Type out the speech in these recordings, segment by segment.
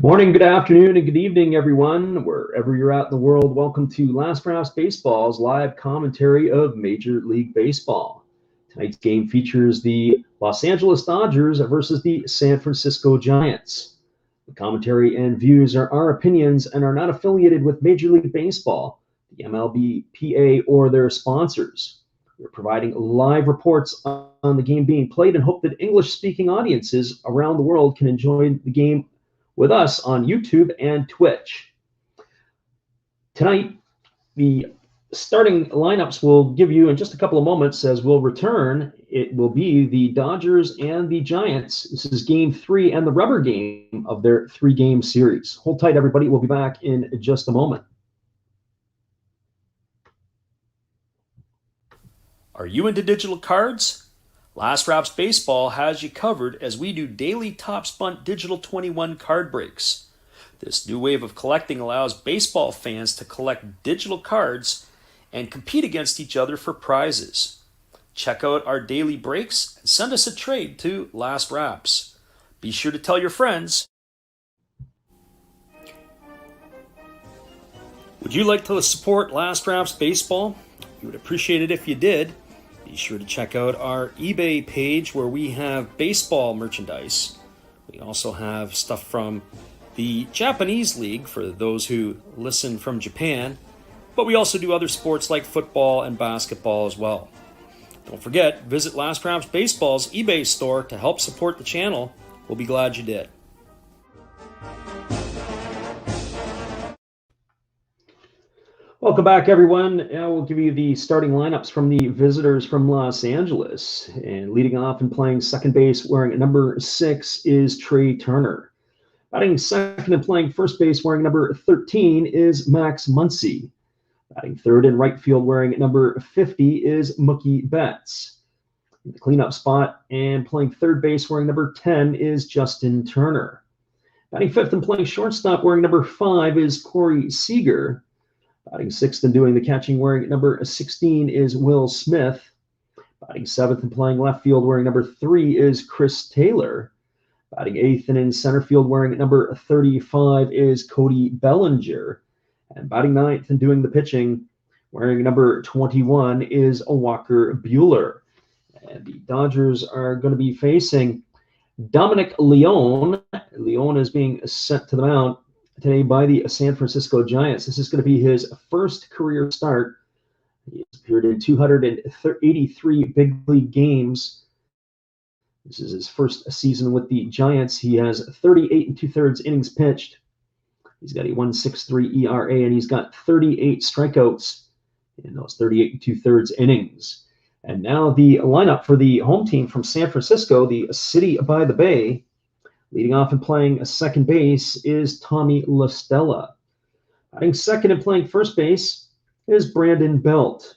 Morning, good afternoon, and good evening, everyone. Wherever you're at in the world, welcome to Last Rounds Baseball's live commentary of Major League Baseball. Tonight's game features the Los Angeles Dodgers versus the San Francisco Giants. The commentary and views are our opinions and are not affiliated with Major League Baseball, the MLB, PA, or their sponsors. We're providing live reports on the game being played and hope that English-speaking audiences around the world can enjoy the game with us on YouTube and Twitch. Tonight, the starting lineups we'll give you in just a couple of moments as we'll return. It will be the Dodgers and the Giants. This is game 3 and the rubber game of their 3-game series. Hold tight, everybody. We'll be back in just a moment. Are you into digital cards? Last Wraps Baseball has you covered as we do daily Top Spun Digital 21 card breaks. This new wave of collecting allows baseball fans to collect digital cards and compete against each other for prizes. Check out our daily breaks and send us a trade to Last Wraps. Be sure to tell your friends. Would you like to support Last Wraps Baseball? We would appreciate it if you did. Be sure to check out our eBay page where we have baseball merchandise. We also have stuff from the Japanese League for those who listen from Japan, but we also do other sports like football and basketball as well. Don't forget, visit Last Wraps Baseball's eBay store to help support the channel. We'll be glad you did. Welcome back, everyone. Now we'll give you the starting lineups from the visitors from Los Angeles. And leading off and playing second base wearing number 6 is Trey Turner. Batting second and playing first base wearing number 13 is Max Muncy. Batting third in right field wearing number 50 is Mookie Betts. In the cleanup spot and playing third base wearing number 10 is Justin Turner. Batting fifth and playing shortstop wearing number 5 is Corey Seager. Batting sixth and doing the catching wearing number 16 is Will Smith. Batting seventh and playing left field wearing number 3 is Chris Taylor. Batting eighth and in center field wearing number 35 is Cody Bellinger. And batting ninth and doing the pitching wearing number 21 is Walker Buehler. And the Dodgers are going to be facing Dominic Leone. Leone is being sent to the mound today by the San Francisco Giants. This is going to be his first career start. He has appeared in 283 big league games. This is his first season with the Giants. He has 38 2/3 innings pitched. He's got a 1.63 ERA, and he's got 38 strikeouts in those 38 2/3 innings. And now the lineup for the home team from San Francisco, the City by the Bay. Leading off and playing second base is Tommy La Stella. Batting second and playing first base is Brandon Belt.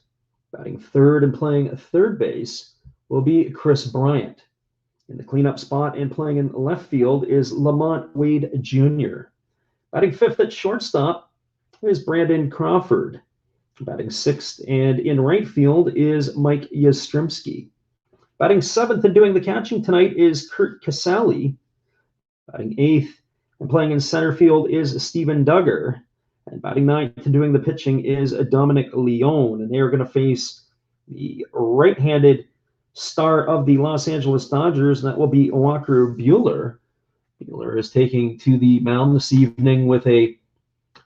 Batting third and playing third base will be Chris Bryant. In the cleanup spot and playing in left field is Lamont Wade Jr. Batting fifth at shortstop is Brandon Crawford. Batting sixth and in right field is Mike Yastrzemski. Batting seventh and doing the catching tonight is Kurt Casale. Batting eighth and playing in center field is Steven Duggar. And batting ninth and doing the pitching is Dominic Leone. And they are going to face the right-handed star of the Los Angeles Dodgers, and that will be Walker Buehler. Buehler is taking to the mound this evening with a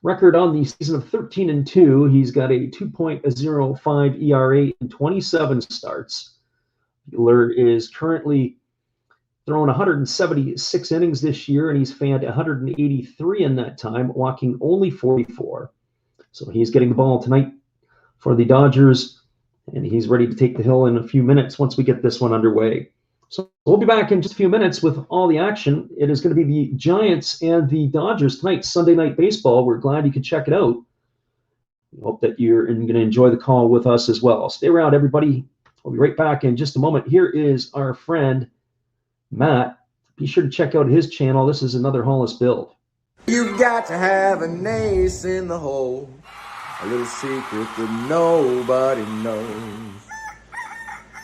record on the season of 13-2. He's got a 2.05 ERA in 27 starts. Buehler is currently thrown 176 innings this year, and he's fanned 183 in that time, walking only 44. So he's getting the ball tonight for the Dodgers, and he's ready to take the hill in a few minutes once we get this one underway. So we'll be back in just a few minutes with all the action. It is going to be the Giants and the Dodgers tonight, Sunday Night Baseball. We're glad you could check it out. We hope that you're going to enjoy the call with us as well. Stay around, everybody. We'll be right back in just a moment. Here is our friend Matt. Be sure to check out his channel. This is another Hollis build. You've got to have an ace in the hole, a little secret that nobody knows.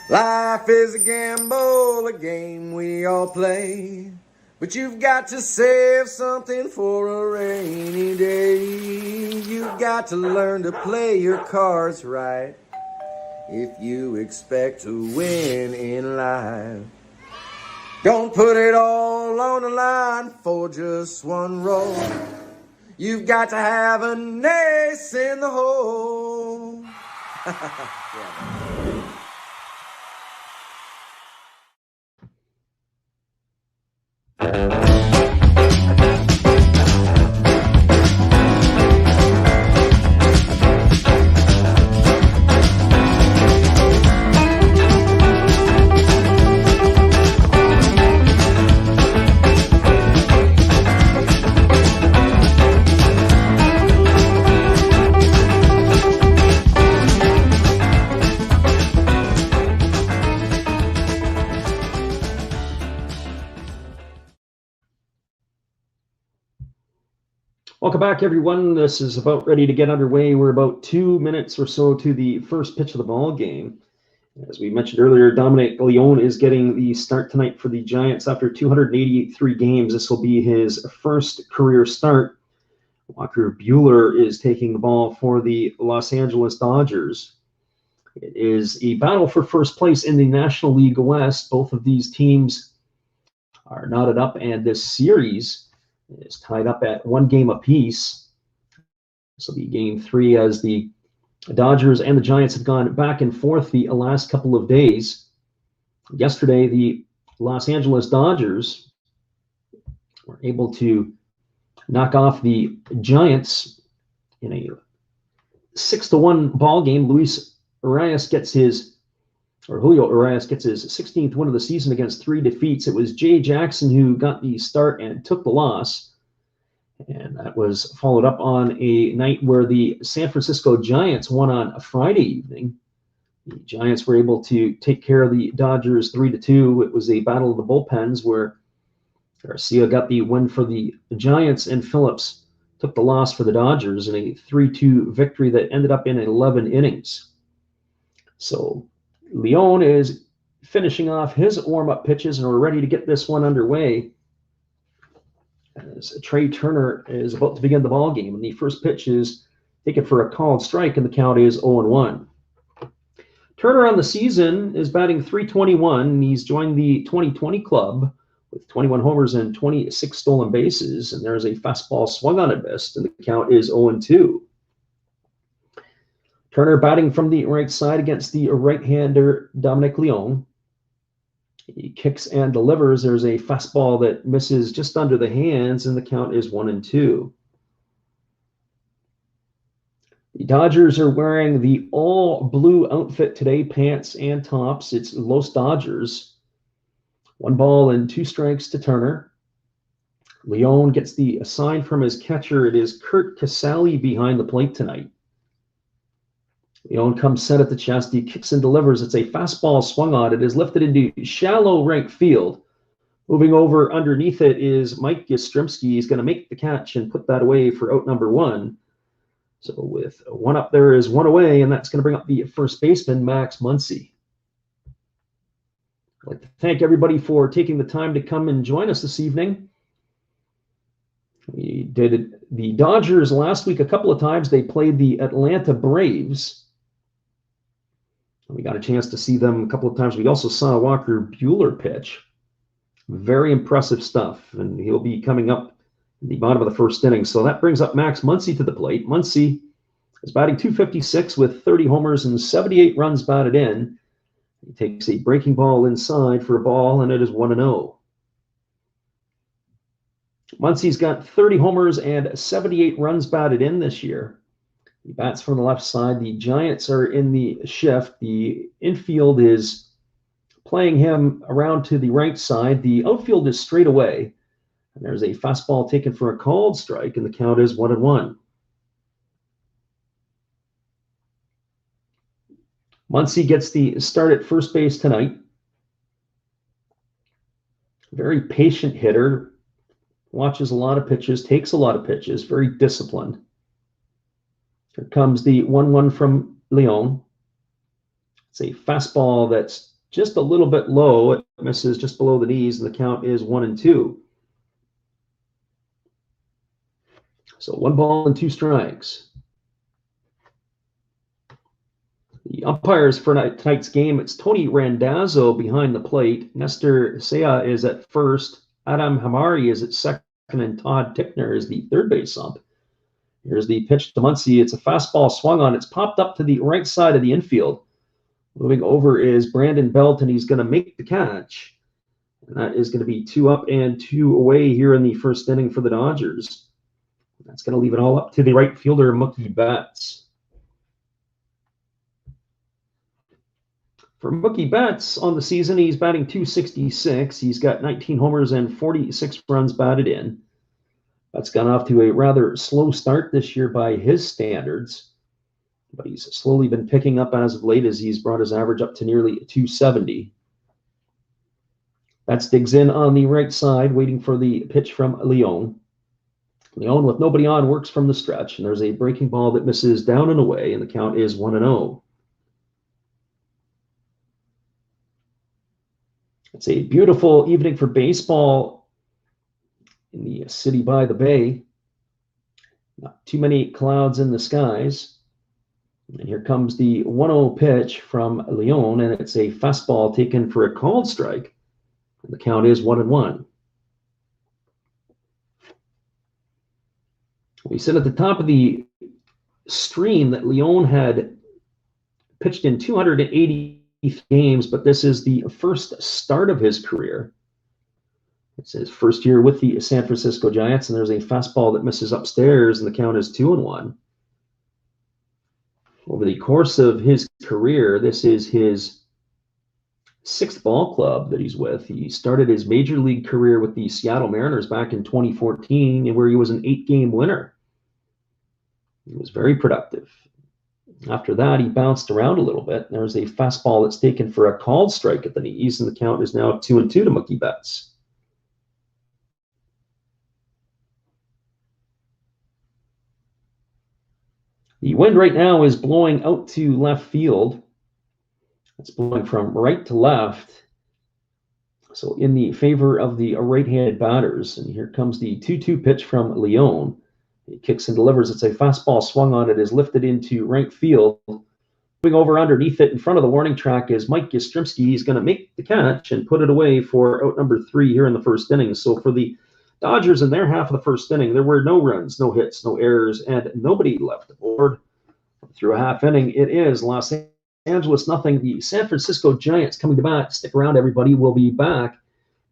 Life is a gamble, a game we all play. But you've got to save something for a rainy day. You've got to learn to play your cards right if you expect to win in life. Don't put it all on the line for just one roll. You've got to have an ace in the hole. Yeah. Welcome back, everyone. This is about ready to get underway. We're about 2 minutes or so to the first pitch of the ball game. As we mentioned earlier, Dominic Leone is getting the start tonight for the Giants after 283 games. This will be his first career start. Walker Buehler is taking the ball for the Los Angeles Dodgers. It is a battle for first place in the National League West. Both of these teams are knotted up, and this series is tied up at 1 game apiece. This will be game 3 as the Dodgers and the Giants have gone back and forth the last couple of days. Yesterday, the Los Angeles Dodgers were able to knock off the Giants in a 6-1 ball game. Julio Urias gets his 16th win of the season against 3 defeats. It was Jay Jackson who got the start and took the loss. And that was followed up on a night where the San Francisco Giants won on a Friday evening. The Giants were able to take care of the Dodgers 3-2. It was a battle of the bullpens where Garcia got the win for the Giants and Phillips took the loss for the Dodgers in a 3-2 victory that ended up in 11 innings. So Leone is finishing off his warm-up pitches, and we're ready to get this one underway as Trey Turner is about to begin the ball game. And the first pitch is taken for a called strike, and the count is 0-1. Turner on the season is batting .321, and he's joined the 2020 club with 21 homers and 26 stolen bases, and there's a fastball swung on and missed, and the count is 0-2. Turner batting from the right side against the right-hander Dominic Leone. He kicks and delivers. There's a fastball that misses just under the hands, and the count is 1-2. The Dodgers are wearing the all-blue outfit today, pants and tops. It's Los Dodgers. 1 ball and 2 strikes to Turner. Leone gets the sign from his catcher. It is Kurt Casale behind the plate tonight. Leone comes set at the chest. He kicks and delivers. It's a fastball swung on. It is lifted into shallow right field. Moving over underneath it is Mike Yastrzemski. He's going to make the catch and put that away for out number 1. So with 1 up, there is 1 away, and that's going to bring up the first baseman, Max Muncy. I'd like to thank everybody for taking the time to come and join us this evening. We did the Dodgers last week a couple of times. They played the Atlanta Braves. We got a chance to see them a couple of times. We also saw Walker Buehler pitch. Very impressive stuff, and he'll be coming up in the bottom of the first inning. So that brings up Max Muncy to the plate. Muncy is batting .256 with 30 homers and 78 runs batted in. He takes a breaking ball inside for a ball, and it is 1-0. Muncy's got 30 homers and 78 runs batted in this year. He bats from the left side. The Giants are in the shift. The infield is playing him around to the right side. The outfield is straight away. And there's a fastball taken for a called strike, and the count is 1-1. Muncy gets the start at first base tonight. Very patient hitter. Watches a lot of pitches, takes a lot of pitches, very disciplined. Here comes the 1-1 from Leone. It's a fastball that's just a little bit low. It misses just below the knees, and the count is 1-2. So 1 ball and 2 strikes. The umpires for tonight's game, it's Tony Randazzo behind the plate. Nestor Sea is at first. Adam Hamari is at second, and Todd Tickner is the third base ump. Here's the pitch to Muncy. It's a fastball swung on. It's popped up to the right side of the infield. Moving over is Brandon Belt, and he's going to make the catch. And that is going to be 2 up and 2 away here in the first inning for the Dodgers. That's going to leave it all up to the right fielder, Mookie Betts. For Mookie Betts on the season, he's batting .266. He's got 19 homers and 46 runs batted in. That's gone off to a rather slow start this year by his standards, but he's slowly been picking up as of late as he's brought his average up to nearly .270. Betts digs in on the right side, waiting for the pitch from Leon. Leon, with nobody on, works from the stretch, and there's a breaking ball that misses down and away, and the count is 1-0. It's a beautiful evening for baseball in the city by the bay. Not too many clouds in the skies. And here comes the 1-0 pitch from Leon, and it's a fastball taken for a called strike. And the count is 1-1. We sit at the top of the stream that Leon had pitched in 280 games, but this is the first start of his career. It's his first year with the San Francisco Giants, and there's a fastball that misses upstairs, and the count is 2-1. Over the course of his career, this is his 6th ball club that he's with. He started his major league career with the Seattle Mariners back in 2014, where he was an 8-game winner. He was very productive. After that, he bounced around a little bit. There's a fastball that's taken for a called strike at the knees, and the count is now 2-2 to Mookie Betts. The wind right now is blowing out to left field. It's blowing from right to left, so in the favor of the right-handed batters. And here comes the 2-2 pitch from Leon. He kicks and delivers. It's a fastball swung on. It is lifted into right field. Moving over underneath it in front of the warning track is Mike Yastrzemski. He's going to make the catch and put it away for out number 3 here in the first inning. So for the Dodgers in their half of the first inning, there were no runs, no hits, no errors, and nobody left aboard. Through a half inning, it is Los Angeles nothing. The San Francisco Giants coming to bat. Stick around, everybody. We'll be back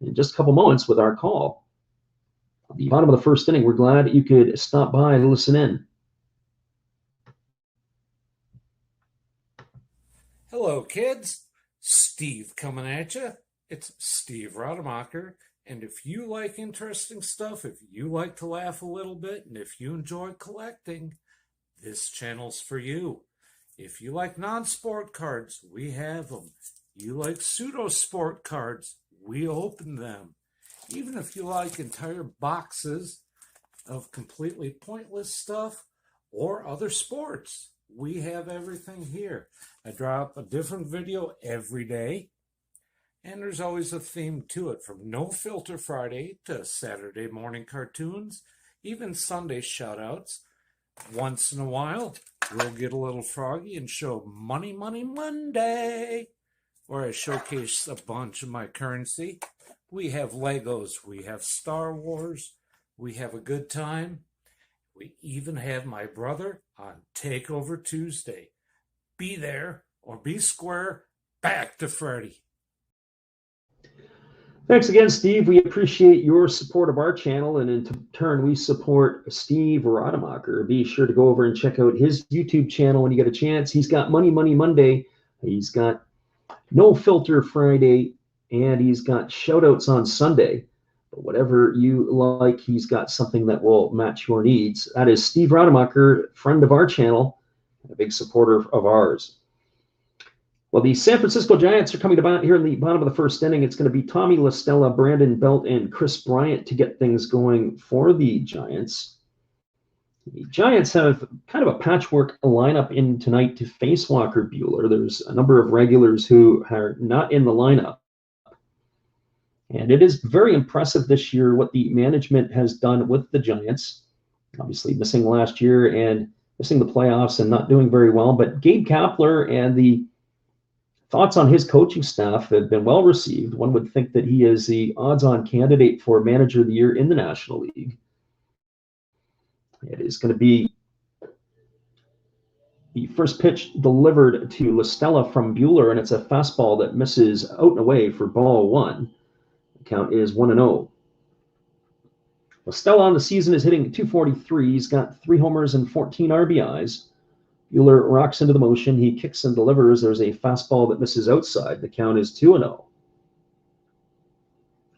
in just a couple moments with our call. At the bottom of the first inning, we're glad you could stop by and listen in. Hello, kids. Steve coming at you. It's Steve Rademacher. And if you like interesting stuff, if you like to laugh a little bit, and if you enjoy collecting, this channel's for you. If you like non-sport cards, we have them. You like pseudo-sport cards, we open them. Even if you like entire boxes of completely pointless stuff or other sports, we have everything here. I drop a different video every day, and there's always a theme to it, from No Filter Friday to Saturday morning cartoons, even Sunday shoutouts. Once in a while, we'll get a little froggy and show Money Money Monday, where I showcase a bunch of my currency. We have Legos, we have Star Wars, we have a good time. We even have my brother on Takeover Tuesday. Be there or be square. Back to Freddy. Thanks again, Steve. We appreciate your support of our channel, and in turn, we support Steve Rademacher. Be sure to go over and check out his YouTube channel when you get a chance. He's got Money Money Monday. He's got No Filter Friday, and he's got shoutouts on Sunday. But whatever you like, he's got something that will match your needs. That is Steve Rademacher, friend of our channel, and a big supporter of ours. Well, the San Francisco Giants are coming to bat here in the bottom of the first inning. It's going to be Tommy La Stella, Brandon Belt, and Chris Bryant to get things going for the Giants. The Giants have kind of a patchwork lineup in tonight to face Walker Buehler. There's a number of regulars who are not in the lineup. And it is very impressive this year what the management has done with the Giants. obviously missing last year and missing the playoffs and not doing very well. But Gabe Kapler and the thoughts on his coaching staff have been well received. One would think that he is the odds-on candidate for Manager of the Year in the National League. It is going to be the first pitch delivered to La Stella from Buehler, and it's a fastball that misses out and away for ball one. The count is 1-0. La Stella on the season is hitting .243. He's got 3 homers and 14 RBIs. Buehler rocks into the motion. He kicks and delivers. There's a fastball that misses outside. The count is 2-0.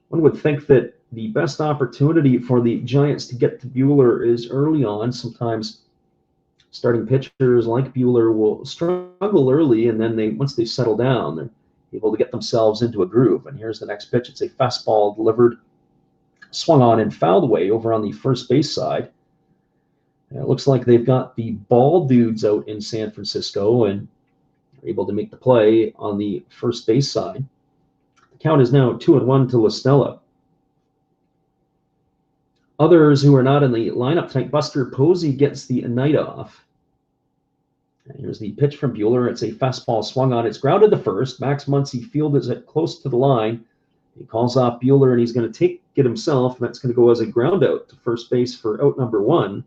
One would think that the best opportunity for the Giants to get to Buehler is early on. Sometimes starting pitchers like Buehler will struggle early, and then once they settle down, they're able to get themselves into a groove. And here's the next pitch. It's a fastball delivered, swung on and fouled away over on the first base side. And it looks like they've got the ball dudes out in San Francisco and are able to make the play on the first base side. The count is now 2-1 to La Stella. Others who are not in the lineup tonight, Buster Posey gets the night off. And here's the pitch from Buehler. It's a fastball swung on. It's grounded to first. Max Muncy fielded it close to the line. He calls off Buehler, and he's going to take it himself, and that's going to go as a ground out to first base for out number 1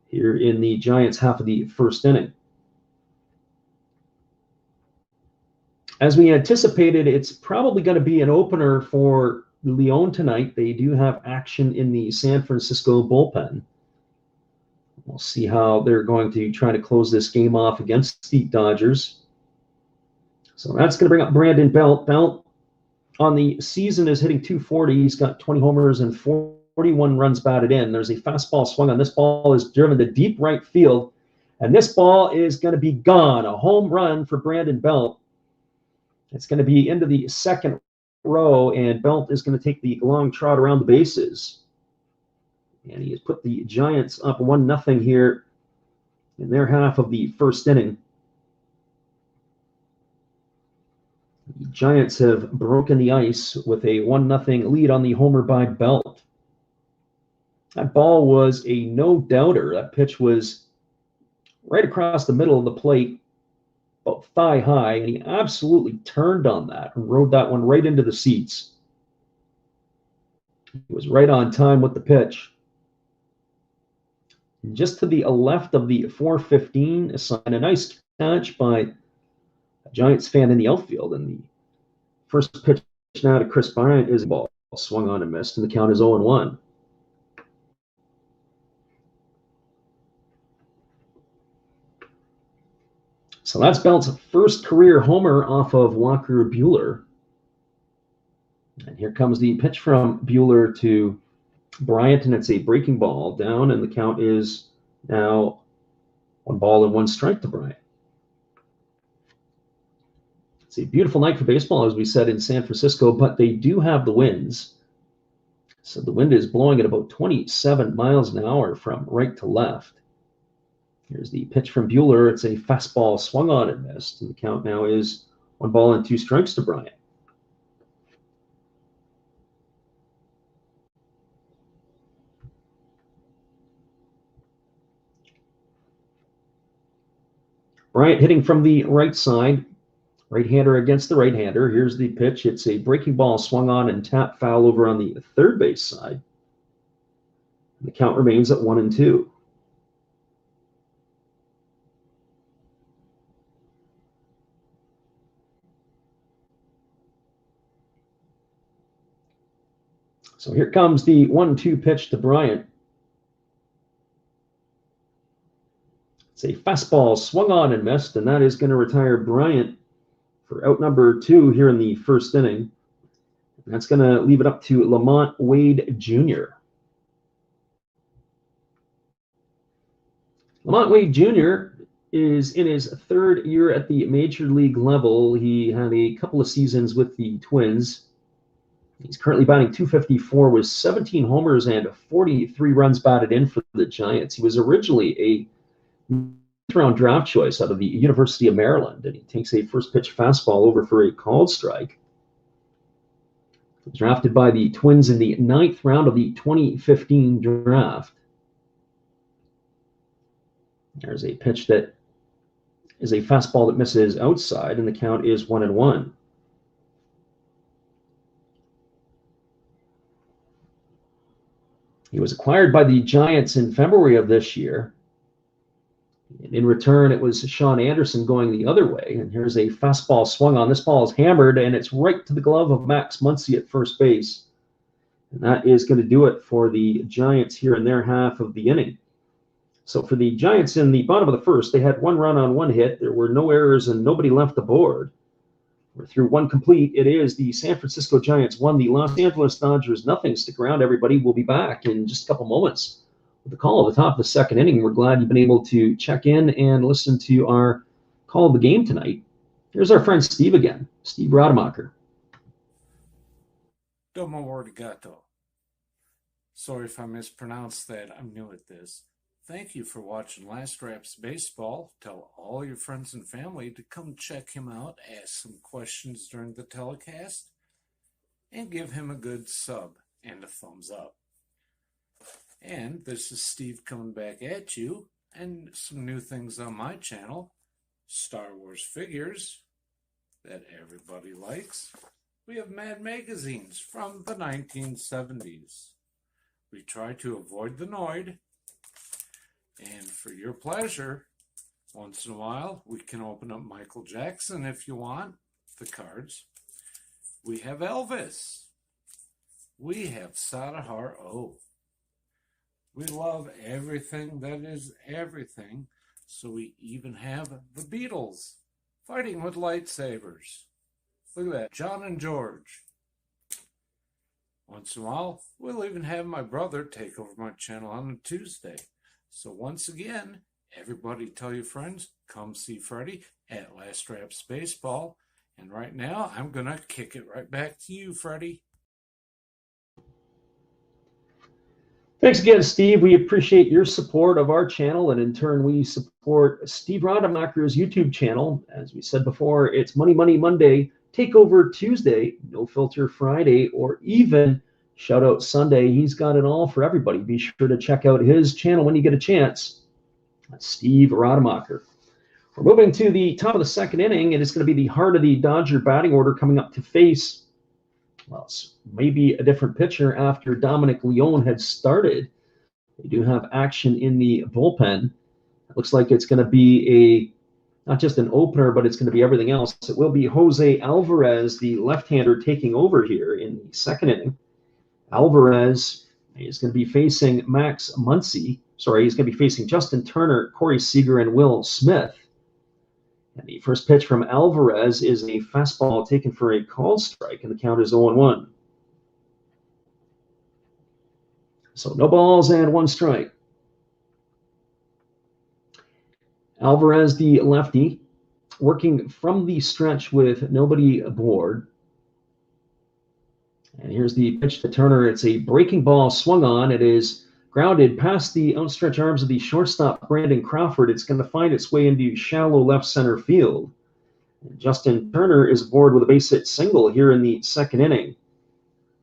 here in the Giants' half of the first inning. As we anticipated, it's probably going to be an opener for Leon tonight. They do have action in the San Francisco bullpen. We'll see how they're going to try to close this game off against the Dodgers. So that's going to bring up Brandon Belt. Belt on the season is hitting .240. He's got 20 homers and 41 runs batted in. There's a fastball swung on. This ball is driven to deep right field, and this ball is going to be gone. A home run for Brandon Belt. It's going to be into the second row, and Belt is going to take the long trot around the bases. And he has put the Giants up 1-0 here in their half of the first inning. The Giants have broken the ice with a 1-0 lead on the homer by Belt. That ball was a no-doubter. That pitch was right across the middle of the plate, about thigh high, and he absolutely turned on that and rode that one right into the seats. He was right on time with the pitch. And just to the left of the 415 sign, a nice catch by a Giants fan in the outfield. And the first pitch now to Chris Bryant is a ball swung on and missed, and the count is 0-1. So that's Belt's first career homer off of Walker Buehler. And here comes the pitch from Buehler to Bryant, and it's a breaking ball down, and the count is now 1-1 to Bryant. It's a beautiful night for baseball, as we said, in San Francisco, but they do have the winds. So the wind is blowing at about 27 miles an hour from right to left. Here's the pitch from Buehler. It's a fastball swung on and missed, and the count now is 1-2 to Bryant. Bryant hitting from the right side, right-hander against the right-hander. Here's the pitch. It's a breaking ball swung on and tap foul over on the third base side. And the count remains at 1-2. So here comes the 1-2 pitch to Bryant. It's a fastball swung on and missed, and that is going to retire Bryant for out number 2 here in the first inning. And that's going to leave it up to Lamont Wade Jr. Lamont Wade Jr. is in his third year at the major league level. He had a couple of seasons with the Twins. He's currently batting .254 with 17 homers and 43 runs batted in for the Giants. He was originally a round draft choice out of the University of Maryland, and he takes a first pitch fastball over for a called strike. He was drafted by the Twins in the 9th round of the 2015 draft. There's a pitch that is a fastball that misses outside, and the count is 1-1. He was acquired by the Giants in February of this year. And in return, it was Sean Anderson going the other way. And here's a fastball swung on. This ball is hammered, and it's right to the glove of Max Muncy at first base. And that is going to do it for the Giants here in their half of the inning. So for the Giants in the bottom of the first, they had 1 run on 1 hit. There were no errors, and nobody left the board. We're through 1 complete. It is the San Francisco Giants 1, the Los Angeles Dodgers nothing. Stick around, everybody. We'll be back in just a couple moments with the call at the top of the second inning. We're glad you've been able to check in and listen to our call of the game tonight. Here's our friend Steve again, Steve Rademacher. Domo arigato. Sorry if I mispronounced that. I'm new at this. Thank you for watching Last Raps Baseball. Tell all your friends and family to come check him out, ask some questions during the telecast, and give him a good sub and a thumbs up. And this is Steve coming back at you, and some new things on my channel. Star Wars figures that everybody likes. We have Mad magazines from the 1970s. We try to avoid the Noid. And for your pleasure, once in a while, we can open up Michael Jackson if you want, the cards. We have Elvis. We have Sadahar O. We love everything that is everything, so we even have the Beatles fighting with lightsabers. Look at that, John and George. Once in a while, we'll even have my brother take over my channel on a Tuesday. So once again, everybody tell your friends, come see Freddie at Last Raps Baseball. And right now, I'm going to kick it right back to you, Freddie. Thanks again, Steve. We appreciate your support of our channel, and in turn, we support Steve Rademacher's YouTube channel. As we said before, it's Money Money Monday, Takeover Tuesday, No Filter Friday, or even Shout Out Sunday. He's got it all for everybody. Be sure to check out his channel when you get a chance. That's Steve Rademacher. We're moving to the top of the second inning, and it's going to be the heart of the Dodger batting order coming up to face, well, it's maybe a different pitcher after Dominic Leone had started. They do have action in the bullpen. It looks like it's going to be not just an opener, but it's going to be everything else. It will be Jose Alvarez, the left-hander, taking over here in the second inning. Alvarez is going to be facing Max Muncy. Sorry, he's going to be facing Justin Turner, Corey Seager, and Will Smith. And the first pitch from Alvarez is a fastball taken for a called strike, and the count is 0-1. So no balls and 1 strike. Alvarez, the lefty, working from the stretch with nobody aboard. And here's the pitch to Turner. It's a breaking ball swung on. It is grounded past the outstretched arms of the shortstop, Brandon Crawford. It's going to find its way into shallow left center field. And Justin Turner is aboard with a base hit single here in the second inning.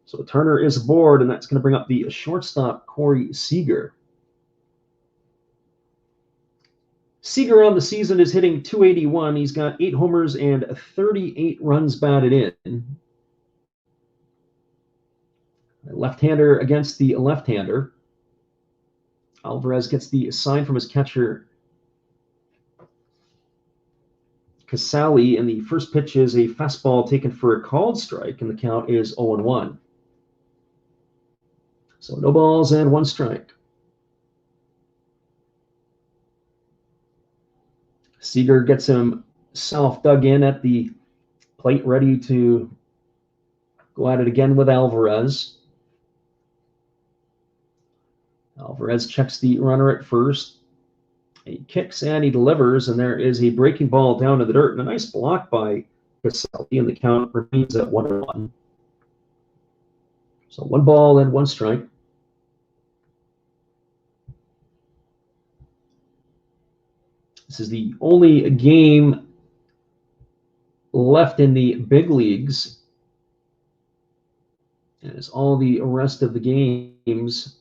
So Turner is aboard, and that's going to bring up the shortstop, Corey Seager. Seager on the season is hitting .281. He's got 8 homers and 38 runs batted in. Left-hander against the left-hander. Alvarez gets the sign from his catcher, Casali, and the first pitch is a fastball taken for a called strike, and the count is 0-1. So no balls and 1 strike. Seager gets himself dug in at the plate, ready to go at it again with Alvarez. Alvarez checks the runner at first. He kicks and he delivers, and there is a breaking ball down to the dirt, and a nice block by Casali, and the count remains at 1-1. So 1 ball and 1 strike. This is the only game left in the big leagues, and as all the rest of the games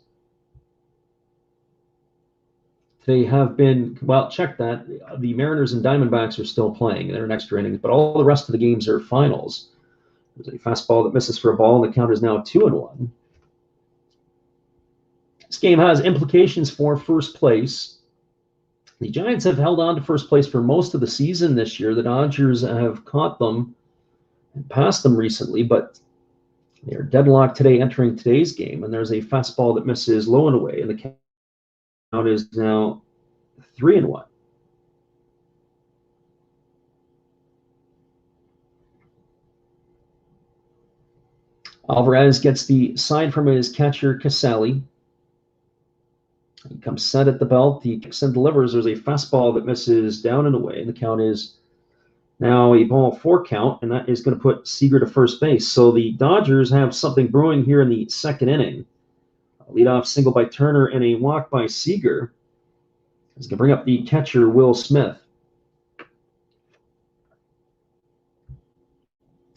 They have been, well, check that. The Mariners and Diamondbacks are still playing. They're in extra innings, but all the rest of the games are finals. There's a fastball that misses for a ball, and the count is now 2-1. This game has implications for first place. The Giants have held on to first place for most of the season this year. The Dodgers have caught them and passed them recently, but they are deadlocked today entering today's game, and there's a fastball that misses low and away, and the count is now 3-1. Alvarez gets the sign from his catcher, Casali. He comes set at the belt. He kicks and delivers. There's a fastball that misses down and away, and the count is now a ball 4 count, and that is going to put Seager to first base. So the Dodgers have something brewing here in the second inning. A leadoff single by Turner and a walk by Seager. He's going to bring up the catcher, Will Smith.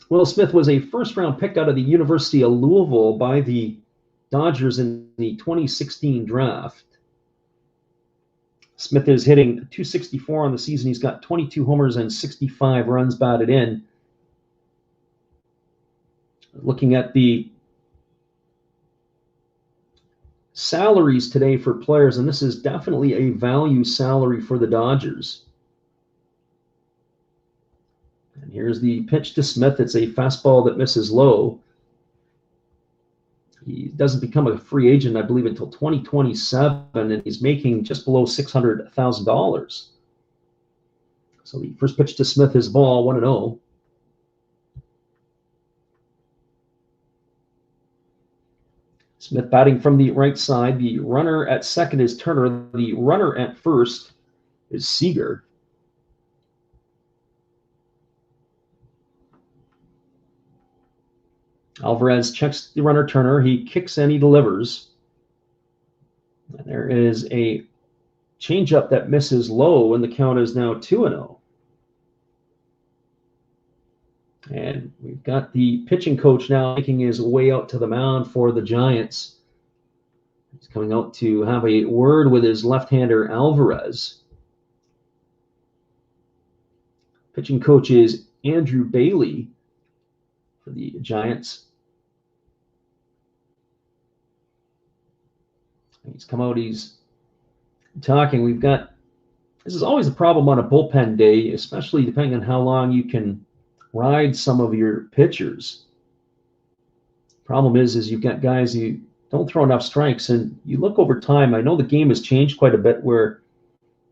Will Smith was a first-round pick out of the University of Louisville by the Dodgers in the 2016 draft. Smith is hitting .264 on the season. He's got 22 homers and 65 runs batted in. Looking at the salaries today for players, and this is definitely a value salary for the Dodgers. And here's the pitch to Smith. It's a fastball that misses low. He doesn't become a free agent, I believe, until 2027, and he's making just below $600,000. So the first pitch to Smith is ball, 1-0. Smith batting from the right side. The runner at second is Turner. The runner at first is Seager. Alvarez checks the runner, Turner. He kicks and he delivers. And there is a changeup that misses low, and the count is now 2-0. And we've got the pitching coach now making his way out to the mound for the Giants. He's coming out to have a word with his left-hander, Alvarez. Pitching coach is Andrew Bailey for the Giants. He's come out, he's talking. This is always a problem on a bullpen day, especially depending on how long you can ride some of your pitchers. Problem is you've got guys who don't throw enough strikes, and you look over time, I know the game has changed quite a bit where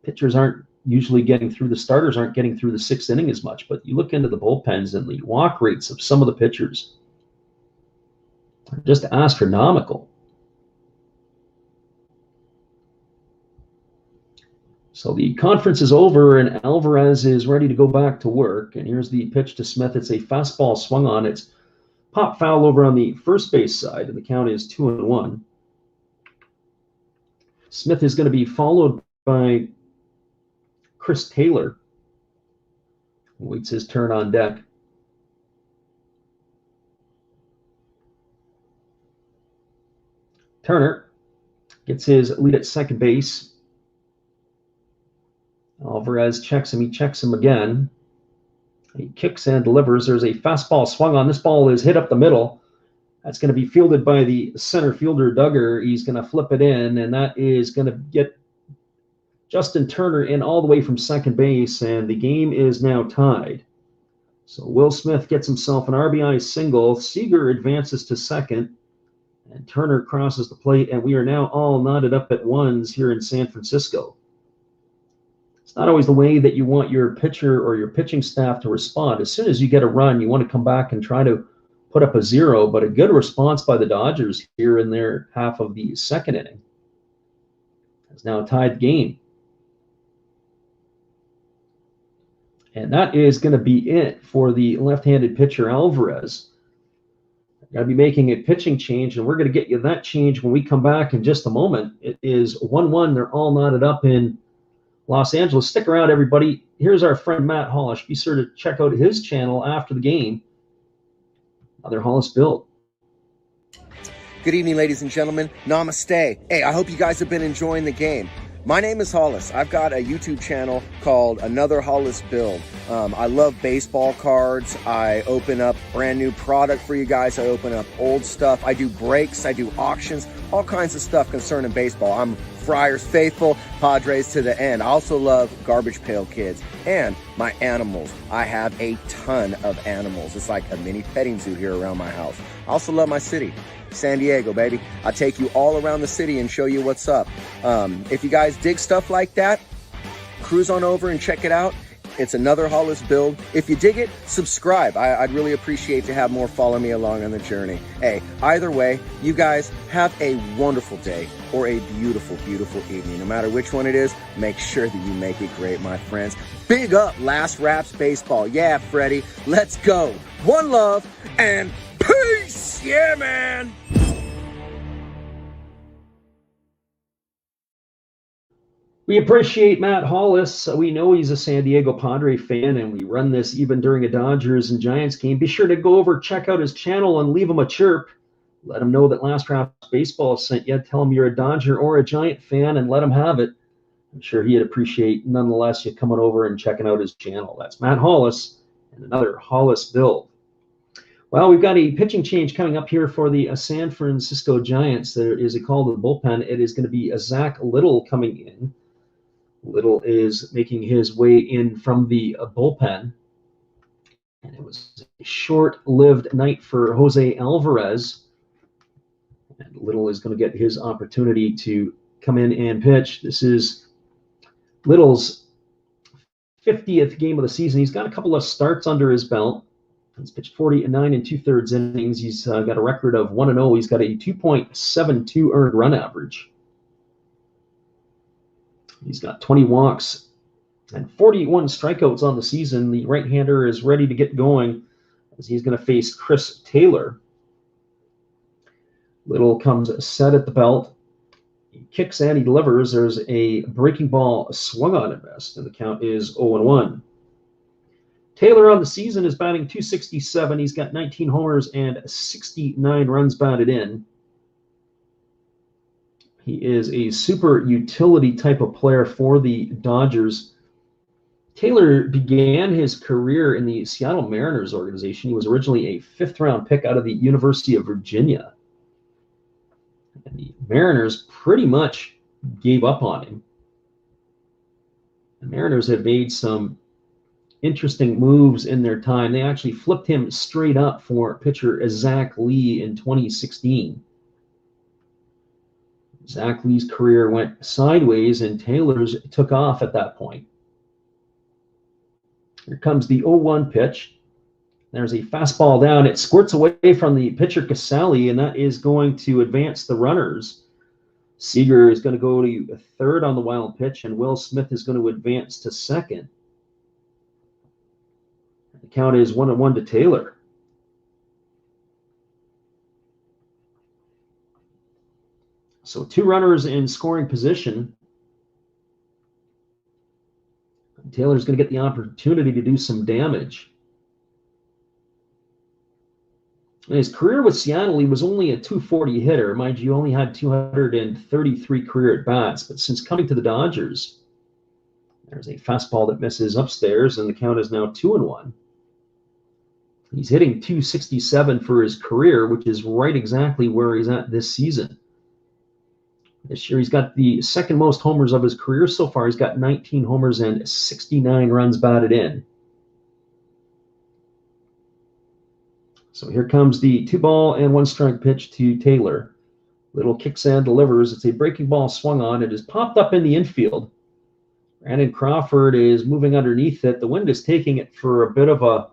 pitchers aren't usually getting through, the starters aren't getting through the sixth inning as much, but you look into the bullpens and the walk rates of some of the pitchers are just astronomical. So the conference is over, and Alvarez is ready to go back to work. And here's the pitch to Smith. It's a fastball swung on. It's pop foul over on the first base side, and the count is 2-1. Smith is going to be followed by Chris Taylor, who waits his turn on deck. Turner gets his lead at second base. Alvarez checks him. He checks him again. He kicks and delivers. There's a fastball swung on. This ball is hit up the middle. That's going to be fielded by the center fielder, Duggar. He's going to flip it in, and that is going to get Justin Turner in all the way from second base, and the game is now tied. So Will Smith gets himself an RBI single. Seager advances to second, and Turner crosses the plate, and we are now all knotted up at ones here in San Francisco. It's not always the way that you want your pitcher or your pitching staff to respond. As soon as you get a run, you want to come back and try to put up a zero, but a good response by the Dodgers here in their half of the second inning has now tied the game. And that is going to be it for the left-handed pitcher, Alvarez. Got to be making a pitching change, and we're going to get you that change when we come back in just a moment. It is 1-1. They're all knotted up in Los Angeles. Stick around, everybody. Here's our friend Matt Hollish. Be sure to check out his channel after the game. Another Hollis Build. Good evening, ladies and gentlemen. Namaste. Hey, I hope you guys have been enjoying the game. My name is Hollis. I've got a YouTube channel called Another Hollis Build. I love baseball cards. I open up brand new product for you guys. I open up old stuff. I do breaks. I do auctions. All kinds of stuff concerning baseball. I'm Friars faithful, Padres to the end. I also love Garbage Pail Kids and my animals. I have a ton of animals. It's like a mini petting zoo here around my house. I also love my city, San Diego, baby. I take you all around the city and show you what's up. If you guys dig stuff like that, cruise on over and check it out. It's Another Hollis Build. If you dig it, subscribe. I'd really appreciate to have more follow me along on the journey. Hey, either way, you guys have a wonderful day or a beautiful, beautiful evening. No matter which one it is, make sure that you make it great, my friends. Big up Last Raps Baseball. Yeah, Freddie, let's go. One love and peace. Yeah, man. We appreciate Matt Hollis. We know he's a San Diego Padre fan, and we run this even during a Dodgers and Giants game. Be sure to go over, check out his channel, and leave him a chirp. Let him know that Last Raps Baseball sent you. Tell him you're a Dodger or a Giant fan, and let him have it. I'm sure he'd appreciate, nonetheless, you coming over and checking out his channel. That's Matt Hollis and Another Hollis Build. Well, we've got a pitching change coming up here for the San Francisco Giants. There is a call to the bullpen. It is going to be Zach Little coming in. Little is making his way in from the bullpen. And it was a short-lived night for Jose Alvarez. And Little is going to get his opportunity to come in and pitch. This is Little's 50th game of the season. He's got a couple of starts under his belt. He's pitched 49 and 2/3 innings. He's got a record of 1-0. He's got a 2.72 earned run average. He's got 20 walks and 41 strikeouts on the season. The right-hander is ready to get going as he's going to face Chris Taylor. Little comes set at the belt. He kicks and he delivers. There's a breaking ball swung on at best, and the count is 0-1. Taylor on the season is batting .267. He's got 19 homers and 69 runs batted in. He is a super utility type of player for the Dodgers. Taylor began his career in the Seattle Mariners organization. He was originally a fifth-round pick out of the University of Virginia. And the Mariners pretty much gave up on him. The Mariners have made some interesting moves in their time. They actually flipped him straight up for pitcher Zach Lee in 2016. Zach Lee's career went sideways, and Taylor's took off at that point. Here comes the 0-1 pitch. There's a fastball down. It squirts away from the pitcher Casali, and that is going to advance the runners. Seager is going to go to third on the wild pitch, and Will Smith is going to advance to second. The count is 1-1 to Taylor. So two runners in scoring position. Taylor's going to get the opportunity to do some damage. In his career with Seattle, he was only a .240 hitter. Mind you, only had 233 career at-bats. But since coming to the Dodgers, there's a fastball that misses upstairs, and the count is now 2-1. He's hitting .267 for his career, which is right exactly where he's at this season. This year, he's got the second most homers of his career so far. He's got 19 homers and 69 runs batted in. So here comes the 2-ball and 1-strike pitch to Taylor. Little kicks and delivers. It's a breaking ball swung on. It is popped up in the infield. Brandon Crawford is moving underneath it. The wind is taking it for a bit of a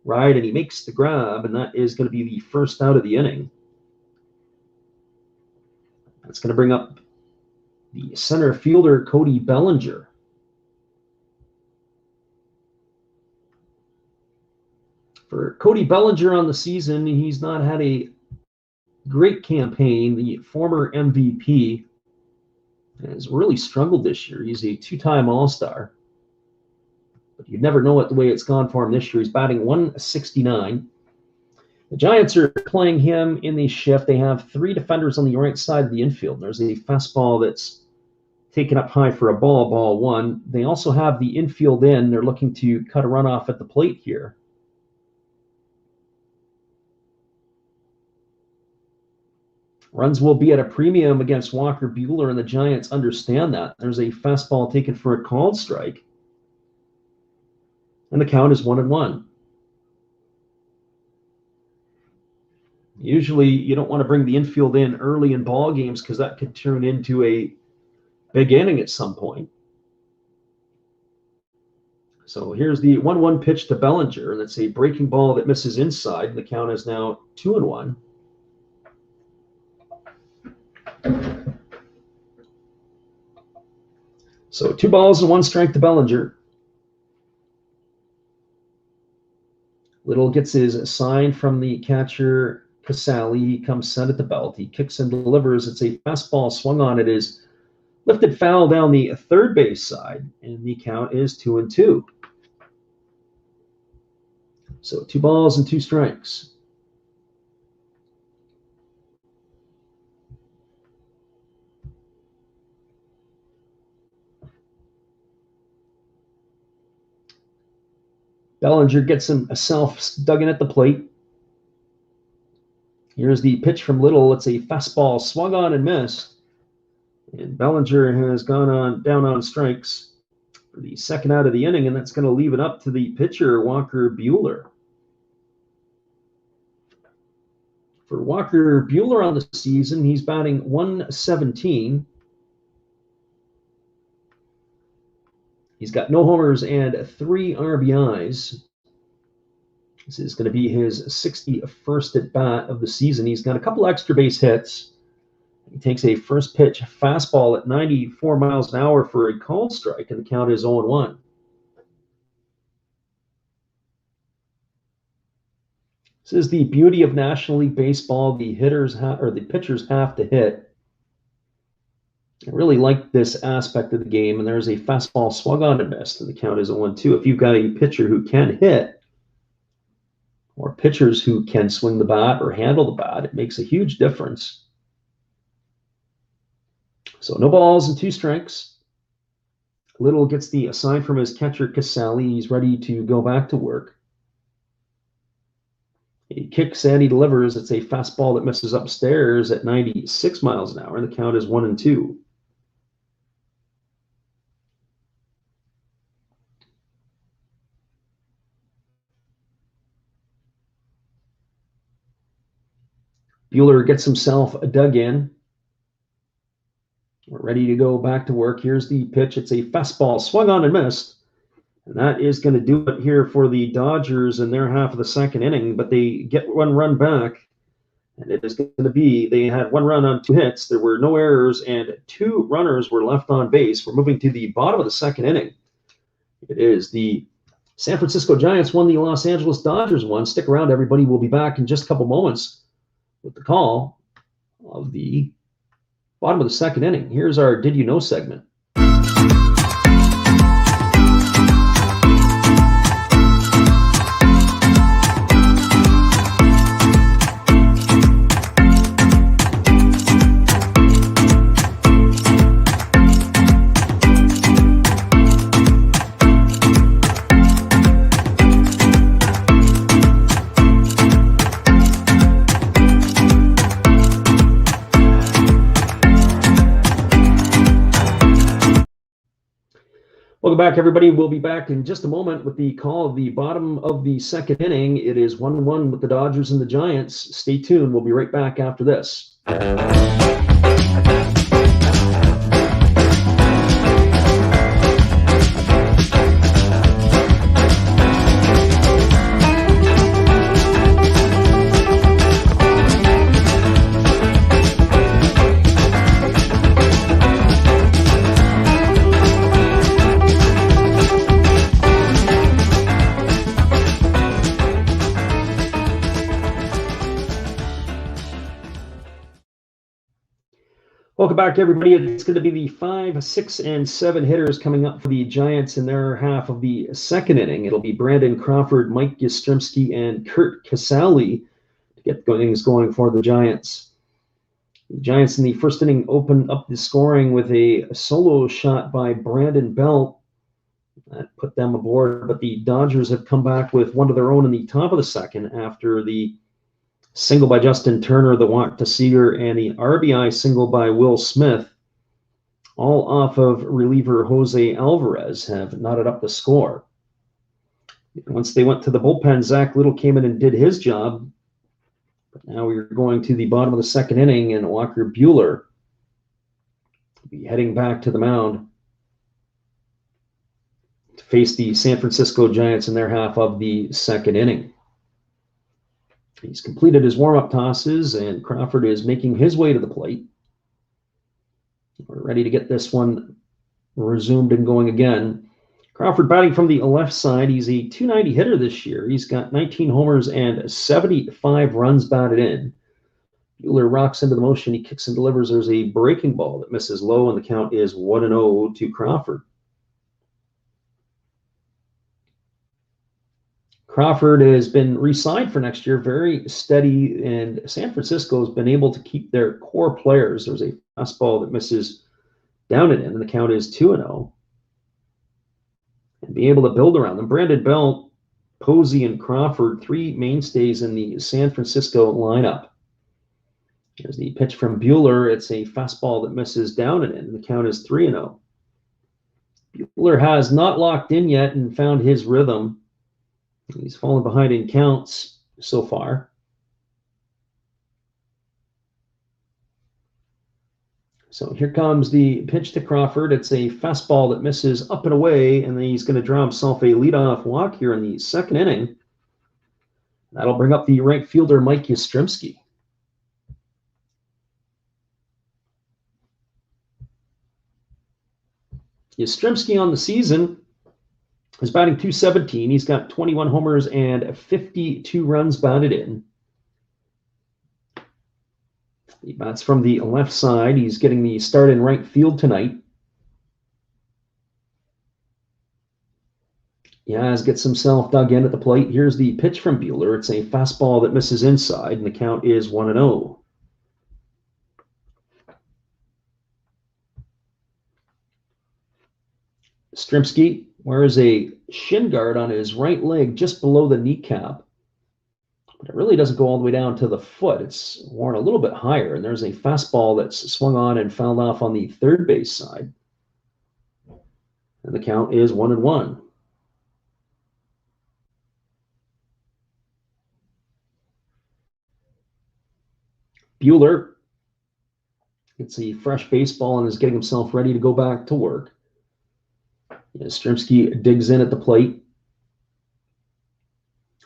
ride, and he makes the grab, and that is going to be the first out of the inning. That's going to bring up the center fielder, Cody Bellinger. For Cody Bellinger on the season, he's not had a great campaign. The former MVP has really struggled this year. He's a two-time All-Star. But you never know what the way it's gone for him this year. He's batting .169. The Giants are playing him in the shift. They have three defenders on the right side of the infield. There's a fastball that's taken up high for a ball 1. They also have the infield in. They're looking to cut a run off at the plate here. Runs will be at a premium against Walker Buehler, and the Giants understand that. There's a fastball taken for a called strike, and the count is 1-1. Usually, you don't want to bring the infield in early in ball games because that could turn into a big inning at some point. So here's the 1-1 pitch to Bellinger. That's a breaking ball that misses inside. The count is now 2-1. So 2 balls and 1 strike to Bellinger. Little gets his sign from the catcher, Casale. He comes set at the belt. He kicks and delivers. It's a fastball swung on. It is lifted foul down the third base side, and the count is 2-2. So 2 balls and 2 strikes. Bellinger gets himself dug in at the plate. Here's the pitch from Little. It's a fastball swung on and missed. And Bellinger has gone on down on strikes for the second out of the inning, and that's going to leave it up to the pitcher, Walker Buehler. For Walker Buehler on the season, he's batting .117. He's got no homers and 3 RBIs. This is going to be his 61st at bat of the season. He's got a couple extra base hits. He takes a first pitch fastball at 94 miles an hour for a called strike, and the count is 0-1. This is the beauty of National League Baseball. The pitchers have to hit. I really like this aspect of the game, and there's a fastball swung on and missed, and the count is 0-2. If you've got a pitcher who can hit, or pitchers who can swing the bat or handle the bat, it makes a huge difference. So no balls and 2 strikes. Little gets the sign from his catcher, Casale. He's ready to go back to work. He kicks and he delivers. It's a fastball that misses upstairs at 96 miles an hour, and the count is 1-2. Buehler gets himself dug in. We're ready to go back to work. Here's the pitch. It's a fastball swung on and missed. And that is going to do it here for the Dodgers in their half of the second inning, but they get 1 run back. And it is going to be, they had 1 run on 2 hits. There were no errors, and 2 runners were left on base. We're moving to the bottom of the second inning. It is the San Francisco Giants 1, the Los Angeles Dodgers 1. Stick around, everybody. We'll be back in just a couple moments with the call of the bottom of the second inning. Here's our Did You Know segment. Welcome back, everybody. We'll be back in just a moment with the call of the bottom of the second inning. It is 1-1 with the Dodgers and the Giants. Stay tuned. We'll be right back after this. Welcome back, everybody. It's going to be the 5, 6, and 7 hitters coming up for the Giants in their half of the second inning. It'll be Brandon Crawford, Mike Yastrzemski, and Kurt Casale to get things going for the Giants. The Giants in the first inning opened up the scoring with a solo shot by Brandon Belt. That put them aboard, but the Dodgers have come back with one of their own in the top of the second after the single by Justin Turner, the walk to Seager, and the RBI single by Will Smith, all off of reliever Jose Alvarez, have knotted up the score. Once they went to the bullpen, Zach Little came in and did his job. But now we're going to the bottom of the second inning, and Walker Buehler will be heading back to the mound to face the San Francisco Giants in their half of the second inning. He's completed his warm-up tosses, and Crawford is making his way to the plate. We're ready to get this one resumed and going again. Crawford batting from the left side. He's a .290 hitter this year. He's got 19 homers and 75 runs batted in. Buehler rocks into the motion. He kicks and delivers. There's a breaking ball that misses low, and the count is 1-0 to Crawford. Crawford has been re-signed for next year, very steady, and San Francisco has been able to keep their core players. There's a fastball that misses down and in, and the count is 2-0. And be able to build around them. Brandon Belt, Posey, and Crawford, three mainstays in the San Francisco lineup. Here's the pitch from Buehler. It's a fastball that misses down and in, and the count is 3-0. Buehler has not locked in yet and found his rhythm. He's fallen behind in counts so far. So here comes the pitch to Crawford. It's a fastball that misses up and away, and then he's going to draw himself a leadoff walk here in the second inning. That'll bring up the right fielder, Mike Yastrzemski. Yastrzemski on the season is batting .217. He's got 21 homers and 52 runs batted in. He bats from the left side. He's getting the start in right field tonight. Yaz gets himself dug in at the plate. Here's the pitch from Buehler. It's a fastball that misses inside, and the count is 1-0. Yastrzemski wears a shin guard on his right leg just below the kneecap. But it really doesn't go all the way down to the foot. It's worn a little bit higher, and there's a fastball that's swung on and fouled off on the third base side. And the count is 1-1. Buehler gets a fresh baseball and is getting himself ready to go back to work. Yastrzemski digs in at the plate.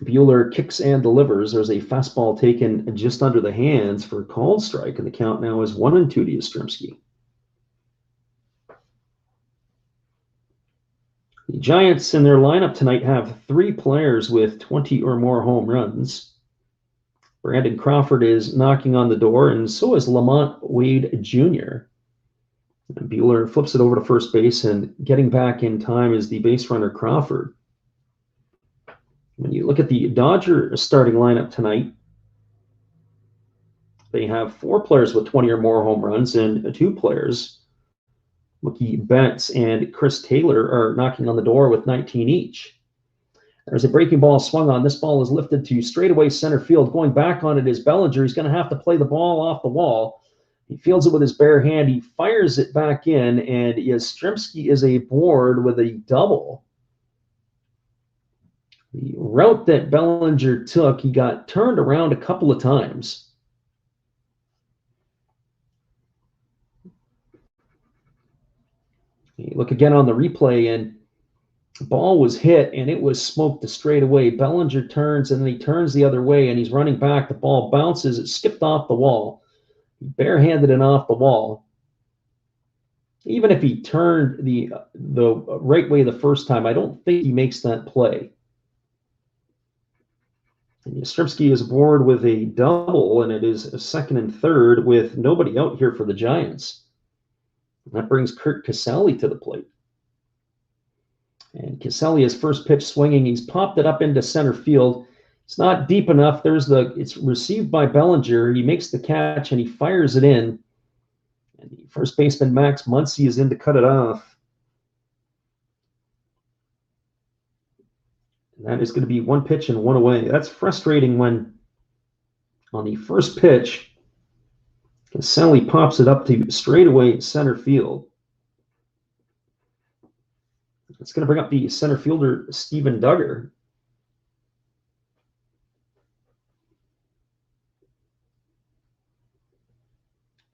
Buehler kicks and delivers. There's a fastball taken just under the hands for a called strike, and the count now is 1-2 to Yastrzemski. The Giants in their lineup tonight have three players with 20 or more home runs. Brandon Crawford is knocking on the door, and so is Lamont Wade Jr. And Buehler flips it over to first base, and getting back in time is the base runner Crawford. When you look at the Dodger starting lineup tonight, they have four players with 20 or more home runs, and two players, Mookie Betts and Chris Taylor, are knocking on the door with 19 each. There's a breaking ball swung on. This ball is lifted to straightaway center field. Going back on it is Bellinger. He's going to have to play the ball off the wall. He fields it with his bare hand. He fires it back in, and Yastrzemski is aboard with a double. The route that Bellinger took, he got turned around a couple of times. You look again on the replay, and the ball was hit, and it was smoked to straightaway. Bellinger turns, and then he turns the other way, and he's running back. The ball bounces. It skipped off the wall. He barehanded it off the wall. Even if he turned the right way the first time, I don't think he makes that play. And Yastrzemski is aboard with a double, and it is a second and third with nobody out here for the Giants. And that brings Kurt Casale to the plate. And Casale, his first pitch swinging, he's popped it up into center field. It's not deep enough. It's received by Bellinger. He makes the catch and he fires it in. And the first baseman, Max Muncy, is in to cut it off. And that is going to be one pitch and one away. That's frustrating when on the first pitch, Caselli pops it up to straightaway center field. It's going to bring up the center fielder, Steven Duggar.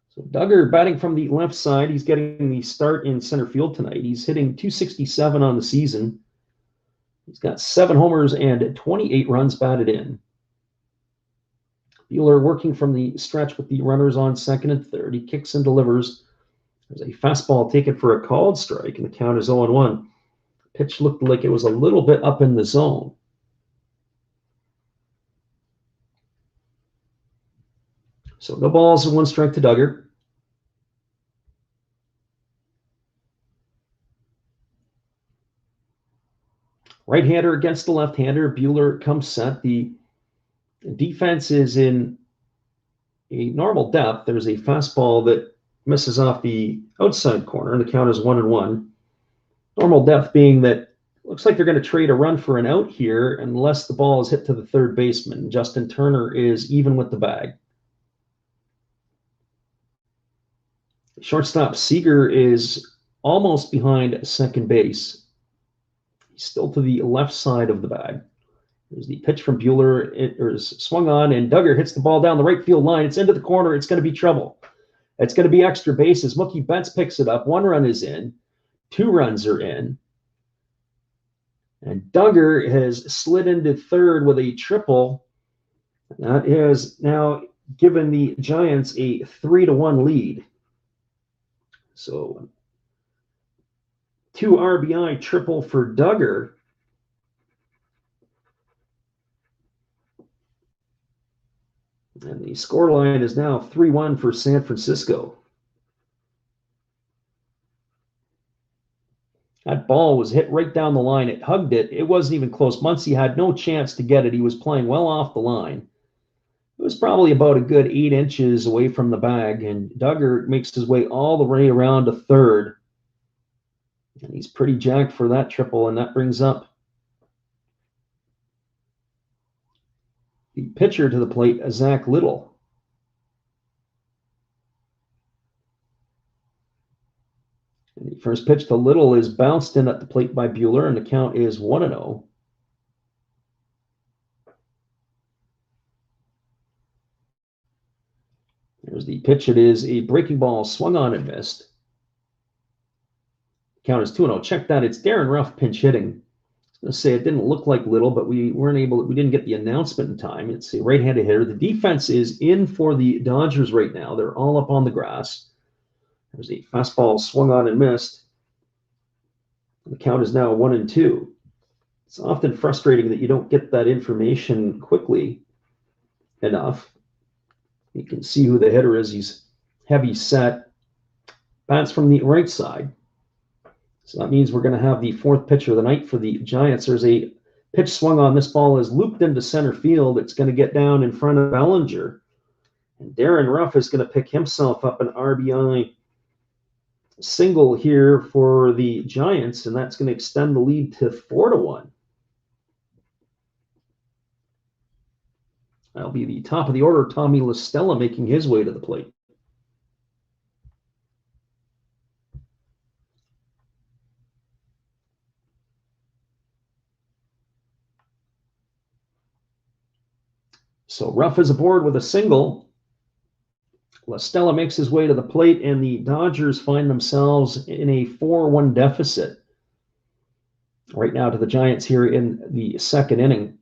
So Duggar batting from the left side. He's getting the start in center field tonight. He's hitting .267 on the season. He's got 7 homers and 28 runs batted in. Buehler working from the stretch with the runners on second and third. He kicks and delivers. There's a fastball taken for a called strike, and the count is 0-1. Pitch looked like it was a little bit up in the zone. So no balls and 1 strike to Duggar. Right-hander against the left-hander. Buehler comes set. The defense is in a normal depth. There's a fastball that misses off the outside corner, and the count is 1-1. Normal depth being that looks like they're going to trade a run for an out here unless the ball is hit to the third baseman. Justin Turner is even with the bag. Shortstop Seager is almost behind second base. He's still to the left side of the bag. There's the pitch from Buehler. It is swung on, and Duggar hits the ball down the right field line. It's into the corner. It's going to be trouble. It's going to be extra bases. Mookie Betts picks it up. 1 run is in. 2 runs are in. And Duggar has slid into third with a triple. That has now given the Giants a 3-1 lead. So 2 RBI triple for Duggar. And the scoreline is now 3-1 for San Francisco. That ball was hit right down the line. It hugged it. It wasn't even close. Muncy had no chance to get it. He was playing well off the line. It was probably about a good 8 inches away from the bag, and Duggar makes his way all the way around to third. And he's pretty jacked for that triple, and that brings up the pitcher to the plate, Zach Little. And the first pitch to Little is bounced in at the plate by Buehler, and the count is 1-0. There's the pitch. It is a breaking ball swung on and missed. Count is 2-0. Check that. It's Darren Ruff pinch hitting. I was going to say it didn't look like Little, but we didn't get the announcement in time. It's a right-handed hitter. The defense is in for the Dodgers right now. They're all up on the grass. There's a fastball swung on and missed. The count is now 1-2. It's often frustrating that you don't get that information quickly enough. You can see who the hitter is. He's heavy set. Bats from the right side. So that means we're going to have the 4th pitcher of the night for the Giants. There's a pitch swung on. This ball is looped into center field. It's going to get down in front of Bellinger. And Darren Ruff is going to pick himself up an RBI single here for the Giants, and that's going to extend the lead to 4-1. That'll be the top of the order. Tommy La Stella making his way to the plate. So Ruff is aboard with a single. La Stella makes his way to the plate, and the Dodgers find themselves in a 4-1 deficit right now to the Giants here in the 2nd inning.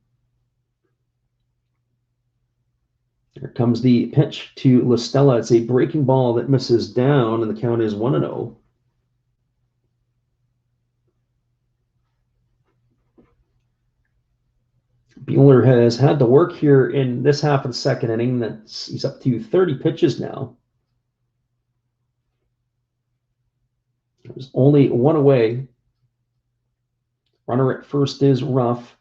Here comes the pitch to La Stella. It's a breaking ball that misses down, and the count is 1-0. Buehler has had to work here in this half of the 2nd inning. He's up to 30 pitches now. There's only 1 away. Runner at first is Ruff.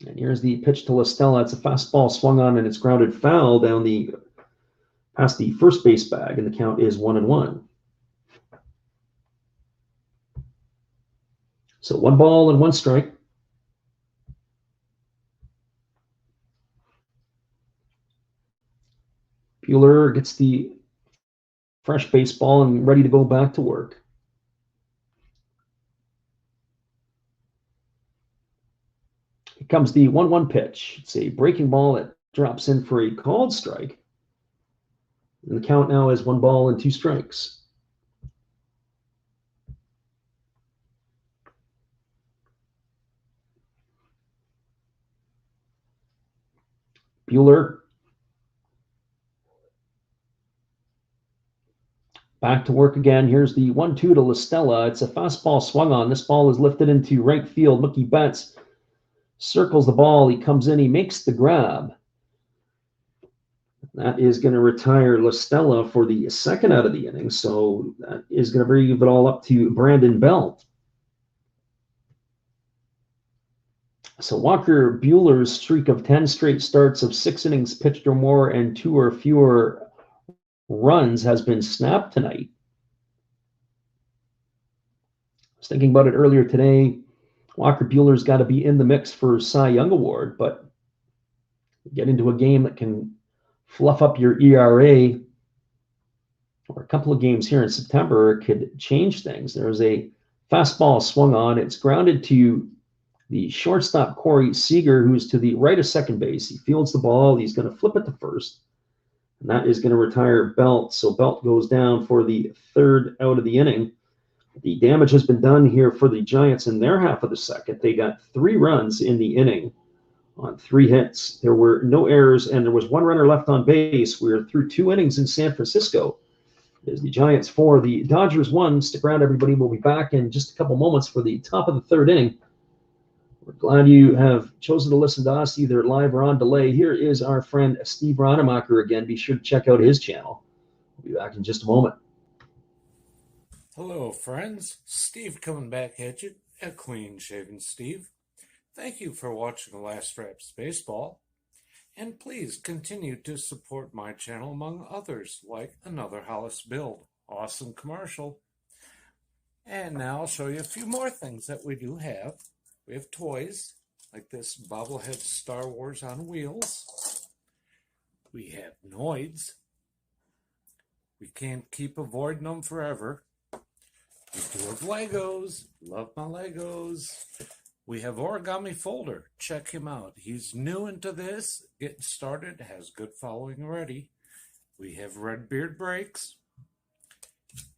And And here's the pitch to La Stella. It's a fastball swung on and it's grounded foul down past the first base bag, and the count is 1-1. So 1 ball and 1 strike. Buehler gets the fresh baseball and ready to go back to work. Here comes the 1-1 pitch. It's a breaking ball that drops in for a called strike. And the count now is 1 ball and 2 strikes. Buehler back to work again. Here's the 1-2 to La Stella. It's a fastball swung on. This ball is lifted into right field. Mookie Betts circles the ball. He comes in. He makes the grab. That is going to retire La Stella for the second out of the inning. So that is going to bring it all up to Brandon Belt. So Walker Buehler's streak of 10 straight starts of 6 innings pitched or more and 2 or fewer runs has been snapped tonight. I was thinking about it earlier today. Walker Buehler's got to be in the mix for Cy Young Award, but get into a game that can fluff up your ERA, or a couple of games here in September could change things. There's a fastball swung on. It's grounded to the shortstop, Corey Seager, who's to the right of second base. He fields the ball. He's going to flip it to first, and that is going to retire Belt. So Belt goes down for the third out of the inning. The damage has been done here for the Giants in their half of the second. They got 3 runs in the inning on 3 hits. There were no errors, and there was 1 runner left on base. We are through 2 innings in San Francisco. There's the Giants 4, the Dodgers 1. Stick around, everybody. We'll be back in just a couple moments for the top of the third inning. We're glad you have chosen to listen to us either live or on delay. Here is our friend Steve Rademacher again. Be sure to check out his channel. We'll be back in just a moment. Hello, friends. Steve coming back at you, a clean-shaven Steve. Thank you for watching The Last Straps Baseball, and please continue to support my channel among others, like Another Hollis Build, awesome commercial. And now I'll show you a few more things that we do have. We have toys, like this bobblehead Star Wars on wheels. We have Noids. We can't keep avoiding them forever. We do have Legos. Love my Legos. We have Origami Folder. Check him out. He's new into this, getting started, has good following already. We have Red Beard Breaks.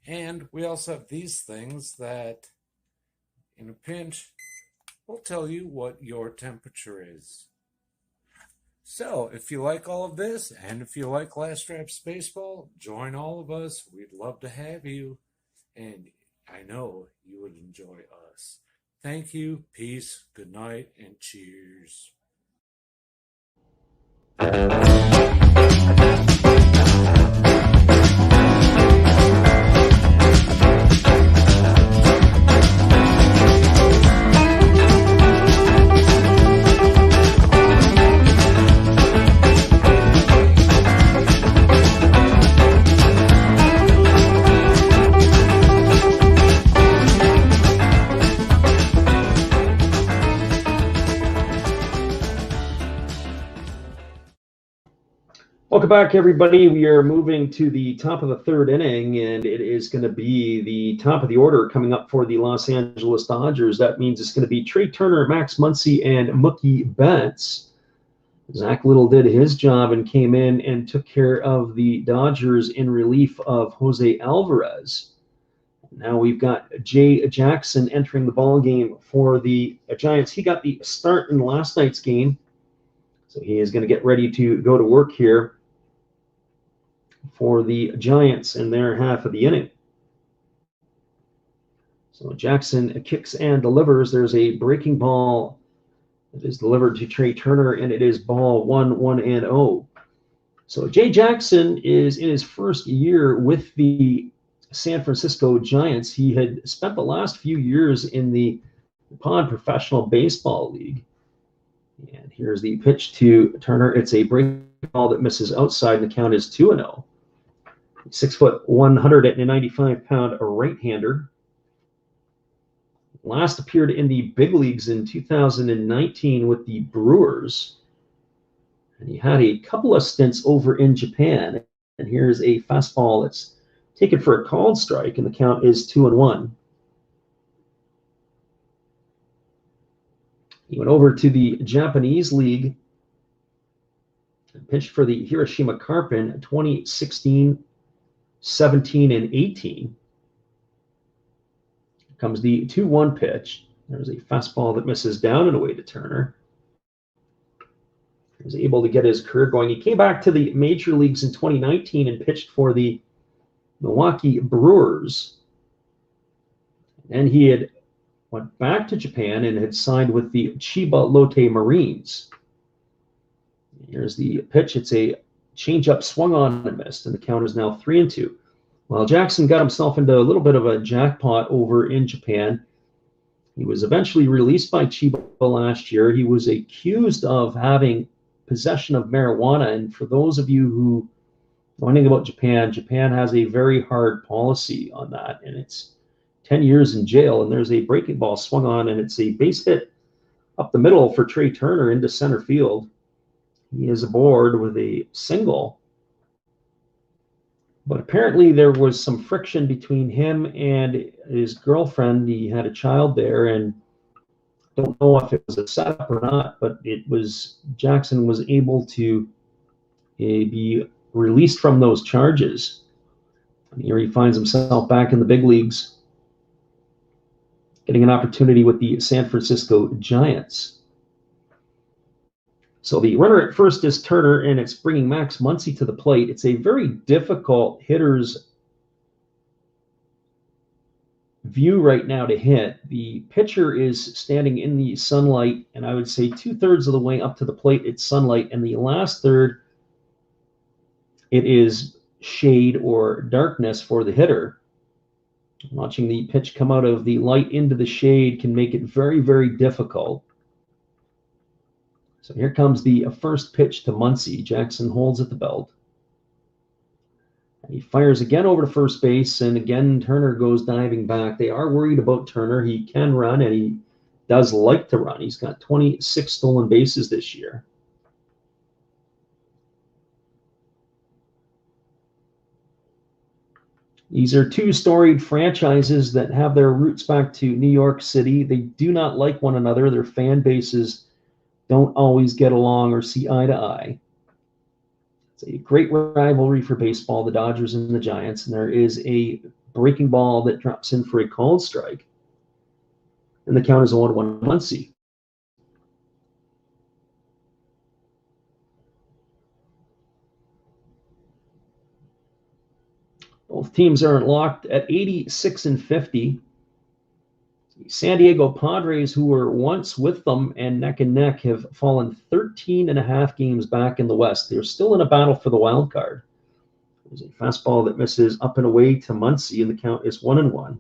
And we also have these things that, in a pinch, will tell you what your temperature is. So, if you like all of this, and if you like Last Straps Baseball, join all of us. We'd love to have you. And I know you would enjoy us. Thank you, peace, good night, and cheers. Welcome back, everybody. We are moving to the top of the third inning, and it is going to be the top of the order coming up for the Los Angeles Dodgers. That means it's going to be Trey Turner, Max Muncy, and Mookie Betts. Zach Little did his job and came in and took care of the Dodgers in relief of Jose Alvarez. Now we've got Jay Jackson entering the ball game for the Giants. He got the start in last night's game, so he is going to get ready to go to work here for the Giants in their half of the inning. So Jackson kicks and delivers. There's a breaking ball that is delivered to Trey Turner, and it is ball 1-1-0. So Jay Jackson is in his first year with the San Francisco Giants. He had spent the last few years in the Pond Professional Baseball League. And here's the pitch to Turner. It's a breaking ball that misses outside, and the count is 2-0. 6 foot, 195-pound right-hander. Last appeared in the big leagues in 2019 with the Brewers. And he had a couple of stints over in Japan. And here's a fastball that's taken for a called strike, and the count is 2-1. He went over to the Japanese League and pitched for the Hiroshima Carp in 2016, 17, and 18. Here comes the 2-1 pitch. There's a fastball that misses down and away to Turner. He was able to get his career going. He came back to the major leagues in 2019 and pitched for the Milwaukee Brewers. And he had went back to Japan and had signed with the Chiba Lotte Marines. Here's the pitch. It's a changeup swung on and missed, and the count is now 3-2. While Jackson got himself into a little bit of a jackpot over in Japan, he was eventually released by Chiba last year. He was accused of having possession of marijuana, and for those of you who know anything about Japan, Japan has a very hard policy on that, and it's 10 years in jail. And there's a breaking ball swung on, and it's a base hit up the middle for Trey Turner into center field. He is aboard with a single. But apparently there was some friction between him and his girlfriend. He had a child there, and don't know if it was a setup or not, but it was Jackson was able to be released from those charges. And here he finds himself back in the big leagues, getting an opportunity with the San Francisco Giants. So the runner at first is Turner, and it's bringing Max Muncy to the plate. It's a very difficult hitter's view right now to hit. The pitcher is standing in the sunlight, and I would say 2/3 of the way up to the plate, it's sunlight, and the last third, it is shade or darkness for the hitter. Watching the pitch come out of the light into the shade can make it very, very difficult. So here comes the first pitch to Muncy. Jackson holds at the belt. He fires again over to first base, and again Turner goes diving back. They are worried about Turner. He can run, and he does like to run. He's got 26 stolen bases this year. These are two storied franchises that have their roots back to New York City. They do not like one another. Their fan bases don't always get along or see eye to eye. It's a great rivalry for baseball, the Dodgers and the Giants, and there is a breaking ball that drops in for a called strike. And the count is 1-1 Muncy. Both teams are locked at 86 and 50. San Diego Padres, who were once with them and neck, have fallen 13 and a half games back in the West. They're still in a battle for the wild card. There's a fastball that misses up and away to Muncy, and the count is 1-1.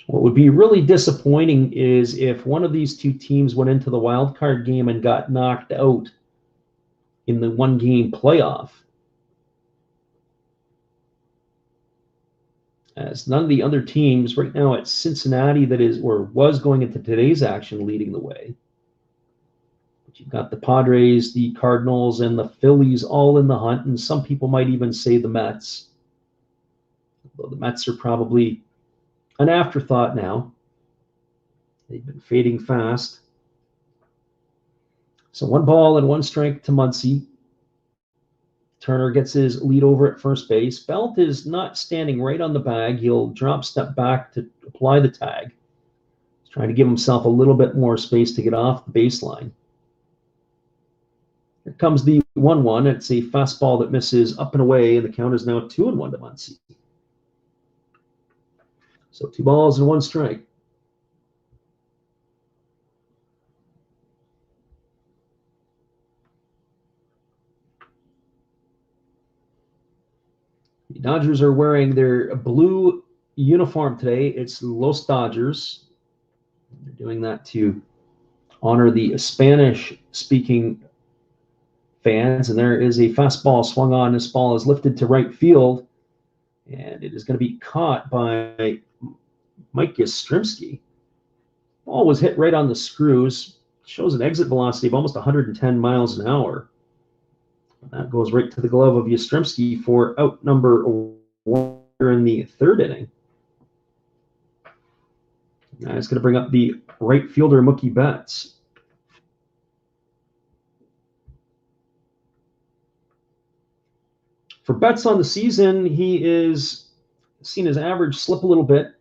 What would be really disappointing is if one of these two teams went into the wild card game and got knocked out in the one-game playoff, as none of the other teams right now, it's Cincinnati that is or was going into today's action leading the way. But you've got the Padres, the Cardinals, and the Phillies all in the hunt, and some people might even say the Mets. Although the Mets are probably an afterthought now. They've been fading fast. So 1-1 strike to Muncy. Turner gets his lead over at first base. Belt is not standing right on the bag. He'll drop step back to apply the tag. He's trying to give himself a little bit more space to get off the baseline. Here comes the 1-1. It's a fastball that misses up and away, and the count is now 2-1 to Muncy. So 2-1 strike. The Dodgers are wearing their blue uniform today. It's Los Dodgers. They're doing that to honor the Spanish-speaking fans. And there is a fastball swung on. This ball is lifted to right field, and it is going to be caught by Mike Yastrzemski. Ball was hit right on the screws. Shows an exit velocity of almost 110 miles an hour. That goes right to the glove of Yastrzemski for out number 1 in the 3rd inning. Now it's going to bring up the right fielder, Mookie Betts. For Betts on the season, he is seen his average slip a little bit.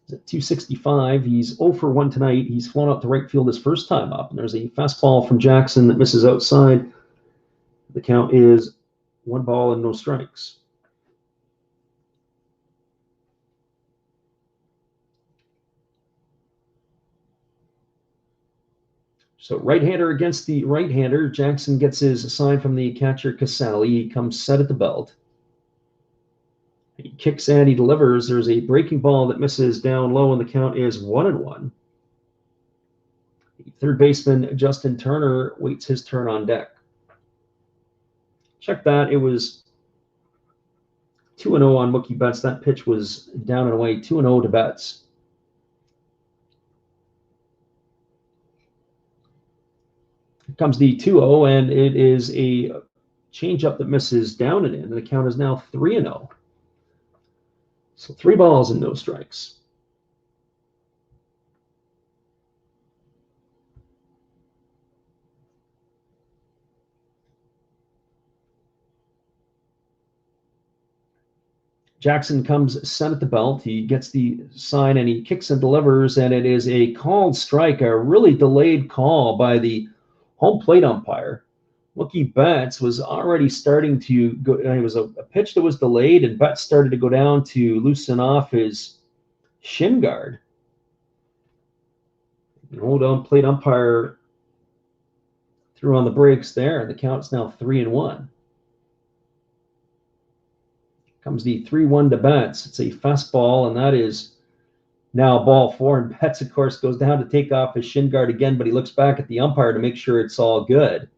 He's at 265. He's 0 for 1 tonight. He's flown out to right field his first time up. And there's a fastball from Jackson that misses outside. The count is 1 ball and no strikes. So right-hander against the right-hander. Jackson gets his sign from the catcher, Casali. He comes set at the belt. He kicks and he delivers. There's a breaking ball that misses down low, and the count is 1-1. The third baseman, Justin Turner, waits his turn on deck. Check that. It was 2-0 on Mookie Betts. That pitch was down and away. 2-0 to Betts. Here comes the 2-0, and it is a changeup that misses down and in. And the count is now 3-0. So 3 balls and no strikes. Jackson comes set at the belt. He gets the sign and he kicks and delivers, and it is a called strike, a really delayed call by the home plate umpire. Mookie Betts was already starting to go. It was a pitch that was delayed, and Betts started to go down to loosen off his shin guard. The old plate umpire threw on the brakes there, and the count's now 3-1. Comes the 3-1 to Betts. It's a fastball, and that is now ball 4. And Betts, of course, goes down to take off his shin guard again, but he looks back at the umpire to make sure it's all good.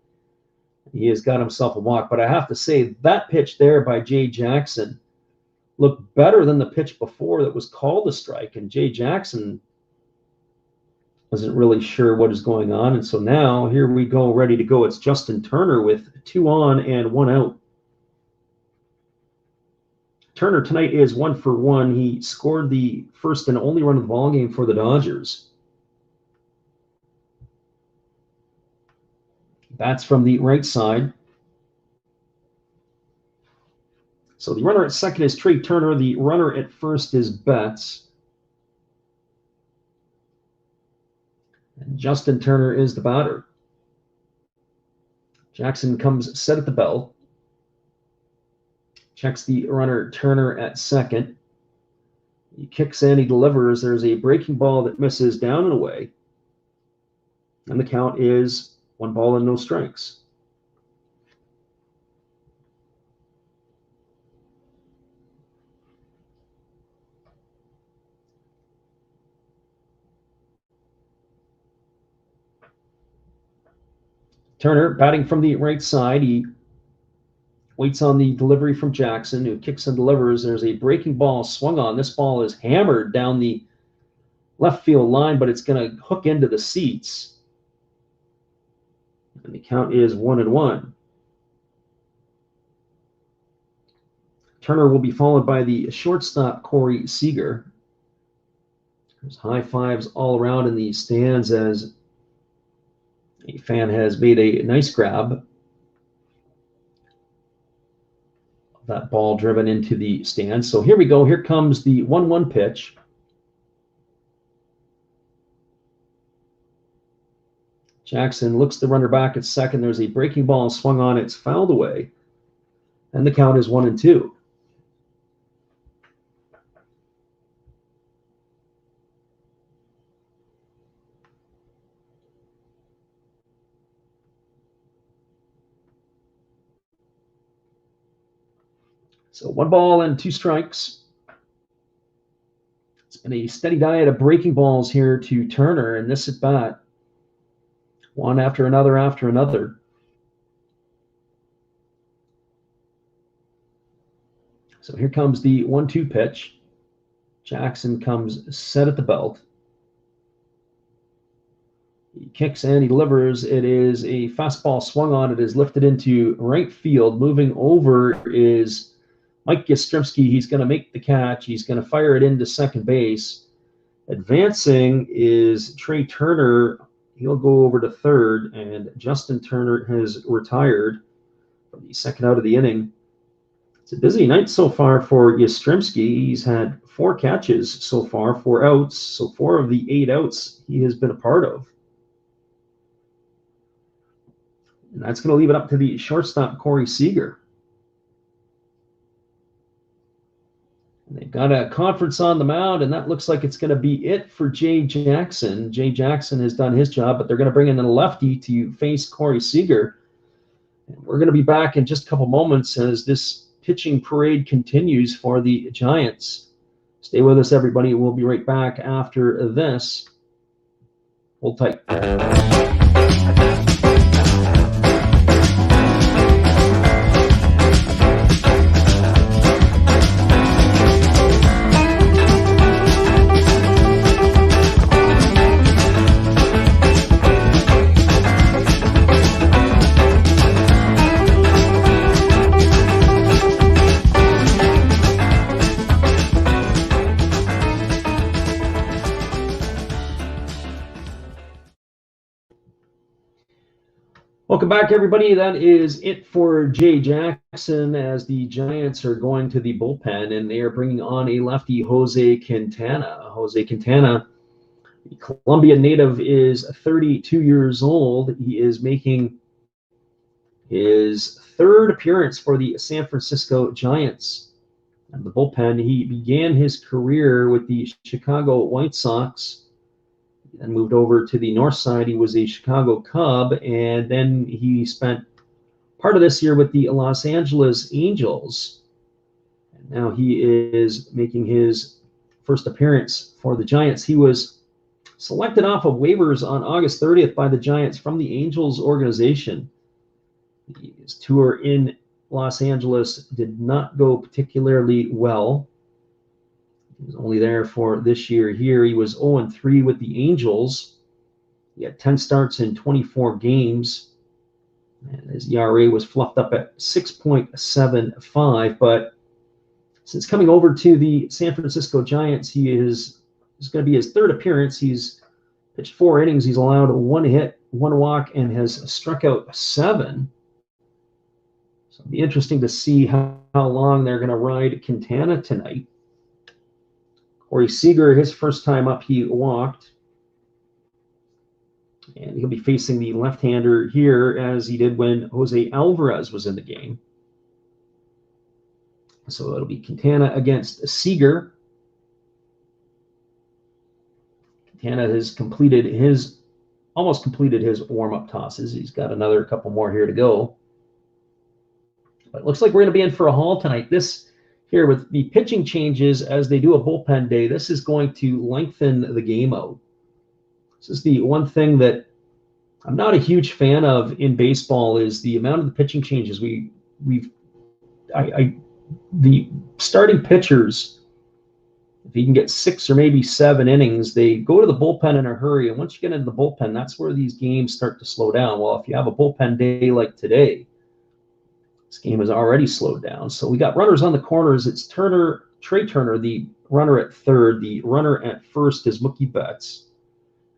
He has got himself a walk. But I have to say, that pitch there by Jay Jackson looked better than the pitch before that was called a strike. And Jay Jackson wasn't really sure what is going on. And so now here we go, ready to go. It's Justin Turner with 2 on and 1 out. Turner tonight is 1 for 1. He scored the first and only run of the ball game for the Dodgers. That's from the right side. So the runner at second is Trey Turner. The runner at first is Betts. And Justin Turner is the batter. Jackson comes set at the belt. Checks the runner Turner at second. He kicks and he delivers. There's a breaking ball that misses down and away. And the count is 1 ball and no strikes. Turner batting from the right side. He waits on the delivery from Jackson, who kicks and delivers. There's a breaking ball swung on. This ball is hammered down the left field line, but it's going to hook into the seats. And the count is 1-1. Turner will be followed by the shortstop, Corey Seager. There's high fives all around in the stands as a fan has made a nice grab. That ball driven into the stands. So here we go. Here comes the 1-1 pitch. Jackson looks the runner back at second. There's a breaking ball swung on. It's fouled away. And the count is 1-2. So 1 ball and 2 strikes. It's been a steady diet of breaking balls here to Turner in this at bat. one after another after another. So here comes the 1-2 pitch. Jackson comes set at the belt. He kicks and he delivers. It is a fastball swung on. It is lifted into right field. Moving over is Mike Yastrzemski. He's going to make the catch. He's going to fire it into second base. Advancing is Trey Turner. He'll go over to third, and Justin Turner has retired from the second out of the inning. It's a busy night so far for Yastrzemski. He's had 4 catches so far, 4 outs. So 4 of the 8 outs he has been a part of. And that's going to leave it up to the shortstop, Corey Seager. And they've got a conference on the mound, and that looks like it's going to be it for Jay Jackson. Jay Jackson has done his job, but they're going to bring in a lefty to face Corey Seager. And we're going to be back in just a couple moments as this pitching parade continues for the Giants. Stay with us, everybody. We'll be right back after this. Hold tight. Welcome back, everybody. That is it for Jay Jackson as the Giants are going to the bullpen, and they are bringing on a lefty, Jose Quintana. Jose Quintana, the Colombian native, is 32 years old. He is making his 3rd appearance for the San Francisco Giants. And the bullpen, he began his career with the Chicago White Sox, and moved over to the north side. He was a Chicago Cub, and then he spent part of this year with the Los Angeles Angels. And now he is making his first appearance for the Giants. He was selected off of waivers on August 30th by the Giants from the Angels organization. His tour in Los Angeles did not go particularly well. He was only there for this year here. He was 0-3 with the Angels. He had 10 starts in 24 games. And his ERA was fluffed up at 6.75. But since coming over to the San Francisco Giants, is going to be his 3rd appearance. He's pitched 4 innings. He's allowed 1 hit, 1 walk, and has struck out 7. So it'll be interesting to see how long they're going to ride Quintana tonight. Corey Seager, his first time up, he walked. And he'll be facing the left-hander here as he did when Jose Alvarez was in the game. So it'll be Quintana against Seager. Quintana has almost completed his warm-up tosses. He's got another couple more here to go. But it looks like we're going to be in for a haul tonight. This here with the pitching changes as they do a bullpen day, this is going to lengthen the game out. This is the one thing that I'm not a huge fan of in baseball is the amount of the pitching changes. The starting pitchers, if you can get 6 or maybe 7 innings, they go to the bullpen in a hurry. And once you get into the bullpen, that's where these games start to slow down. Well, if you have a bullpen day like today, this game is already slowed down. So we got runners on the corners. It's Trey Turner, the runner at third. The runner at first is Mookie Betts.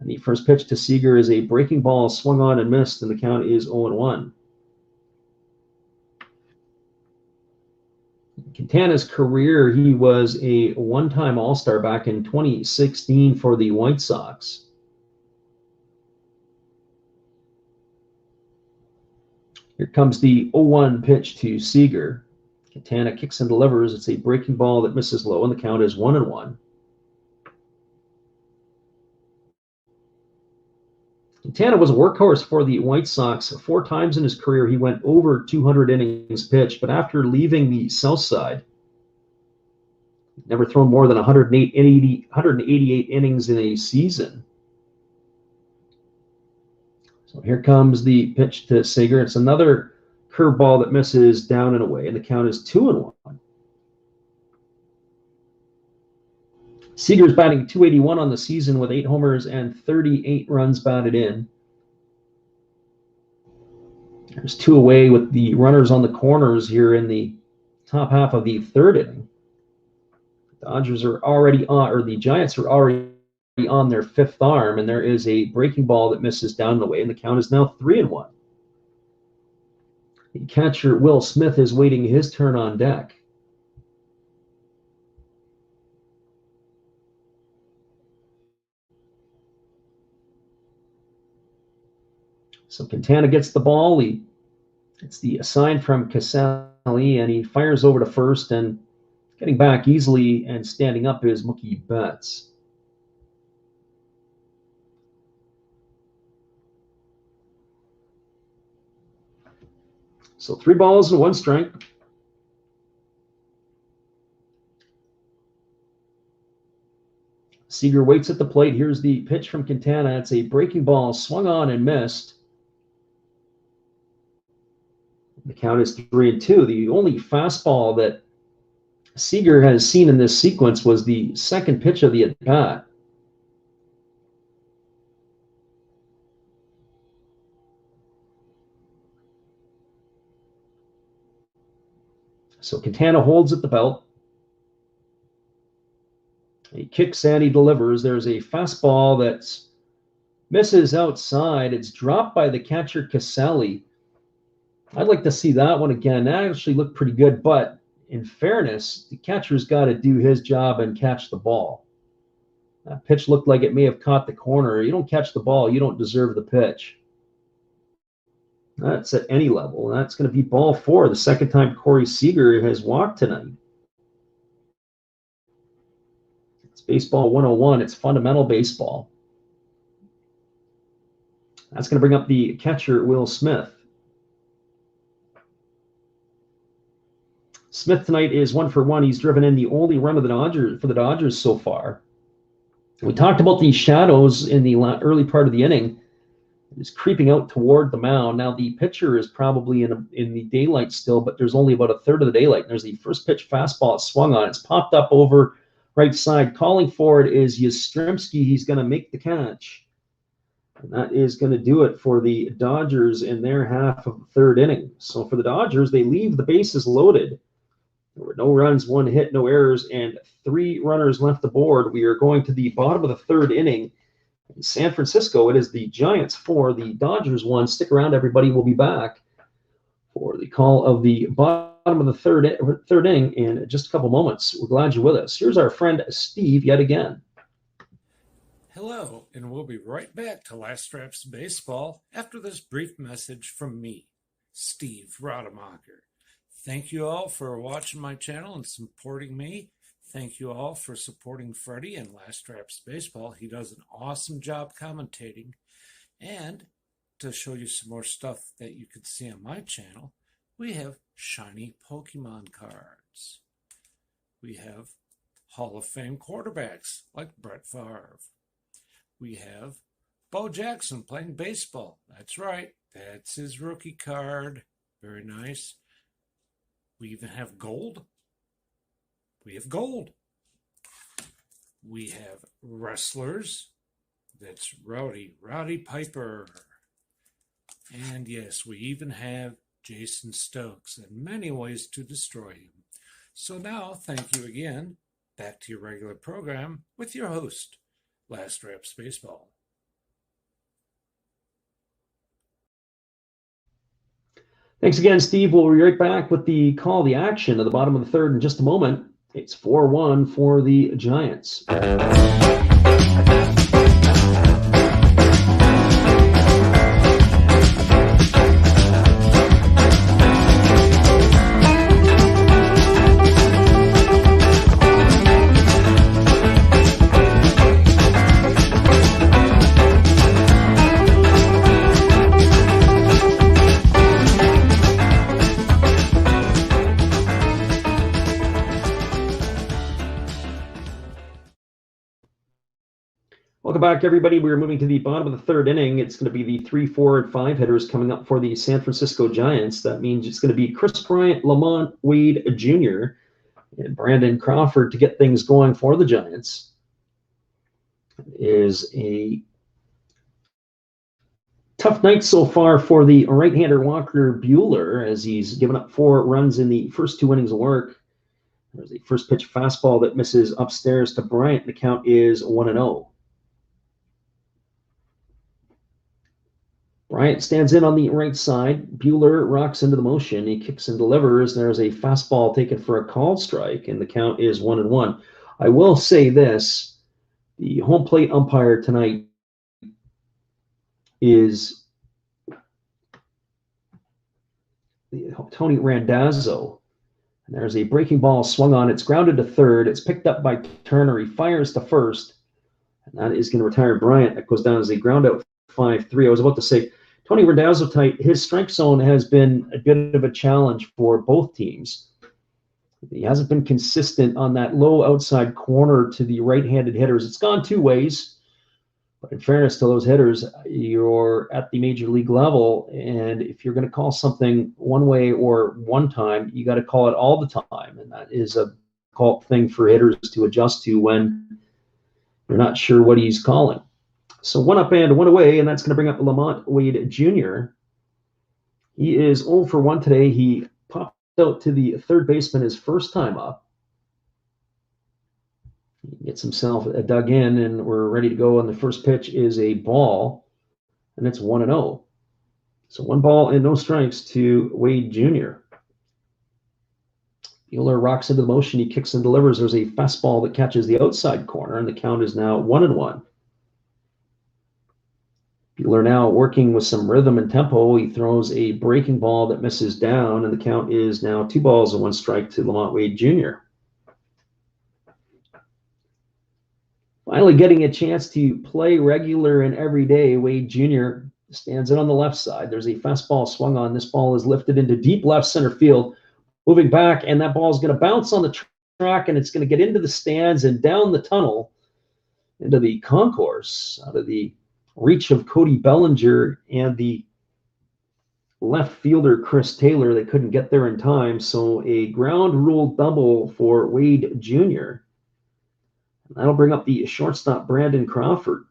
And the first pitch to Seager is a breaking ball swung on and missed, and the count is 0-1. Quintana's career, he was a one-time All-Star back in 2016 for the White Sox. Here comes the 0-1 pitch to Seager. Quintana kicks and delivers. It's a breaking ball that misses low, and the count is 1-1. Quintana was a workhorse for the White Sox. 4 times in his career, he went over 200 innings pitched, but after leaving the South Side, never thrown more than 188 innings in a season. So here comes the pitch to Seager. It's another curveball that misses down and away, and the count is 2-1. Seager's batting .281 on the season with 8 homers and 38 runs batted in. There's 2 away with the runners on the corners here in the top half of the 3rd inning. The Giants are already on their 5th arm, and there is a breaking ball that misses down and away, and the count is now 3-1. The catcher, Will Smith, is waiting his turn on deck. So Quintana gets the ball. It's the sign from Casali, and he fires over to first, and getting back easily and standing up is Mookie Betts. So 3 balls and 1 strike. Seager waits at the plate. Here's the pitch from Quintana. It's a breaking ball, swung on and missed. The count is 3-2. The only fastball that Seager has seen in this sequence was the second pitch of the at-bat. So Quintana holds at the belt. He kicks and he delivers. There's a fastball that misses outside. It's dropped by the catcher, Casali. I'd like to see that one again. That actually looked pretty good, but in fairness, the catcher's got to do his job and catch the ball. That pitch looked like it may have caught the corner. You don't catch the ball, you don't deserve the pitch. That's at any level. That's going to be ball 4, the second time Corey Seager has walked tonight. It's baseball 101. It's fundamental baseball. That's going to bring up the catcher, Will Smith. Smith tonight is 1 for 1. He's driven in the only run of the Dodgers so far. We talked about the shadows in the early part of the inning. It's creeping out toward the mound. Now the pitcher is probably in the daylight still, but there's only about a third of the daylight. There's the first pitch fastball. It's swung on. It's popped up over right side. Calling for it is Yastrzemski. He's going to make the catch. And that is going to do it for the Dodgers in their half of the 3rd inning. So for the Dodgers, they leave the bases loaded. There were no runs, 1 hit, no errors, and 3 runners left aboard. We are going to the bottom of the 3rd inning. In San Francisco, it is the Giants 4, the Dodgers 1. Stick around, everybody. We'll be back for the call of the bottom of the third inning in just a couple moments. We're glad you're with us. Here's our friend Steve yet again. Hello, and we'll be right back to Last Straps Baseball after this brief message from me, Steve Rademacher. Thank you all for watching my channel and supporting me. Thank you all for supporting Freddie and Last Straps Baseball. He does an awesome job commentating. And to show you some more stuff that you could see on my channel, we have shiny Pokemon cards. We have Hall of Fame quarterbacks like Brett Favre. We have Bo Jackson playing baseball. That's right. That's his rookie card. Very nice. We even have gold. We have gold. We have wrestlers. That's Rowdy Piper. And yes, we even have Jason Stokes and many ways to destroy him. So now, thank you again. Back to your regular program with your host, Last Straps Baseball. Thanks again, Steve. We'll be right back with the call, the action at the bottom of the 3rd in just a moment. It's 4-1 for the Giants. Welcome back, everybody. We're moving to the bottom of the third inning. It's going to be the 3, 4, and 5 hitters coming up for the San Francisco Giants. That means it's going to be Chris Bryant, Lamont Wade Jr., and Brandon Crawford to get things going for the Giants. It is a tough night so far for the right-hander Walker Buehler, as he's given up 4 runs in the first 2 innings of work. There's a first pitch fastball that misses upstairs to Bryant. The count is 1-0. Bryant stands in on the right side. Buehler rocks into the motion. He kicks and delivers. There's a fastball taken for a called strike, and the count is 1-1. I will say this. The home plate umpire tonight is Tony Randazzo. And there's a breaking ball swung on. It's grounded to third. It's picked up by Turner. He fires to first. And that is going to retire Bryant. That goes down as a ground out 5-3. I was about to say, Tony Randazzo tonight, his strike zone has been a bit of a challenge for both teams. He hasn't been consistent on that low outside corner to the right-handed hitters. It's gone 2 ways. But in fairness to those hitters, you're at the major league level, and if you're going to call something one way or one time, you got to call it all the time. And that is a difficult thing for hitters to adjust to when you're not sure what he's calling. So 1 up and 1 away, and that's going to bring up Lamont Wade Jr. He is 0 for 1 today. He popped out to the third baseman his first time up. He gets himself dug in, and we're ready to go. And the first pitch is a ball, and it's 1-0. So 1 ball and no strikes to Wade Jr. Buehler rocks into the motion. He kicks and delivers. There's a fastball that catches the outside corner, and the count is now 1-1. Buehler now working with some rhythm and tempo. He throws a breaking ball that misses down, and the count is now 2 balls and 1 strike to Lamont Wade Jr. Finally getting a chance to play regular and every day, Wade Jr. stands in on the left side. There's a fastball swung on. This ball is lifted into deep left center field, moving back, and that ball is going to bounce on the track, and it's going to get into the stands and down the tunnel into the concourse out of the reach of Cody Bellinger and the left fielder Chris Taylor. They couldn't get there in time, so a ground rule double for Wade Jr. That'll bring up the shortstop Brandon Crawford.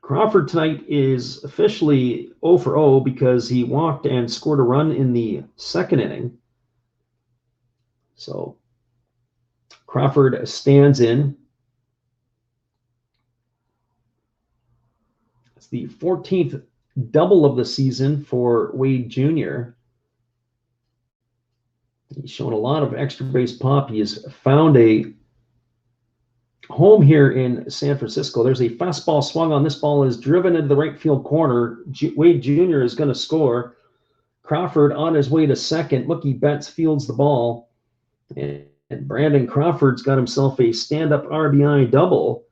Crawford tonight is officially 0 for 0 because he walked and scored a run in the second inning. So Crawford stands in. It's the 14th double of the season for Wade Jr. He's shown a lot of extra base pop. He has found a home here in San Francisco. There's a fastball swung on. This ball is driven into the right field corner. Wade Jr. is going to score. Crawford on his way to second. Mookie Betts fields the ball. And Brandon Crawford's got himself a stand-up RBI double.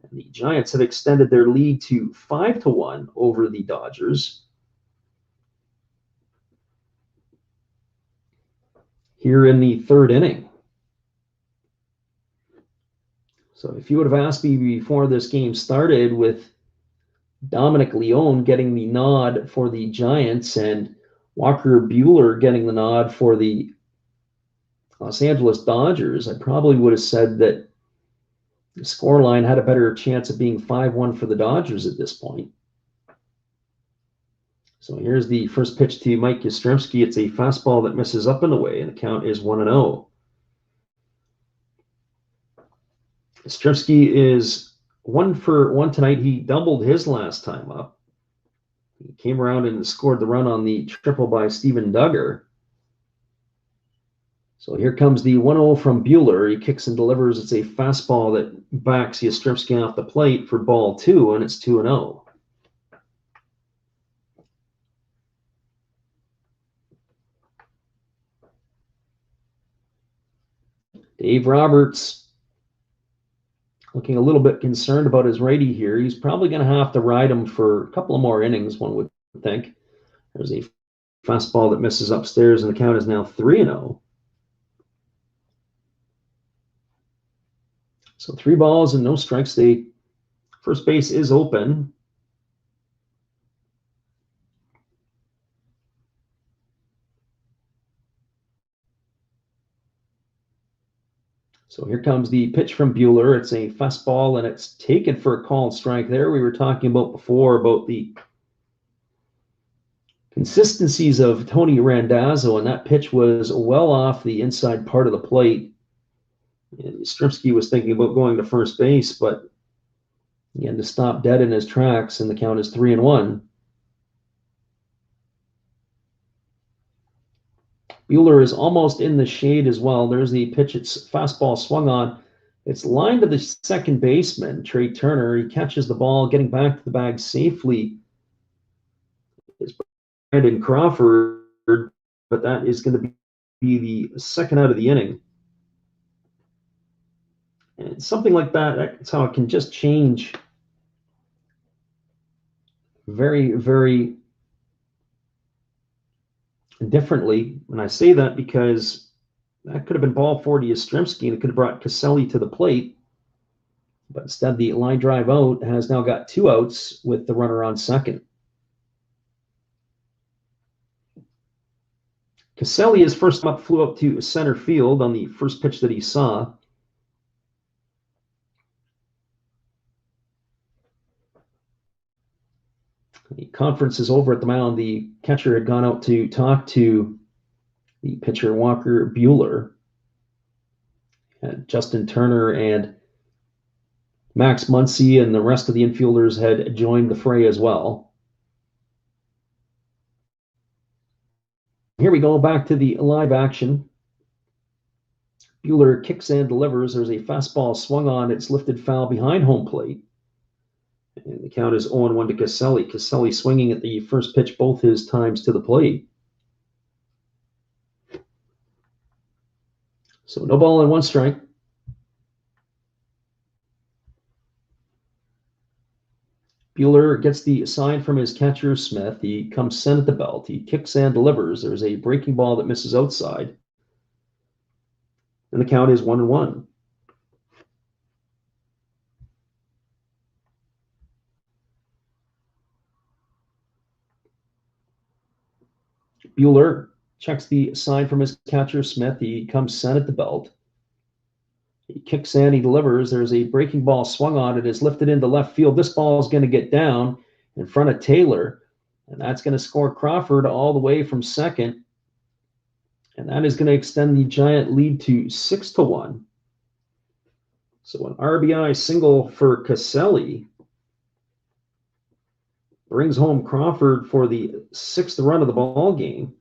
And the Giants have extended their lead to 5-1 over the Dodgers. Here in the third inning. So if you would have asked me before this game started with Dominic Leone getting the nod for the Giants and Walker Buehler getting the nod for the Los Angeles Dodgers, I probably would have said that the scoreline had a better chance of being 5-1 for the Dodgers at this point. So here's the first pitch to Mike Yastrzemski. It's a fastball that misses up and away, and the count is 1-0. Yastrzemski is 1 for 1 tonight. He doubled his last time up. He came around and scored the run on the triple by Steven Duggar. So here comes the 1-0 from Buehler. He kicks and delivers. It's a fastball that backs Yastrzemski off the plate for ball 2, and it's 2-0. Dave Roberts looking a little bit concerned about his righty here. He's probably going to have to ride him for a couple of more innings, one would think. There's a fastball that misses upstairs, and the count is now 3-0. So 3 balls and no strikes. The first base is open. So here comes the pitch from Buehler. It's a fastball, and it's taken for a called strike there. We were talking about before about the consistencies of Tony Randazzo, and that pitch was well off the inside part of the plate. And Yastrzemski was thinking about going to first base, but he had to stop dead in his tracks, and the count is 3-1. Buehler is almost in the shade as well. There's the pitch. It's fastball swung on. It's lined to the second baseman, Trey Turner. He catches the ball, getting back to the bag safely. It's Brandon Crawford, but that is going to be the second out of the inning. And something like that, that's how it can just change very, very differently. And I say that because that could have been ball 4 to Yastrzemski, and it could have brought Caselli to the plate. But instead, the line drive out has now got 2 outs with the runner on second. Caselli, his first up, flew up to center field on the first pitch that he saw. The conference is over at the mound. The catcher had gone out to talk to the pitcher, Walker Buehler. And Justin Turner and Max Muncy and the rest of the infielders had joined the fray as well. Here we go, back to the live action. Buehler kicks and delivers. There's a fastball swung on. It's lifted foul behind home plate. And the count is 0-1 to Caselli. Caselli swinging at the first pitch both his times to the plate. So no ball and 1 strike. Buehler gets the sign from his catcher, Smith. He comes sent at the belt. He kicks and delivers. There's a breaking ball that misses outside. And the count is 1-1. Buehler checks the sign from his catcher, Smith. He comes sent at the belt. He kicks and he delivers. There's a breaking ball swung on. It is lifted into left field. This ball is going to get down in front of Taylor, and that's going to score Crawford all the way from second. And that is going to extend the Giant lead to 6-1. So an RBI single for Caselli brings home Crawford for the 6th run of the ball game.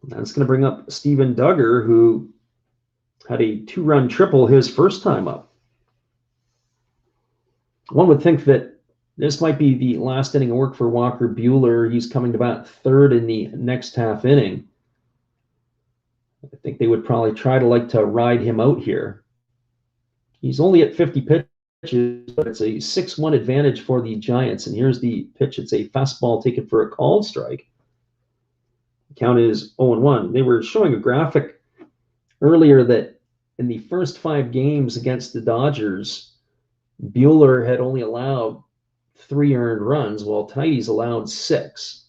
That's going to bring up Steven Duggar, who had a 2-run triple his first time up. One would think that this might be the last inning of work for Walker Buehler. He's coming to bat 3rd in the next half inning. I think they would probably try to ride him out here. He's only at 50 pitches, but it's a 6-1 advantage for the Giants. And here's the pitch. It's a fastball taken for a called strike. The count is 0-1. They were showing a graphic earlier that in the first 5 games against the Dodgers, Buehler had only allowed 3 earned runs, while Tidy's allowed 6.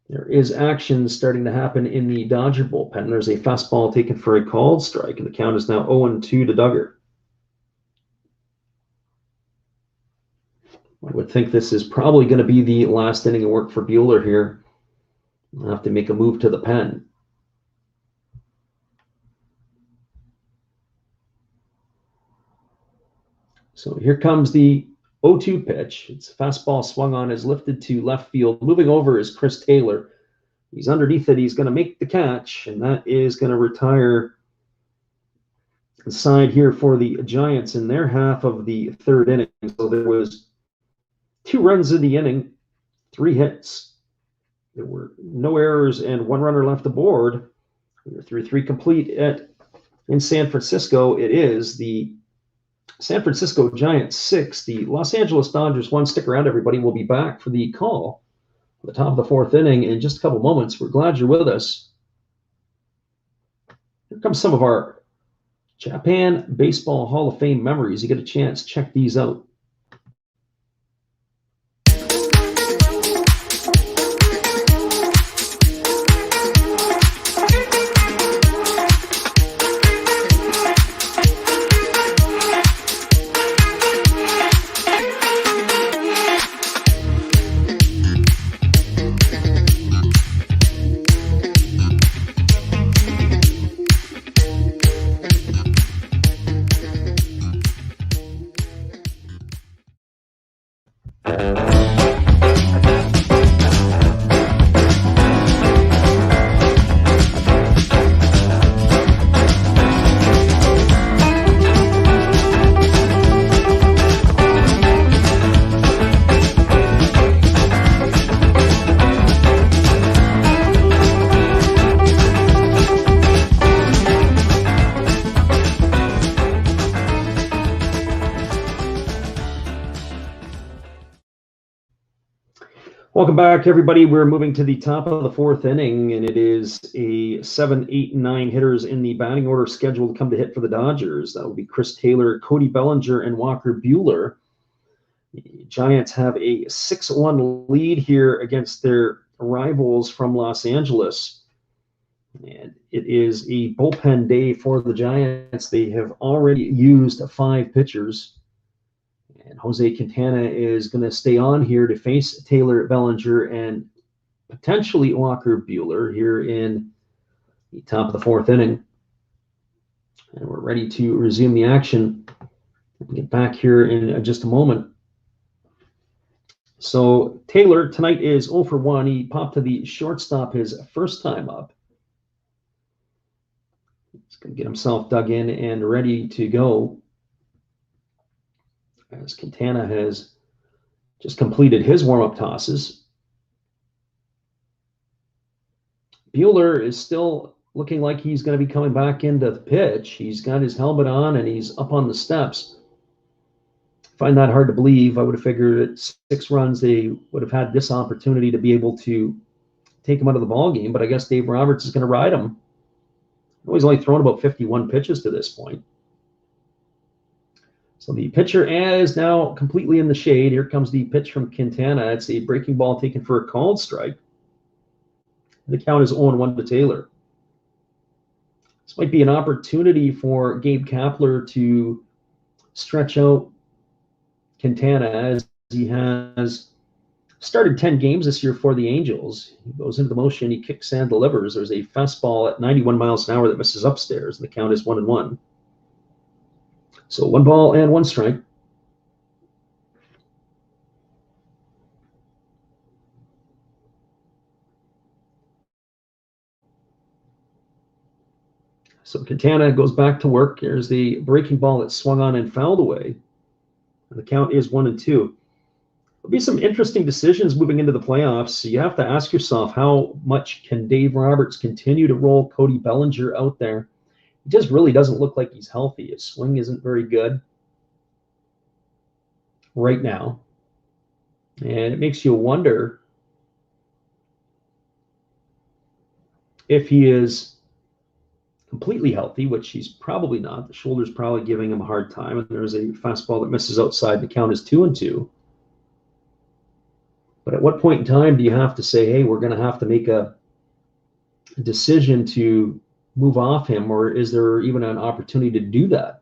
There is action starting to happen in the Dodger bullpen. There's a fastball taken for a called strike, and the count is now 0-2 to Duggar. I would think this is probably going to be the last inning of work for Buehler here. I'll have to make a move to the pen. So here comes the 0-2 pitch. It's a fastball swung on, is lifted to left field. Moving over is Chris Taylor. He's underneath it. He's going to make the catch, and that is going to retire the side here for the Giants in their half of the 3rd inning. So there was 2 runs in the inning, 3 hits. There were no errors and 1 runner left aboard. We were 3-3 complete in San Francisco. It is the San Francisco Giants 6, the Los Angeles Dodgers 1. Stick around, everybody. We'll be back for the call at the top of the 4th inning in just a couple moments. We're glad you're with us. Here comes some of our Japan Baseball Hall of Fame memories. You get a chance, check these out. Welcome back, everybody. We're moving to the top of the fourth inning, and it is a 7, 8, and 9 hitters in the batting order scheduled to come to hit for the Dodgers. That will be Chris Taylor, Cody Bellinger, and Walker Buehler. The Giants have a 6-1 lead here against their rivals from Los Angeles. And it is a bullpen day for the Giants. They have already used 5 pitchers. And Jose Quintana is going to stay on here to face Taylor, Bellinger, and potentially Walker Buehler here in the top of the fourth inning. And we're ready to resume the action. We'll get back here in just a moment. So Taylor tonight is 0 for 1. He popped to the shortstop his first time up. He's going to get himself dug in and ready to go, as Quintana has just completed his warm-up tosses. Buehler is still looking like he's going to be coming back into the pitch. He's got his helmet on and he's up on the steps. I find that hard to believe. I would have figured at 6 runs they would have had this opportunity to be able to take him out of the ball game, but I guess Dave Roberts is going to ride him. He's only thrown about 51 pitches to this point. So the pitcher is now completely in the shade. Here comes the pitch from Quintana. It's a breaking ball taken for a called strike. The count is 0-1 to Taylor. This might be an opportunity for Gabe Kapler to stretch out Quintana, as he has started 10 games this year for the Angels. He goes into the motion, he kicks and delivers. There's a fastball at 91 miles an hour that misses upstairs, and the count is 1-1. So 1 ball and 1 strike. So Quintana goes back to work. There's the breaking ball that swung on and fouled away. And the count is 1-2. There'll be some interesting decisions moving into the playoffs. So you have to ask yourself, how much can Dave Roberts continue to roll Cody Bellinger out there? He just really doesn't look like he's healthy. His swing isn't very good right now. And it makes you wonder if he is completely healthy, which he's probably not. The shoulder's probably giving him a hard time. And there's a fastball that misses outside. The count is 2-2. But at what point in time do you have to say, hey, we're going to have to make a decision to move off him, or is there even an opportunity to do that?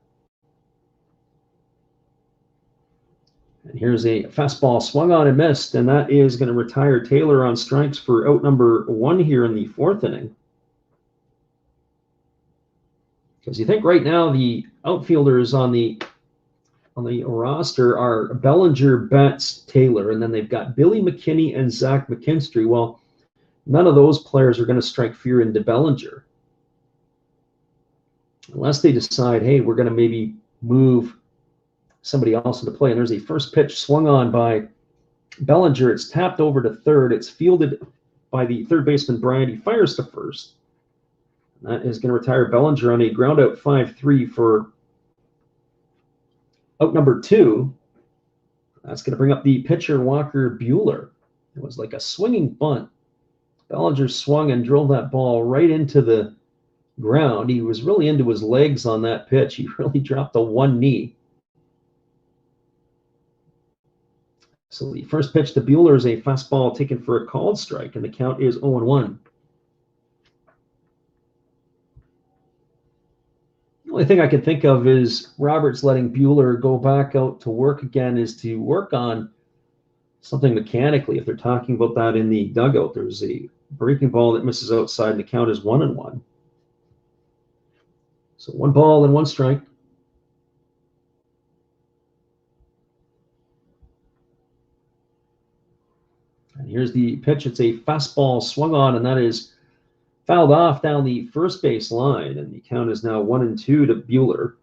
And here's a fastball swung on and missed, and that is going to retire Taylor on strikes for out number 1 here in the fourth inning. Because you think right now the outfielders on the roster are Bellinger, Betts, Taylor, and then they've got Billy McKinney and Zach McKinstry. Well, none of those players are going to strike fear into Bellinger, unless they decide, hey, we're going to maybe move somebody else into play. And there's a first pitch swung on by Bellinger. It's tapped over to third. It's fielded by the third baseman, Bryant. He fires to first. And that is going to retire Bellinger on a ground out 5-3 for out number 2. That's going to bring up the pitcher, Walker Buehler. It was like a swinging bunt. Bellinger swung and drilled that ball right into the ground. He was really into his legs on that pitch. He really dropped the one knee. So the first pitch to Buehler is a fastball taken for a called strike, and the count is 0-1. The only thing I can think of is Roberts letting Buehler go back out to work again is to work on something mechanically. If they're talking about that in the dugout, there's a breaking ball that misses outside, and the count is 1-1. So 1 ball and 1 strike. And here's the pitch. It's a fastball swung on, and that is fouled off down the first base line, and the count is now 1-2 to Buehler.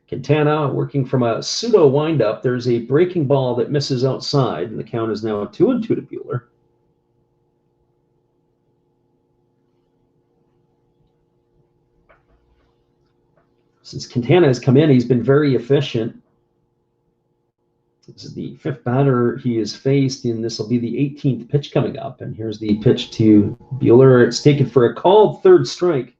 Quintana working from a pseudo windup. There's a breaking ball that misses outside, and the count is now 2-2 to Buehler. Since Quintana has come in, he's been very efficient. This is the 5th batter he has faced, and this will be the 18th pitch coming up. And here's the pitch to Buehler. It's taken for a called 3rd strike.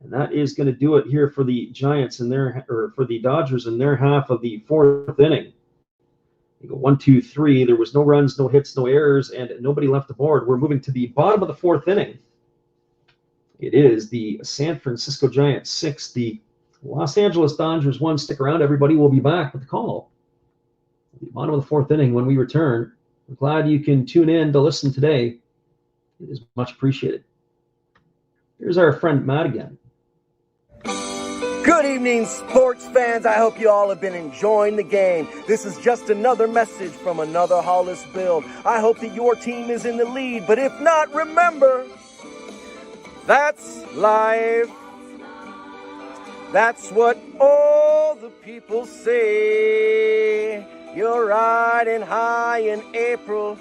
And that is going to do it here for the Giants for the Dodgers in their half of the 4th inning. They go 1, 2, 3. There was no runs, no hits, no errors, and nobody left the board. We're moving to the bottom of the 4th inning. It is the San Francisco Giants 6, the Los Angeles Dodgers 1. Stick around, everybody. We'll be back with the call. At the bottom of the 4th inning when we return. We're glad you can tune in to listen today. It is much appreciated. Here's our friend Matt again. Good evening, sports fans. I hope you all have been enjoying the game. This is just another message from another Hollis build. I hope that your team is in the lead, but if not, remember, that's life. That's what all the people say. You're riding high in April,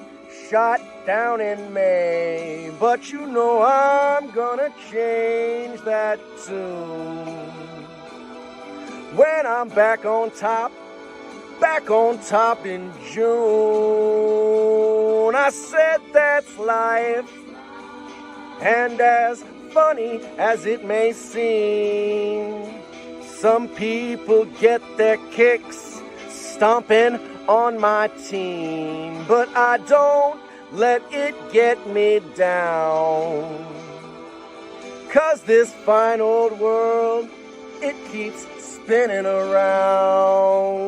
shot down in May. But you know I'm gonna change that tune. When I'm back on top in June. I said that's life, and as funny as it may seem, some people get their kicks stomping on my team, but I don't let it get me down, 'cause this fine old world, it keeps spinning around.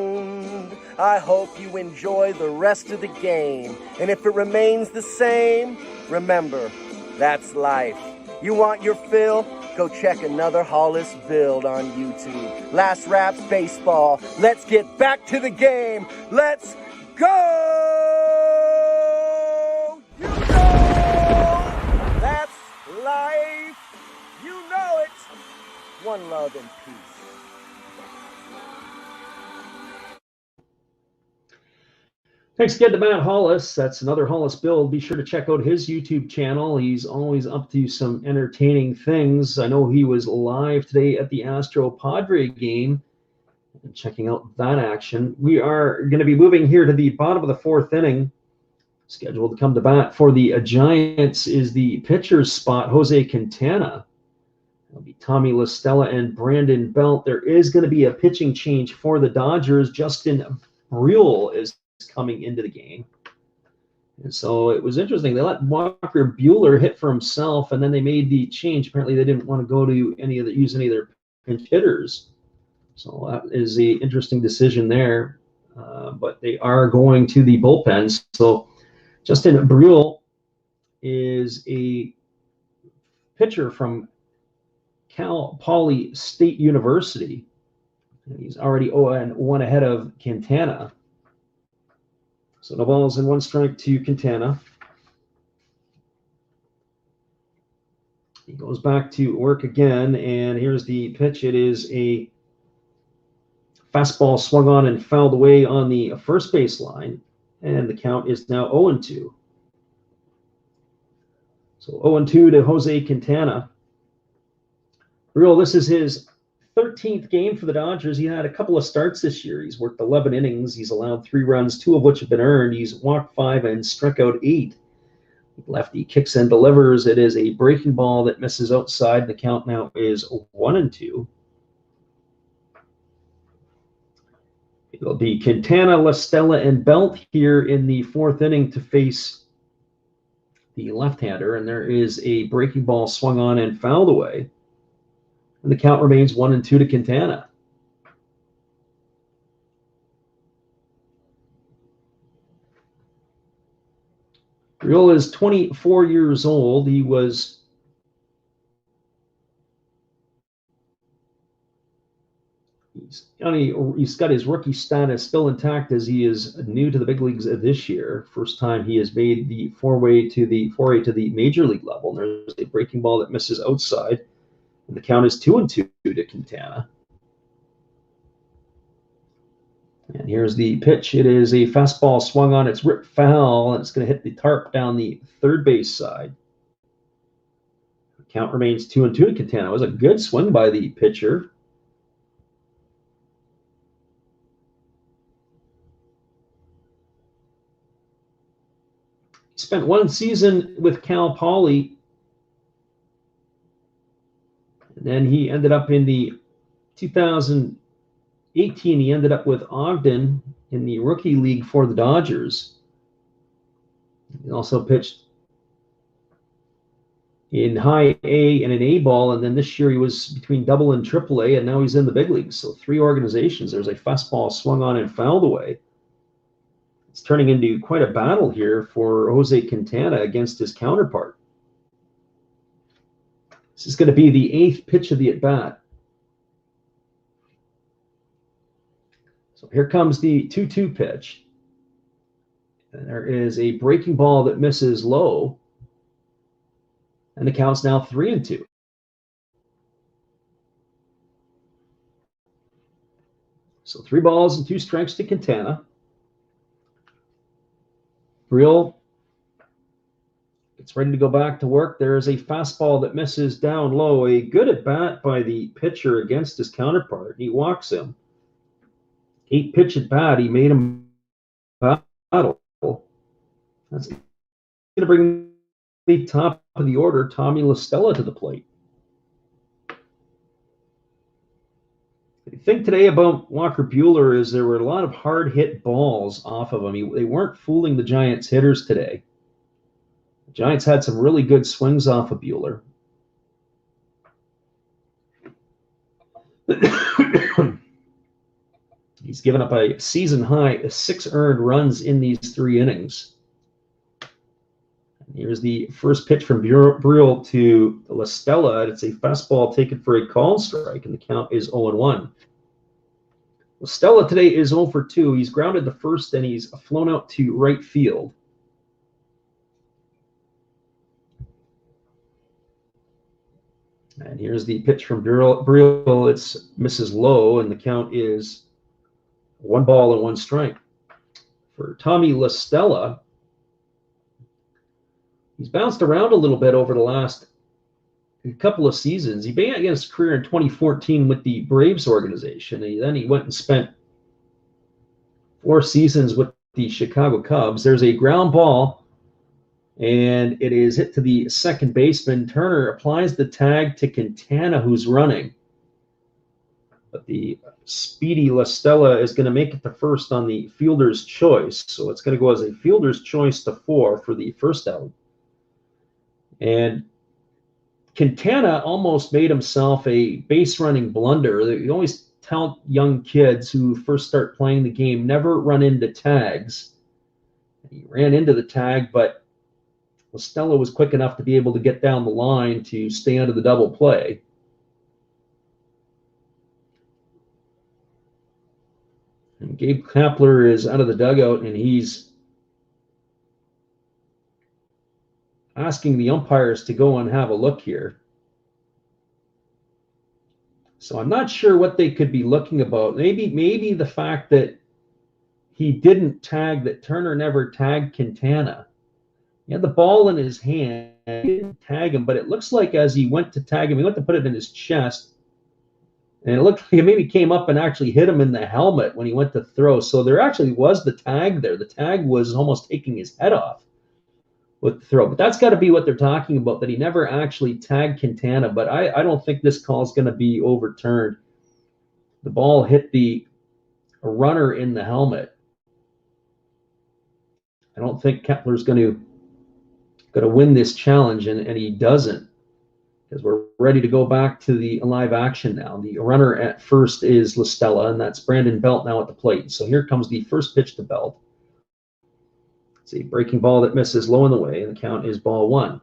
I hope you enjoy the rest of the game, and if it remains the same, remember, that's life. You want your fill? Go check another Hollis build on YouTube. Last Raps Baseball. Let's get back to the game. Let's go! You know that's life. You know it. One love and peace. Thanks again to Matt Hollis. That's another Hollis build. Be sure to check out his YouTube channel. He's always up to some entertaining things. I know he was live today at the Astro Padre game and checking out that action. We are going to be moving here to the bottom of the 4th inning. Scheduled to come to bat for the Giants is the pitcher's spot, Jose Quintana. It'll be Tommy La Stella and Brandon Belt. There is going to be a pitching change for the Dodgers. Justin Bruihl is coming into the game. And so it was interesting. They let Walker Buehler hit for himself, and then they made the change. Apparently they didn't want to go to use any of their pinch hitters. So that is the interesting decision there. But they are going to the bullpen. So Justin Bruihl is a pitcher from Cal Poly State University. And he's already 0-1 ahead of Quintana. So no balls and 1 strike to Quintana. He goes back to work again, and here's the pitch. It is a fastball swung on and fouled away on the first base line, and the count is now 0-2. So 0-2 to Jose Quintana. Bruihl, this is his 13th game for the Dodgers. He had a couple of starts this year. He's worked 11 innings. He's allowed 3 runs, 2 of which have been earned. He's walked 5 and struck out 8. Lefty kicks and delivers. It is a breaking ball that misses outside. The count now is 1-2. It'll be Quintana, La Stella, and Belt here in the 4th inning to face the left-hander, and there is a breaking ball swung on and fouled away. And the count remains 1-2 to Quintana. Briel is 24 years old. He's got his rookie status still intact as he is new to the big leagues this year. First time he has made the foray to the major league level. There's a breaking ball that misses outside, and the count is 2-2 to Quintana. And here's the pitch. It is a fastball swung on. It's ripped foul, and it's going to hit the tarp down the third base side. The count remains 2-2 to Quintana. It was a good swing by the pitcher. He spent 1 season with Cal Poly, and then he ended up in the 2018, he ended up with Ogden in the rookie league for the Dodgers. He also pitched in high A and an A ball, and then this year he was between double and triple A, and now he's in the big leagues. So 3 organizations. There's a fastball swung on and fouled away. It's turning into quite a battle here for Jose Quintana against his counterpart. This is going to be the 8th pitch of the at-bat. So here comes the 2-2 pitch. And there is a breaking ball that misses low. And the count's now 3-2. So 3 balls and 2 strikes to Quintana. Briel gets ready to go back to work. There is a fastball that misses down low. A good at-bat by the pitcher against his counterpart. He walks him. 8 pitch at bat. He made him battle. That's going to bring the top of the order, Tommy La Stella, to the plate. The thing today about Walker Buehler is there were a lot of hard hit balls off of him. They weren't fooling the Giants hitters today. The Giants had some really good swings off of Buehler. He's given up a season high 6 earned runs in these 3 innings. And here's the first pitch from Briel to La Stella. It's a fastball taken for a called strike, and the count is 0-1. La Stella today is 0 for 2. He's grounded the first, and he's flown out to right field. And here's the pitch from Briel. It's misses low, and the count is 1 ball and 1 strike. For Tommy La Stella, he's bounced around a little bit over the last couple of seasons. He began his career in 2014 with the Braves organization. And then he went and spent 4 seasons with the Chicago Cubs. There's a ground ball, and it is hit to the second baseman. Turner applies the tag to Quintana, who's running. But the speedy La Stella is going to make it to first on the fielder's choice. So it's going to go as a fielder's choice to 4 for the first out. And Quintana almost made himself a base running blunder. You always tell young kids who first start playing the game, never run into tags. He ran into the tag, but La Stella was quick enough to be able to get down the line to stay under the double play. And Gabe Kapler is out of the dugout, and he's asking the umpires to go and have a look here. So I'm not sure what they could be looking about. Maybe the fact that he didn't tag, that Turner never tagged Quintana. He had the ball in his hand. He didn't tag him, but it looks like as he went to tag him, he went to put it in his chest. And it looked like it maybe came up and actually hit him in the helmet when he went to throw. So there actually was the tag there. The tag was almost taking his head off with the throw. But that's got to be what they're talking about, that he never actually tagged Quintana. But I don't think this call is going to be overturned. The ball hit the runner in the helmet. I don't think Kepler's going to win this challenge, and he doesn't, because we're ready to go back to the live action now. The runner at first is LaStella, and that's Brandon Belt now at the plate. So here comes the first pitch to Belt. It's a breaking ball that misses low in the way, and the count is ball one.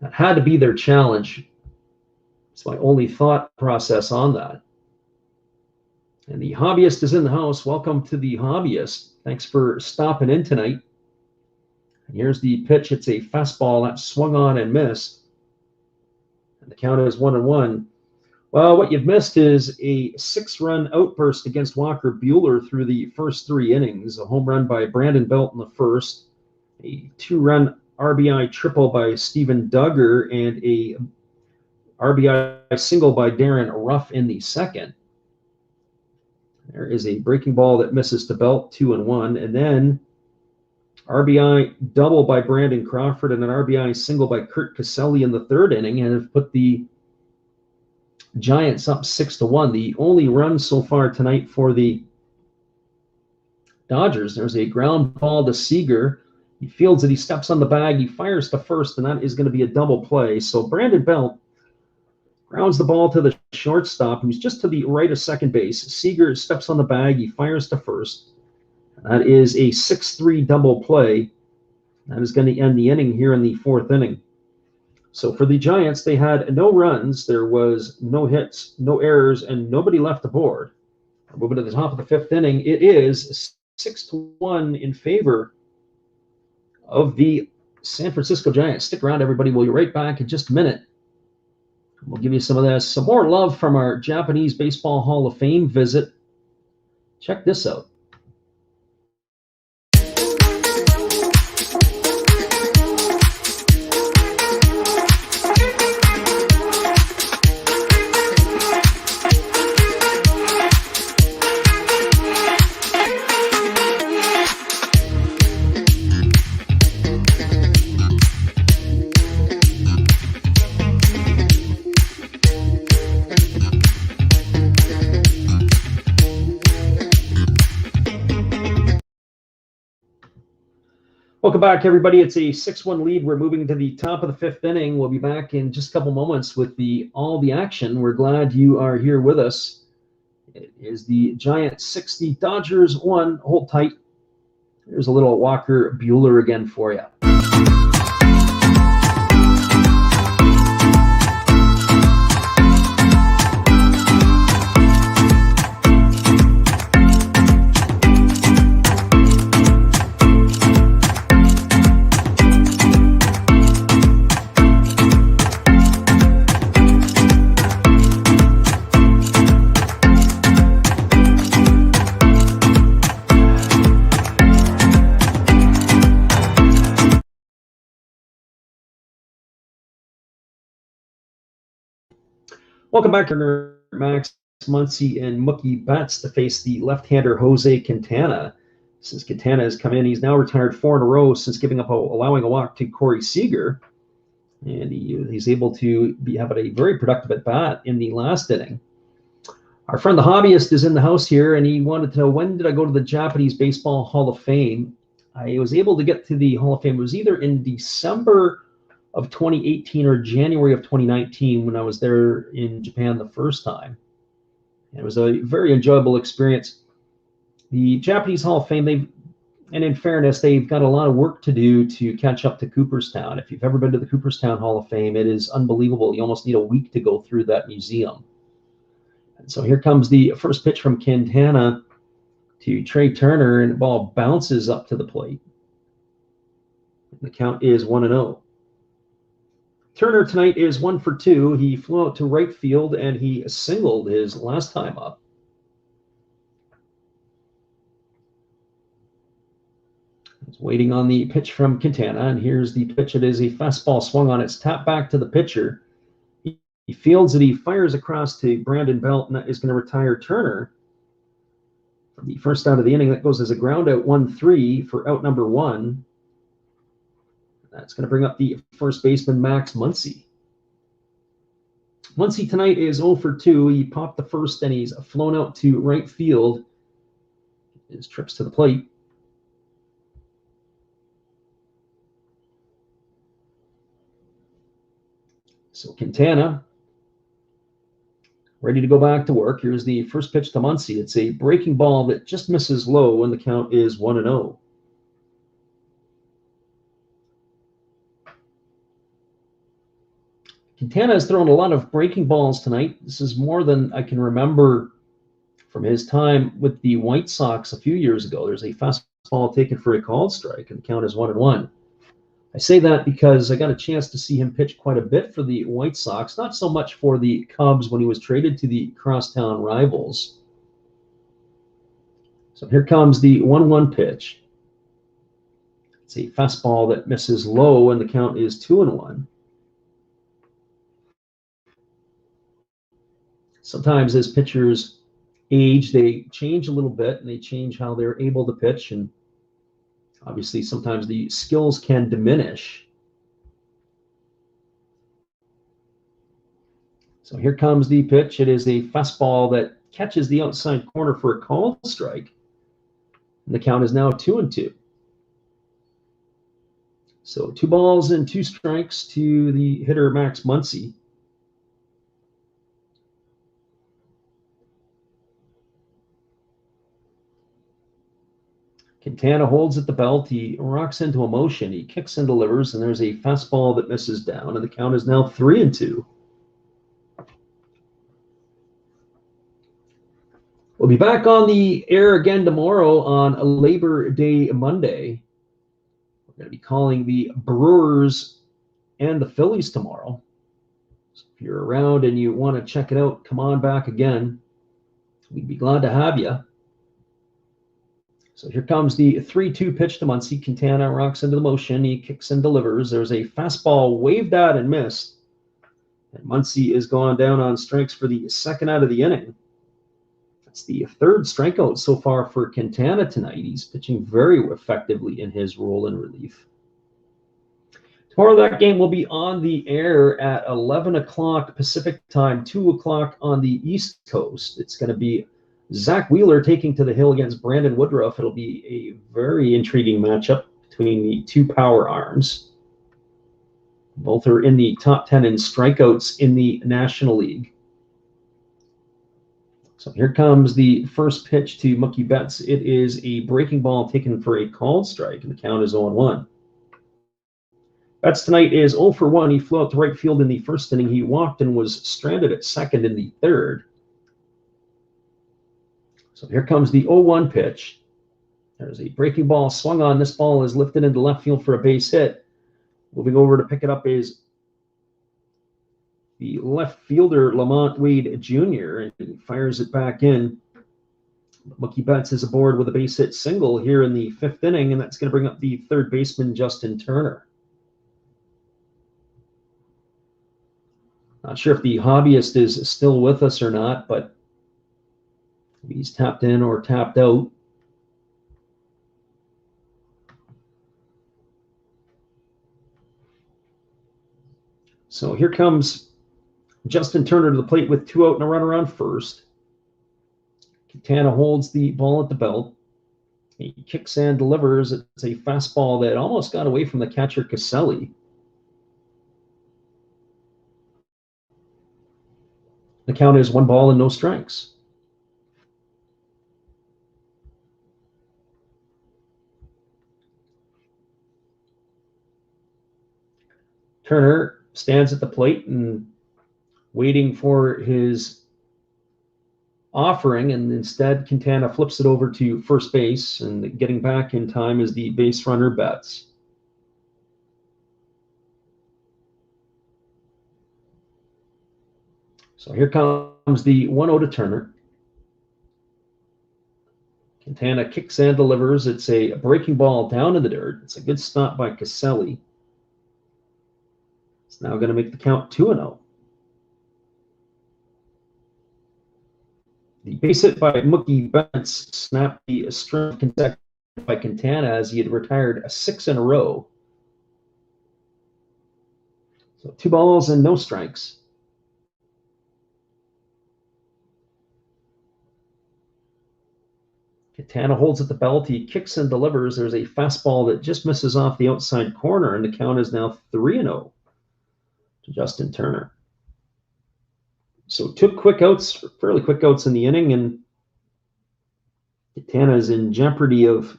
That had to be their challenge. It's my only thought process on that. And the hobbyist is in the house. Welcome to the hobbyist. Thanks for stopping in tonight. And here's the pitch. It's a fastball that swung on and missed. And the count is 1-1. Well, what you've missed is a 6-run outburst against Walker Buehler through the first 3 innings. A home run by Brandon Belt in the first, a 2-run RBI triple by Steven Duggar, and a RBI single by Darren Ruff in the second. There is a breaking ball that misses to Belt, 2-1, and then RBI double by Brandon Crawford and an RBI single by Kurt Caselli in the third inning, and have put the Giants up 6-1. The only run so far tonight for the Dodgers. There's a ground ball to Seager. He fields it. He steps on the bag. He fires to first, and that is going to be a double play. So Brandon Belt grounds the ball to the shortstop, who's just to the right of second base. Seager steps on the bag. He fires to first. That is a 6-3 double play. That is going to end the inning here in the fourth inning. So for the Giants, they had no runs. There was no hits, no errors, and nobody left aboard. Moving to the top of the fifth inning, it is 6-1 in favor of the San Francisco Giants. Stick around, everybody. We'll be right back in just a minute. We'll give you some of this, some more love from our Japanese Baseball Hall of Fame visit. Check this out. Welcome back, everybody. It's a 6-1 lead. We're moving to the top of the fifth inning. We'll be back in just a couple moments with all the action. We're glad you are here with us. It is the Giants 60, Dodgers 1. Hold tight. There's a little Walker Buehler again for you. Welcome back to Max Muncy and Mookie Betts to face the left-hander Jose Quintana. Since Quintana has come in, he's now retired 4 in a row since allowing a walk to Corey Seager. And he's able to have a very productive at-bat in the last inning. Our friend the hobbyist is in the house here, and he wanted to know, when did I go to the Japanese Baseball Hall of Fame? I was able to get to the Hall of Fame. It was either in December of 2018 or January of 2019 when I was there in Japan the first time. And it was a very enjoyable experience. The Japanese Hall of Fame, and in fairness, they've got a lot of work to do to catch up to Cooperstown. If you've ever been to the Cooperstown Hall of Fame, it is unbelievable. You almost need a week to go through that museum. And so here comes the first pitch from Quintana to Trey Turner, and the ball bounces up to the plate. The count is 1-0. Turner tonight is 1 for 2. He flew out to right field, and he singled his last time up. He's waiting on the pitch from Quintana, and here's the pitch. It is a fastball swung on. It's tapped back to the pitcher. He fields it. He fires across to Brandon Belt, and that is going to retire Turner from the first out of the inning. That goes as a ground out 1-3 for out number 1. That's going to bring up the first baseman, Max Muncy. Muncy tonight is 0 for 2. He popped the first, and he's flown out to right field. His trips to the plate. So Quintana ready to go back to work. Here's the first pitch to Muncy. It's a breaking ball that just misses low, and the count is 1-0. Quintana has thrown a lot of breaking balls tonight. This is more than I can remember from his time with the White Sox a few years ago. There's a fastball taken for a called strike, and the count is 1-1. I say that because I got a chance to see him pitch quite a bit for the White Sox, not so much for the Cubs when he was traded to the crosstown rivals. So here comes the 1-1 pitch. It's a fastball that misses low, and the count is 2-1. Sometimes as pitchers age, they change a little bit, and they change how they're able to pitch, and obviously sometimes the skills can diminish. So here comes the pitch. It is a fastball that catches the outside corner for a called strike. And the count is now 2-2. So 2 balls and 2 strikes to the hitter, Max Muncy. Quintana holds at the belt. He rocks into a motion. He kicks and delivers, and there's a fastball that misses down, and the count is now 3-2. We'll be back on the air again tomorrow on Labor Day Monday. We're going to be calling the Brewers and the Phillies tomorrow. So if you're around and you want to check it out, come on back again. We'd be glad to have you. So here comes the 3-2 pitch to Muncy. Quintana rocks into the motion. He kicks and delivers. There's a fastball waved at and missed. And Muncy is going down on strikes for the second out of the inning. That's the 3rd strikeout so far for Quintana tonight. He's pitching very effectively in his role in relief. Tomorrow that game will be on the air at 11 o'clock Pacific time, 2 o'clock on the East Coast. It's going to be Zach Wheeler taking to the hill against Brandon Woodruff. It'll be a very intriguing matchup between the 2 power arms. Both are in the top 10 in strikeouts in the National League. So here comes the first pitch to Mookie Betts. It is a breaking ball taken for a called strike, and the count is 0-1. Betts tonight is 0 for 1. He flew out to right field in the first inning. He walked and was stranded at second in the 3rd. So here comes the 0-1 pitch. There's a breaking ball swung on. This ball is lifted into left field for a base hit. Moving over to pick it up is the left fielder, Lamont Wade Jr., and he fires it back in. Mookie Betts is aboard with a base hit single here in the 5th inning, and that's going to bring up the 3rd baseman, Justin Turner. Not sure if the hobbyist is still with us or not, but he's tapped in or tapped out. So here comes Justin Turner to the plate with 2 out and a runner on first. Quintana holds the ball at the belt. He kicks and delivers. It's a fastball that almost got away from the catcher, Caselli. The count is 1 ball and no strikes. Turner stands at the plate and waiting for his offering, and instead Quintana flips it over to first base, and getting back in time is the base runner, Betts. So here comes the 1-0 to Turner. Quintana kicks and delivers. It's a breaking ball down in the dirt. It's a good stop by Caselli. It's now going to make the count 2-0. The base hit by Mookie Betts snapped the string consecutive by Quintana as he had retired 6 in a row. So 2 balls and no strikes. Quintana holds at the belt. He kicks and delivers. There's a fastball that just misses off the outside corner, and the count is now 3-0 to Justin Turner. So took quick outs, fairly quick outs in the inning, and Quintana is in jeopardy of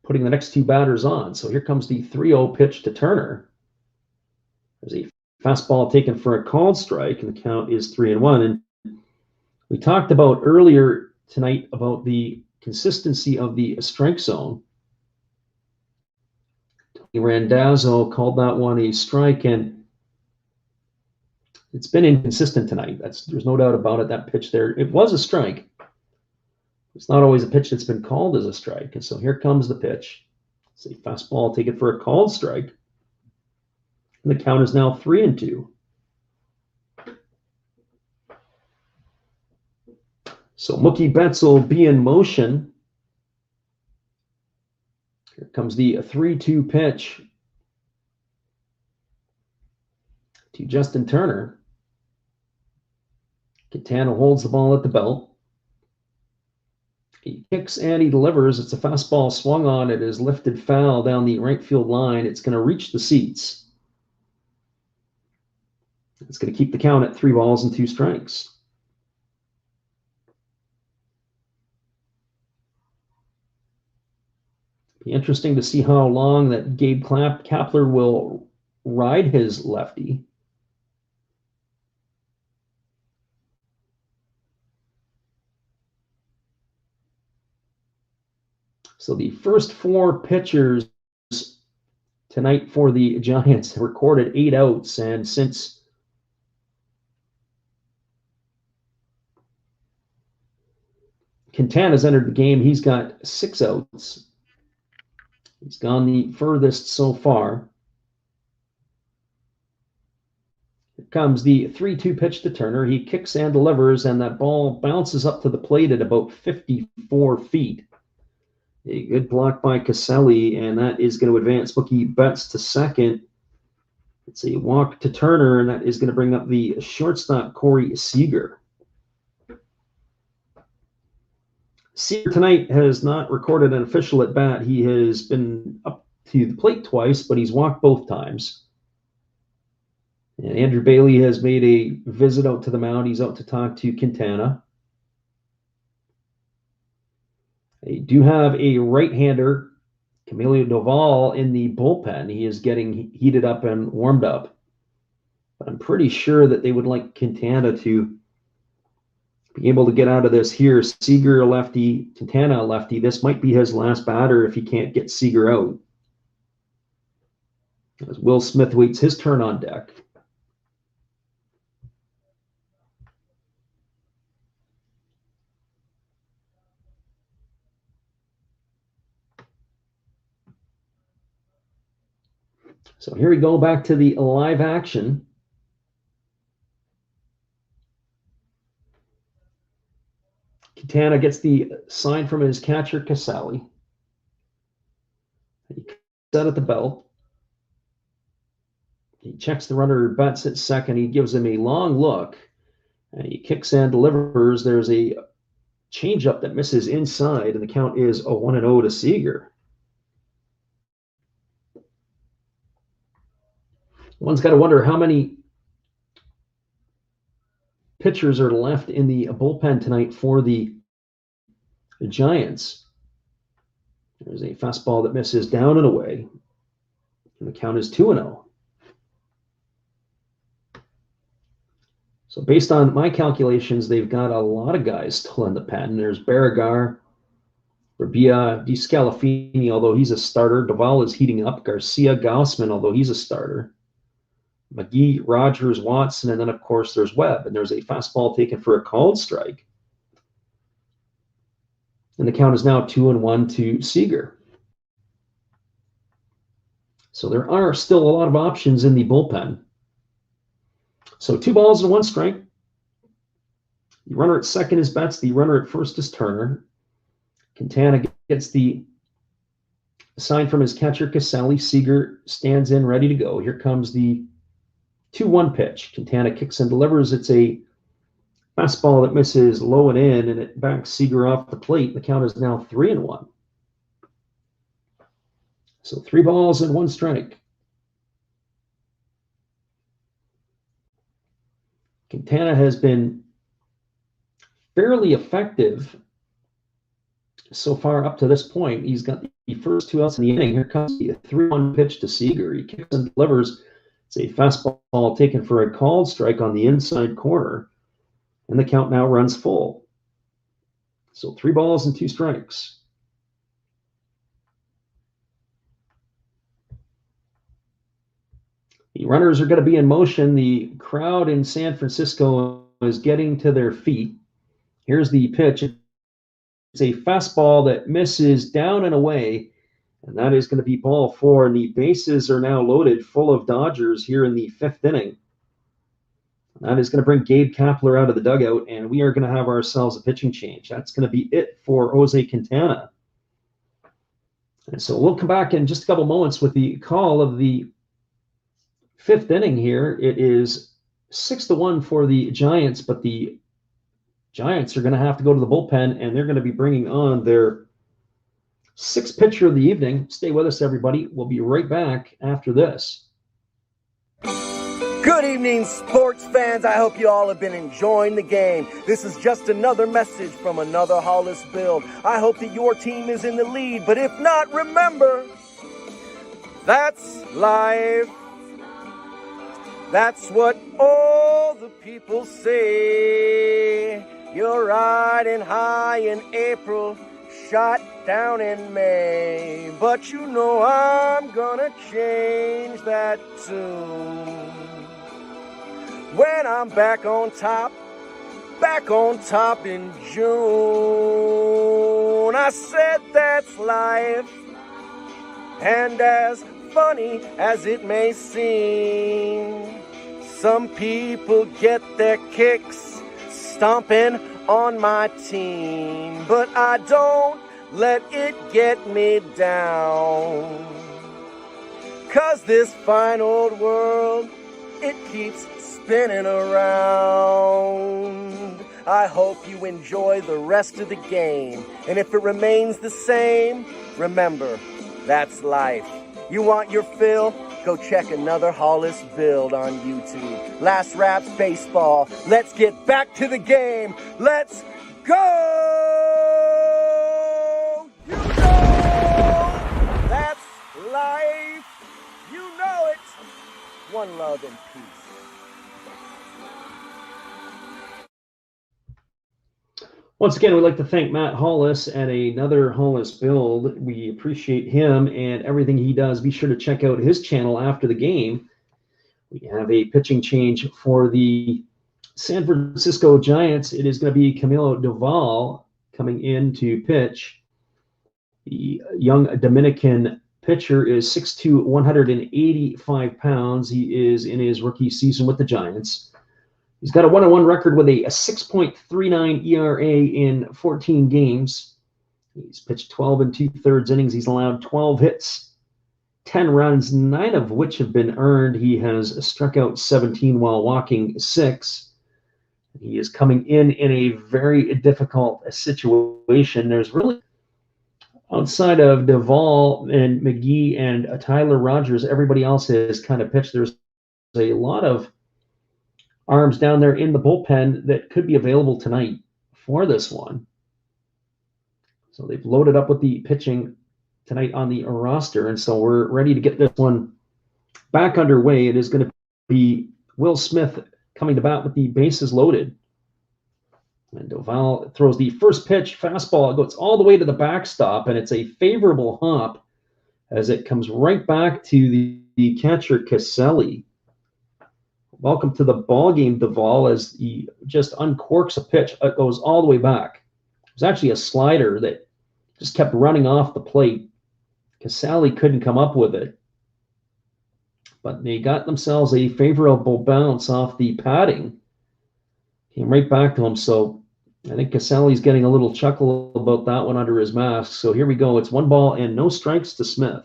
putting the next 2 batters on. So here comes the 3-0 pitch to Turner. There's a fastball taken for a called strike, and the count is 3-1. And we talked about earlier tonight about the consistency of the strike zone. Tony Randazzo called that one a strike, and it's been inconsistent tonight. There's no doubt about it. That pitch there, it was a strike. It's not always a pitch that's been called as a strike. And so here comes the pitch. It's a fastball taken for a called strike. And the count is now 3-2. So Mookie Betts will be in motion. Here comes the 3-2 pitch to Justin Turner. Quintana holds the ball at the belt. He kicks and he delivers. It's a fastball swung on. It is lifted foul down the right field line. It's going to reach the seats. It's going to keep the count at 3 balls and 2 strikes. Be interesting to see how long that Gabe Kapler will ride his lefty. So the first 4 pitchers tonight for the Giants recorded 8 outs, and since Quintana's entered the game, he's got 6 outs. He's gone the furthest so far. Here comes the 3-2 pitch to Turner. He kicks and delivers, and that ball bounces up to the plate at about 54 feet. A good block by Caselli, and that is going to advance Mookie Betts to second. It's a walk to Turner, and that is going to bring up the shortstop, Corey Seager. Seager tonight has not recorded an official at bat. He has been up to the plate twice, but he's walked both times. And Andrew Bailey has made a visit out to the mound. He's out to talk to Quintana. They do have a right-hander, Camilo Doval, in the bullpen. He is getting heated up and warmed up. But I'm pretty sure that they would like Quintana to be able to get out of this here. Seager a lefty, Quintana a lefty. This might be his last batter if he can't get Seager out. As Will Smith waits his turn on deck. So here we go back to the live action. Quintana gets the sign from his catcher, Caselli. He set at the belt. He checks the runner, Betts at second. He gives him a long look, and he kicks and delivers. There's a changeup that misses inside, and the count is a 1-0 to Seager. One's got to wonder how many pitchers are left in the bullpen tonight for the Giants. There's a fastball that misses down and away, and the count is 2-0. So based on my calculations, they've got a lot of guys still in the pen. There's Barragar, Rabia, DeScalafini, although he's a starter. Doval is heating up. Garcia, Gaussman, although he's a starter. McGee, Rogers, Watson, and then, of course, there's Webb. And there's a fastball taken for a called strike. And the count is now 2-1 to Seager. So there are still a lot of options in the bullpen. So 2 balls and 1 strike. The runner at second is Betts. The runner at first is Turner. Quintana gets the sign from his catcher, Caselli. Seager stands in, ready to go. Here comes the 2-1 pitch. Quintana kicks and delivers. It's a fastball that misses low and in, and it backs Seager off the plate. The count is now 3-1. So 3 balls and 1 strike. Quintana has been fairly effective so far up to this point. He's got the first 2 outs in the inning. Here comes the 3-1 pitch to Seager. He kicks and delivers. It's a fastball taken for a called strike on the inside corner, and the count now runs full. So 3 balls and 2 strikes. The runners are going to be in motion. The crowd in San Francisco is getting to their feet. Here's the pitch. It's a fastball that misses down and away, and that is going to be ball 4. And the bases are now loaded full of Dodgers here in the 5th inning. That is going to bring Gabe Kapler out of the dugout, and we are going to have ourselves a pitching change. That's going to be it for Jose Quintana. And so we'll come back in just a couple moments with the call of the 5th inning here. It is 6-1 for the Giants, but the Giants are going to have to go to the bullpen, and they're going to be bringing on their 6th pitcher of the evening. Stay with us, everybody. We'll be right back after this. Good evening, sports fans. I hope you all have been enjoying the game. This is just another message from another Hollis build. I hope that your team is in the lead, but if not, remember, that's life. That's what all the people say. You're riding high in April, shot down in May. But you know I'm gonna change that tune. When I'm back on top in June. I said that's life. And as funny as it may seem, some people get their kicks stomping on my team, but I don't let it get me down. 'Cause this fine old world, it keeps spinning around. I hope you enjoy the rest of the game, and if it remains the same, remember, that's life. You want your fill? Go check another Hollis build on YouTube. Last Raps Baseball. Let's get back to the game. Let's go! You know that's life. You know it. One love and peace. Once again, we'd like to thank Matt Hollis at another Hollis build. We appreciate him and everything he does. Be sure to check out his channel after the game. We have a pitching change for the San Francisco Giants. It is going to be Camilo Doval coming in to pitch. The young Dominican pitcher is 6'2", 185 pounds. He is in his rookie season with the Giants. He's got a 1-1 record with a 6.39 ERA in 14 games. He's pitched 12 2/3 innings. He's allowed 12 hits, 10 runs, 9 of which have been earned. He has struck out 17 while walking 6. He is coming in a very difficult situation. There's really, outside of Duvall and McGee and Tyler Rogers, everybody else has kind of pitched. There's a lot of arms down there in the bullpen that could be available tonight for this one. So they've loaded up with the pitching tonight on the roster, and so we're ready to get this one back underway. It is going to be Will Smith coming to bat with the bases loaded. And Doval throws the first pitch, fastball. It goes all the way to the backstop, and it's a favorable hop as it comes right back to the catcher, Caselli. Welcome to the ball game, Duvall, as he just uncorks a pitch. It goes all the way back. It was actually a slider that just kept running off the plate. Caselli couldn't come up with it. But they got themselves a favorable bounce off the padding. Came right back to him. So I think Casali's getting a little chuckle about that one under his mask. So here we go. It's 1 ball and no strikes to Smith.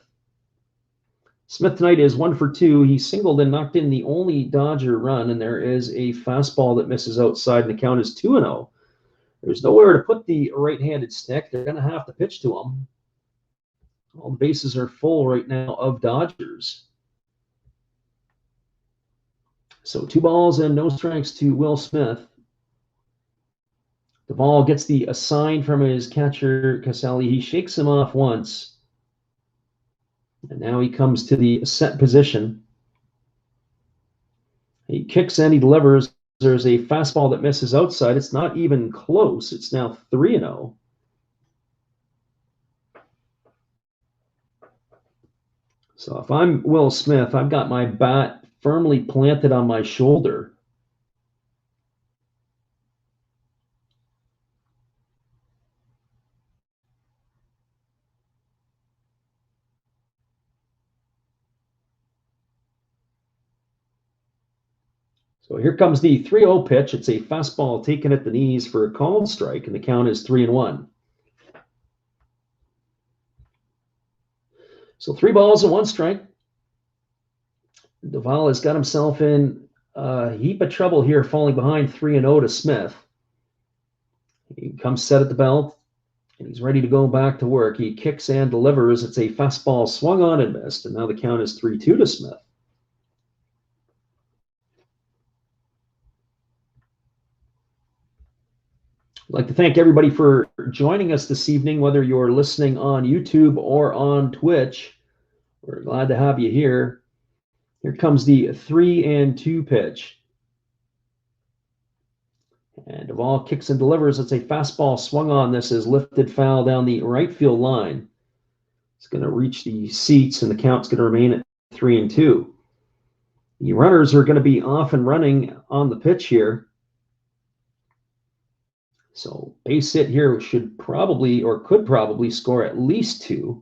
Smith tonight is 1 for 2. He singled and knocked in the only Dodger run, and there is a fastball that misses outside, and the count is 2-0. There's nowhere to put the right-handed stick. They're going to have to pitch to him. All the bases are full right now of Dodgers. So 2 balls and no strikes to Will Smith. The ball gets the assign from his catcher, Casali. He shakes him off once. And now he comes to the set position. He kicks and he delivers. There's a fastball that misses outside. It's not even close. It's now 3-0. So if I'm Will Smith, I've got my bat firmly planted on my shoulder. So here comes the 3-0 pitch. It's a fastball taken at the knees for a called strike, and the count is 3-1. So 3 balls and 1 strike. Duvall has got himself in a heap of trouble here, falling behind 3-0 to Smith. He comes set at the belt, and he's ready to go back to work. He kicks and delivers. It's a fastball swung on and missed, and now the count is 3-2 to Smith. I'd like to thank everybody for joining us this evening, whether you're listening on YouTube or on Twitch. We're glad to have you here. Here comes the 3-2 pitch. And Duvall kicks and delivers. It's a fastball swung on. This is lifted foul down the right field line. It's going to reach the seats, and the count's going to remain at 3-2. The runners are going to be off and running on the pitch here. So base hit here should probably or could probably score at least 2.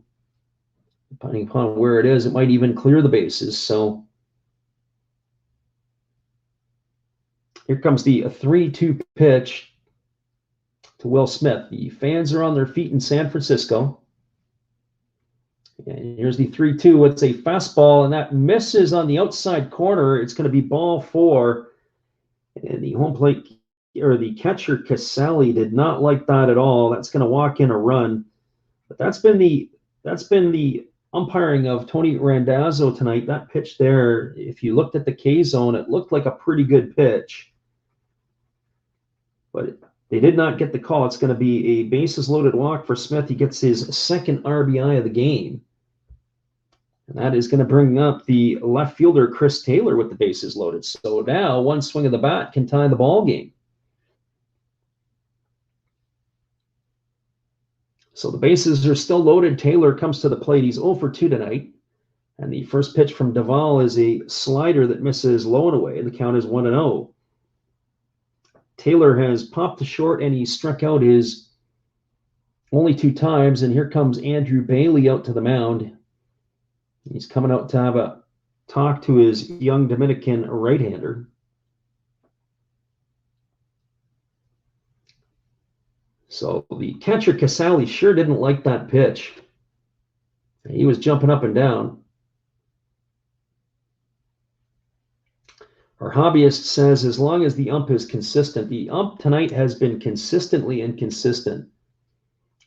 Depending upon where it is, it might even clear the bases. So here comes the 3-2 pitch to Will Smith. The fans are on their feet in San Francisco. And here's the 3-2. It's a fastball, and that misses on the outside corner. It's going to be ball 4. And the home plate, or the catcher, Casali, did not like that at all. That's going to walk in a run. But that's been the umpiring of Tony Randazzo tonight. That pitch there, if you looked at the K zone, it looked like a pretty good pitch. But they did not get the call. It's going to be a bases loaded walk for Smith. He gets his second RBI of the game. And that is going to bring up the left fielder, Chris Taylor, with the bases loaded. So now one swing of the bat can tie the ball game. So the bases are still loaded. Taylor comes to the plate. He's 0 for 2 tonight. And the first pitch from Duvall is a slider that misses low and away. The count is 1-0. Taylor has popped to short, and he struck out his only 2 times. And here comes Andrew Bailey out to the mound. He's coming out to have a talk to his young Dominican right-hander. So the catcher, Casali, sure didn't like that pitch. He was jumping up and down. Our hobbyist says as long as the ump is consistent. The ump tonight has been consistently inconsistent.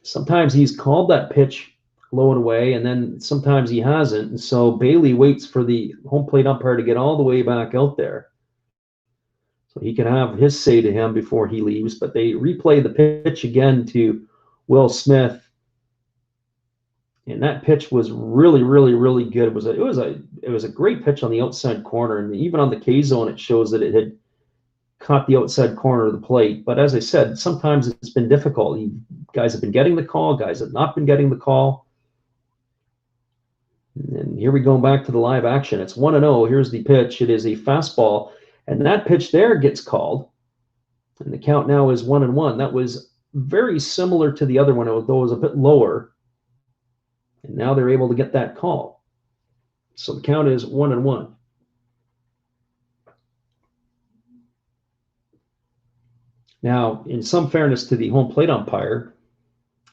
Sometimes he's called that pitch low and away, and then sometimes he hasn't. And so Bailey waits for the home plate umpire to get all the way back out there so he can have his say to him before he leaves. But they replay the pitch again to Will Smith, and that pitch was really, really, really good. It was a great pitch on the outside corner, and even on the K zone, it shows that it had caught the outside corner of the plate. But as I said, sometimes it's been difficult. Guys have been getting the call, guys have not been getting the call. And here we go back to the live action. It's 1-0. Here's the pitch. It is a fastball, and that pitch there gets called, and the count now is 1-1. That was very similar to the other one, although it was a bit lower. And now they're able to get that call. So the count is 1-1. Now, in some fairness to the home plate umpire,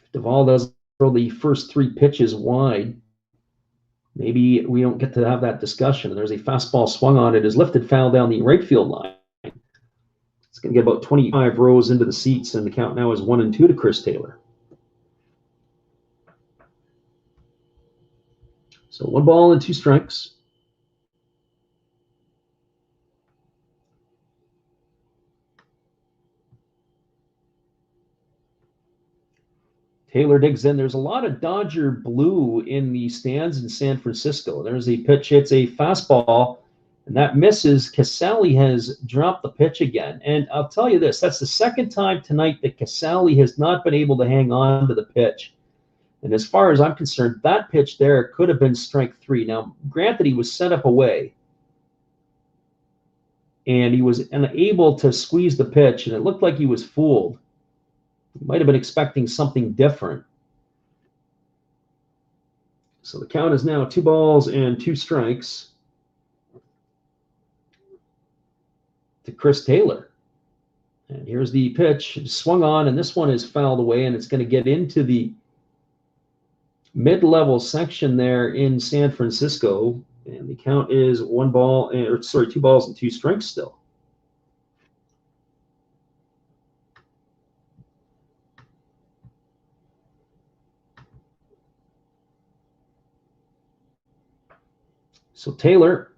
if Duvall doesn't throw the first 3 pitches wide, maybe we don't get to have that discussion. There's a fastball swung on. It is lifted foul down the right field line. It's going to get about 25 rows into the seats, and the count now is 1-2 to Chris Taylor. So 1 ball and 2 strikes. Taylor digs in. There's a lot of Dodger blue in the stands in San Francisco. There's a pitch. It's a fastball, and that misses. Casale has dropped the pitch again. And I'll tell you this, that's the second time tonight that Casale has not been able to hang on to the pitch. And as far as I'm concerned, that pitch there could have been strike 3. Now, granted, he was set up away, and he was unable to squeeze the pitch, and it looked like he was fooled. He might have been expecting something different. So the count is now 2 balls and 2 strikes to Chris Taylor. And here's the pitch. It swung on, and this one is fouled away, and it's going to get into the mid-level section there in San Francisco. And the count is 2 balls and 2 strikes still. So Taylor,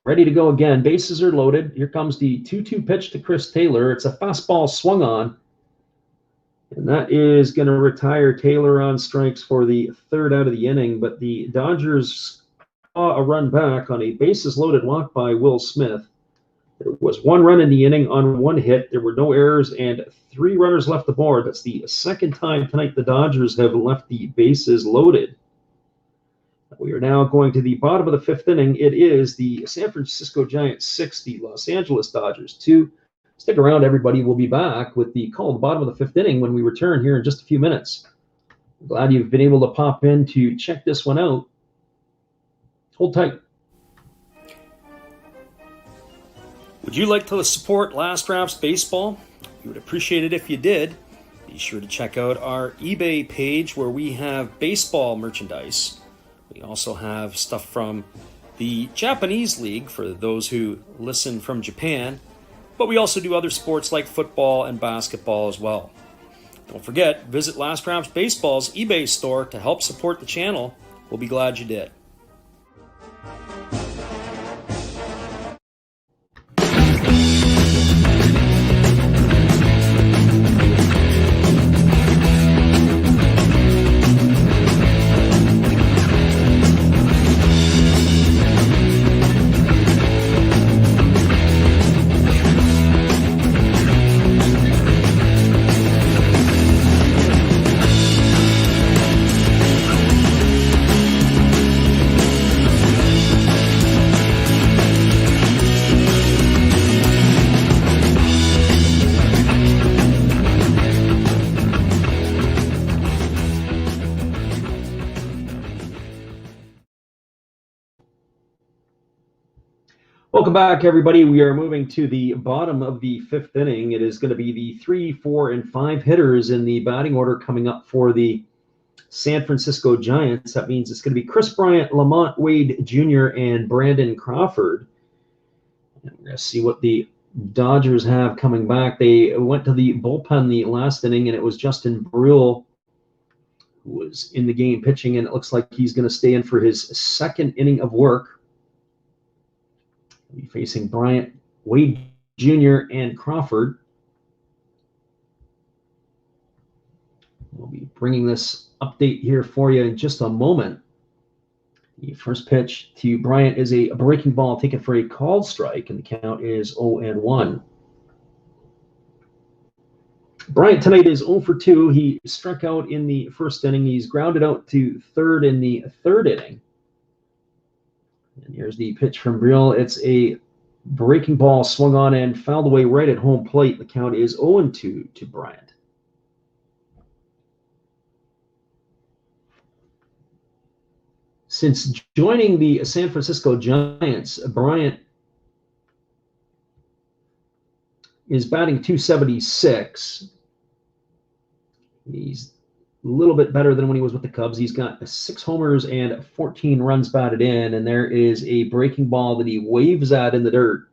ready to go again. Bases are loaded. Here comes the 2-2 pitch to Chris Taylor. It's a fastball swung on. And that is going to retire Taylor on strikes for the 3rd out of the inning. But the Dodgers saw a run back on a bases-loaded walk by Will Smith. There was 1 run in the inning on 1 hit. There were no errors and 3 runners left aboard. That's the second time tonight the Dodgers have left the bases loaded. We are now going to the bottom of the 5th inning. It is the San Francisco Giants 6, the Los Angeles Dodgers 2. Stick around, everybody. We'll be back with the call at the bottom of the 5th inning when we return here in just a few minutes. I'm glad you've been able to pop in to check this one out. Hold tight. Would you like to support Last Drafts Baseball? We would appreciate it if you did. Be sure to check out our eBay page where we have baseball merchandise. We also have stuff from the Japanese League for those who listen from Japan, but we also do other sports like football and basketball as well. Don't forget, visit Last Drafts Baseball's eBay store to help support the channel. We'll be glad you did. Welcome back, everybody. We are moving to the bottom of the 5th inning. It is going to be the 3, 4, and 5 hitters in the batting order coming up for the San Francisco Giants. That means it's going to be Chris Bryant, Lamont Wade Jr., and Brandon Crawford. And we're going to see what the Dodgers have coming back. They went to the bullpen the last inning, and it was Justin Brill who was in the game pitching, and it looks like he's going to stay in for his 2nd inning of work. We'll be facing Bryant, Wade Jr., and Crawford. We'll be bringing this update here for you in just a moment. The first pitch to Bryant is a breaking ball taken for a called strike, and the count is 0-1. Bryant tonight is 0 for 2. He struck out in the 1st inning. He's grounded out to 3rd in the 3rd inning. And here's the pitch from Brill. It's a breaking ball swung on and fouled away right at home plate. The count is 0-2 to Bryant. Since joining the San Francisco Giants, Bryant is batting .276. He's a little bit better than when he was with the Cubs. He's got 6 homers and 14 runs batted in, and there is a breaking ball that he waves at in the dirt.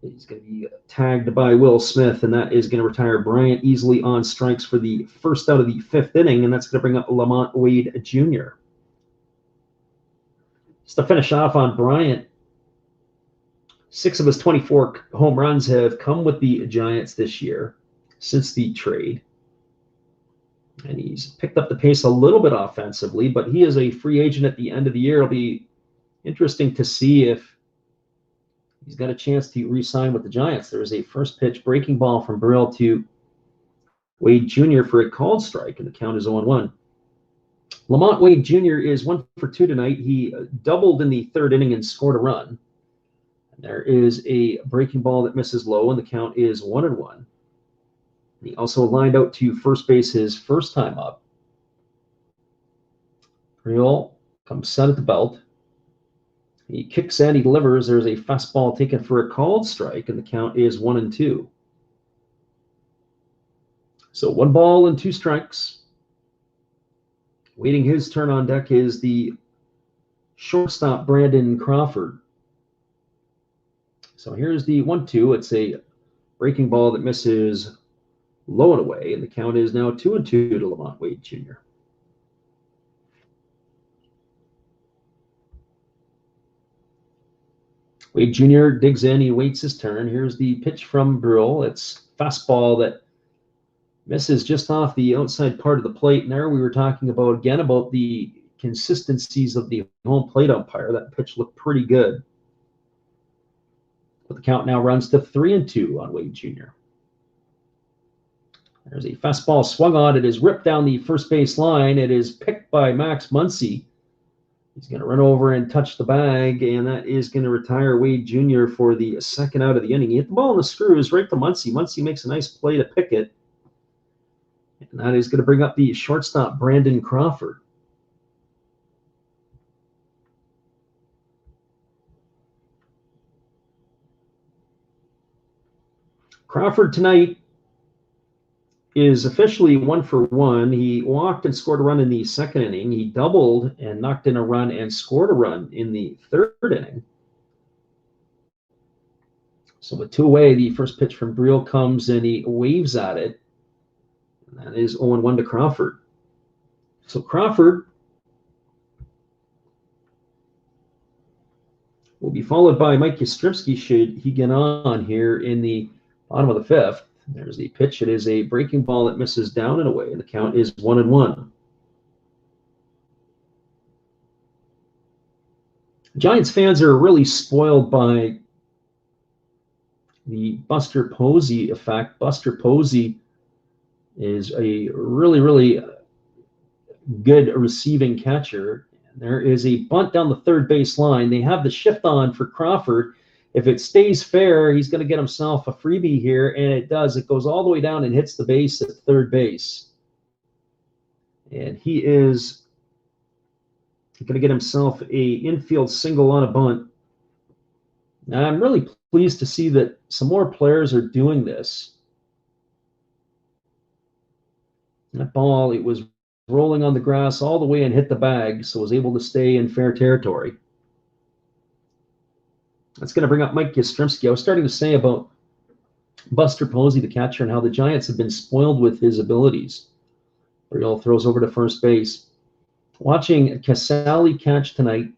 He's going to be tagged by Will Smith, and that is going to retire Bryant easily on strikes for the first out of the 5th inning, and that's going to bring up Lamont Wade Jr. Just to finish off on Bryant, 6 of his 24 home runs have come with the Giants this year since the trade. And he's picked up the pace a little bit offensively, but he is a free agent at the end of the year. It'll be interesting to see if he's got a chance to re-sign with the Giants. There is a first pitch breaking ball from Burrell to Wade Jr. for a called strike, and the count is 0-1. Lamont Wade Jr. is 1 for 2 tonight. He doubled in the 3rd inning and scored a run. And there is a breaking ball that misses low, and the count is 1-1. He also lined out to first base his first time up. Burrell comes set at the belt. He kicks and he delivers. There's a fastball taken for a called strike, and the count is 1-2. So 1 ball and 2 strikes. Waiting his turn on deck is the shortstop, Brandon Crawford. So here's the 1-2. It's a breaking ball that misses low and away, and the count is now 2-2 to Lamont Wade Jr. Wade Jr. digs in. He waits his turn. Here's the pitch from Burrell. It's fastball that misses just off the outside part of the plate. And there we were talking about the consistencies of the home plate umpire. That pitch looked pretty good. But the count now runs to 3-2 on Wade Jr. There's a fastball swung on. It is ripped down the first base line. It is picked by Max Muncy. He's going to run over and touch the bag, and that is going to retire Wade Jr. for the second out of the inning. He hit the ball in the screws right to Muncy. Muncy makes a nice play to pick it. And that is going to bring up the shortstop, Brandon Crawford. Crawford tonight is officially 1 for 1. He walked and scored a run in the 2nd inning. He doubled and knocked in a run and scored a run in the 3rd inning. So with 2 away, the first pitch from Burrell comes and he waves at it. And that is 0-1 to Crawford. So Crawford will be followed by Mike Yastrzemski should he get on here in the bottom of the 5th. There's the pitch. It is a breaking ball that misses down and away, and the count is 1-1. Giants fans are really spoiled by the Buster Posey effect. Buster Posey is a really, really good receiving catcher. There is a bunt down the 3rd base line. They have the shift on for Crawford. If it stays fair, he's going to get himself a freebie here, and it does. It goes all the way down and hits the base at 3rd base. And he is going to get himself a infield single on a bunt. Now, I'm really pleased to see that some more players are doing this. That ball, it was rolling on the grass all the way and hit the bag, so was able to stay in fair territory. That's going to bring up Mike Yastrzemski. I was starting to say about Buster Posey, the catcher, and how the Giants have been spoiled with his abilities. Burrell throws over to first base. Watching Casali catch tonight,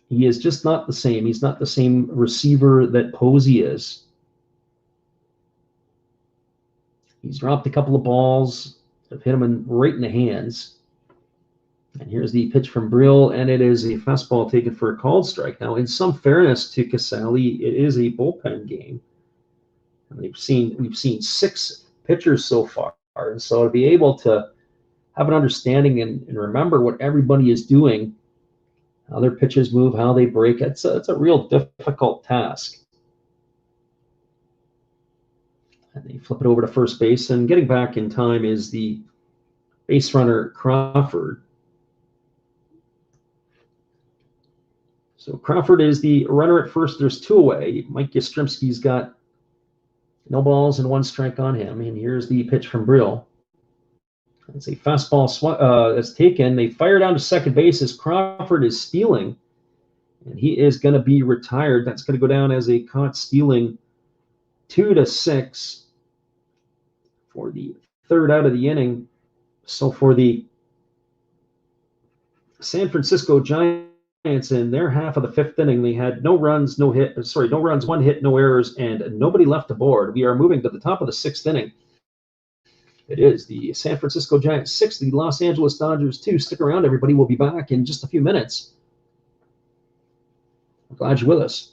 he is just not the same. He's not the same receiver that Posey is. He's dropped a couple of balls that hit him right in the hands. And here's the pitch from Burrell, and it is a fastball taken for a called strike. Now, in some fairness to Casali, it is a bullpen game. And we've seen 6 pitchers so far, and so to be able to have an understanding and remember what everybody is doing, how their pitches move, how they break, it's a real difficult task. And they flip it over to first base, and getting back in time is the base runner Crawford. So Crawford is the runner at first. There's 2 away. Mike Yastrzemski's got No balls and 1 strike on him. And here's the pitch from Brill. It's a fastball that's taken. They fire down to second base as Crawford is stealing. And he is going to be retired. That's going to go down as a caught stealing 2-6 for the third out of the inning. So for the San Francisco Giants in their half of the fifth inning, they had no runs, 1 hit, no errors, and nobody left the board. We are moving to the top of the sixth inning. It is the San Francisco Giants 6, the Los Angeles Dodgers 2. Stick around, everybody. We'll be back in just a few minutes. I'm glad you're with us.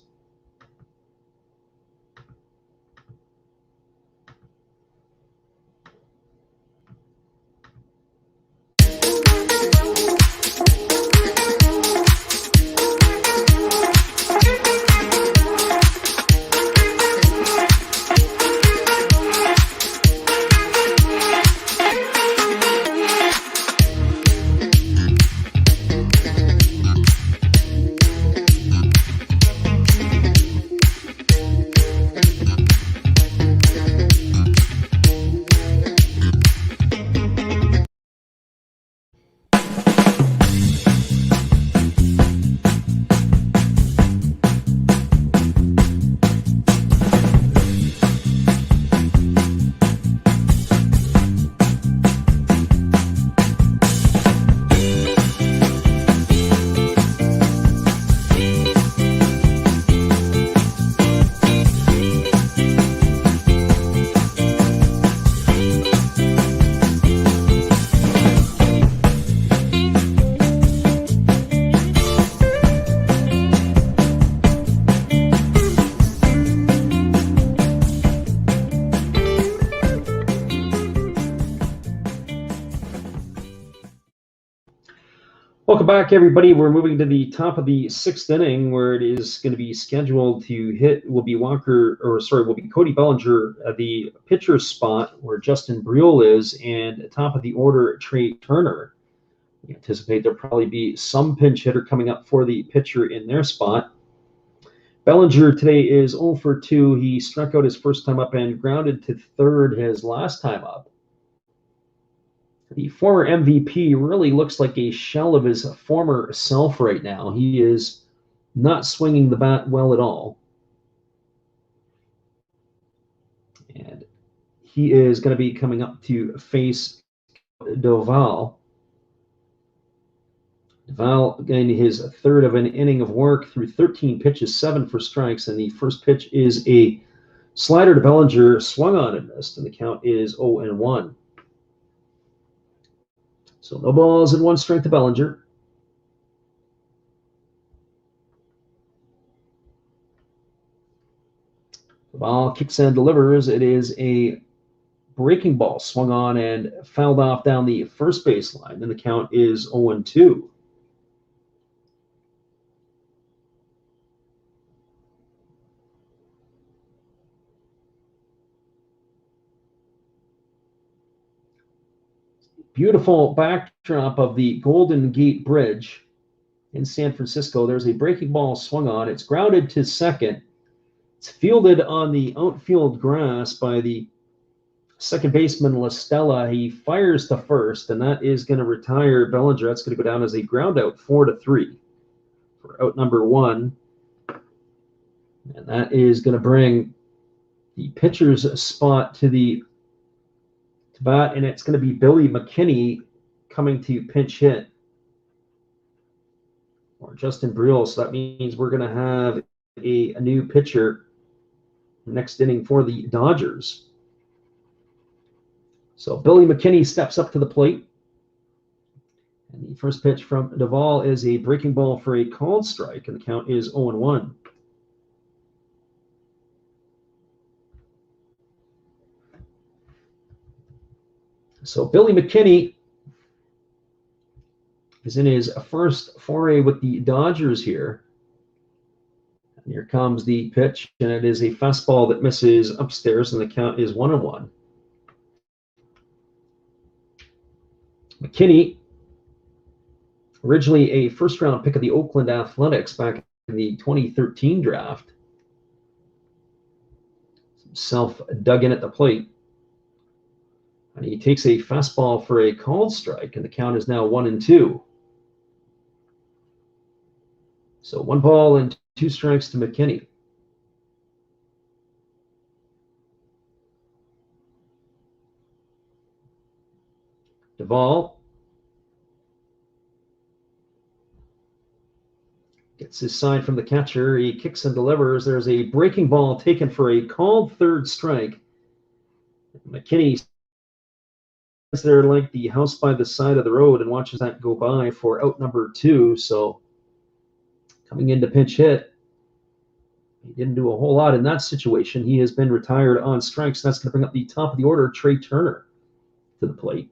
Welcome back, everybody. We're moving to the top of the sixth inning, where it is going to be scheduled to hit. Will be Cody Bellinger at the pitcher's spot where Justin Brill is, and top of the order, Trey Turner. We anticipate there'll probably be some pinch hitter coming up for the pitcher in their spot. Bellinger today is 0 for 2. He struck out his first time up and grounded to third his last time up. The former MVP really looks like a shell of his former self right now. He is not swinging the bat well at all. And he is going to be coming up to face Doval. Doval getting his third of an inning of work through 13 pitches, 7 for strikes. And the first pitch is a slider to Bellinger, swung on and missed, and the count is 0-1. So no balls and 1 strike to Bellinger. The ball kicks and delivers. It is a breaking ball, swung on and fouled off down the first baseline, and the count is 0-2. Beautiful backdrop of the Golden Gate Bridge in San Francisco. There's a breaking ball swung on. It's grounded to second. It's fielded on the outfield grass by the second baseman, La Stella. He fires to first, and that is going to retire Bellinger. That's going to go down as a ground out, 4-3 for out number 1. And that is going to bring the pitcher's spot to bat, and it's going to be Billy McKinney coming to pinch hit or Justin Brill. So that means we're going to have a new pitcher next inning for the Dodgers. So Billy McKinney steps up to the plate, and the first pitch from Doval is a breaking ball for a called strike, and the count is 0-1. So Billy McKinney is in his first foray with the Dodgers here. And here comes the pitch, and it is a fastball that misses upstairs, and the count is 1-1. McKinney, originally a first-round pick of the Oakland Athletics back in the 2013 draft. Himself dug in at the plate. And he takes a fastball for a called strike, and the count is now 1-2. So 1 ball and 2 strikes to McKinney. Duvall gets his sign from the catcher. He kicks and delivers. There's a breaking ball taken for a called third strike. McKinney stands there like the house by the side of the road and watches that go by for out number 2. So coming in to pinch hit, he didn't do a whole lot in that situation. He has been retired on strikes. That's going to bring up the top of the order, Trey Turner, to the plate.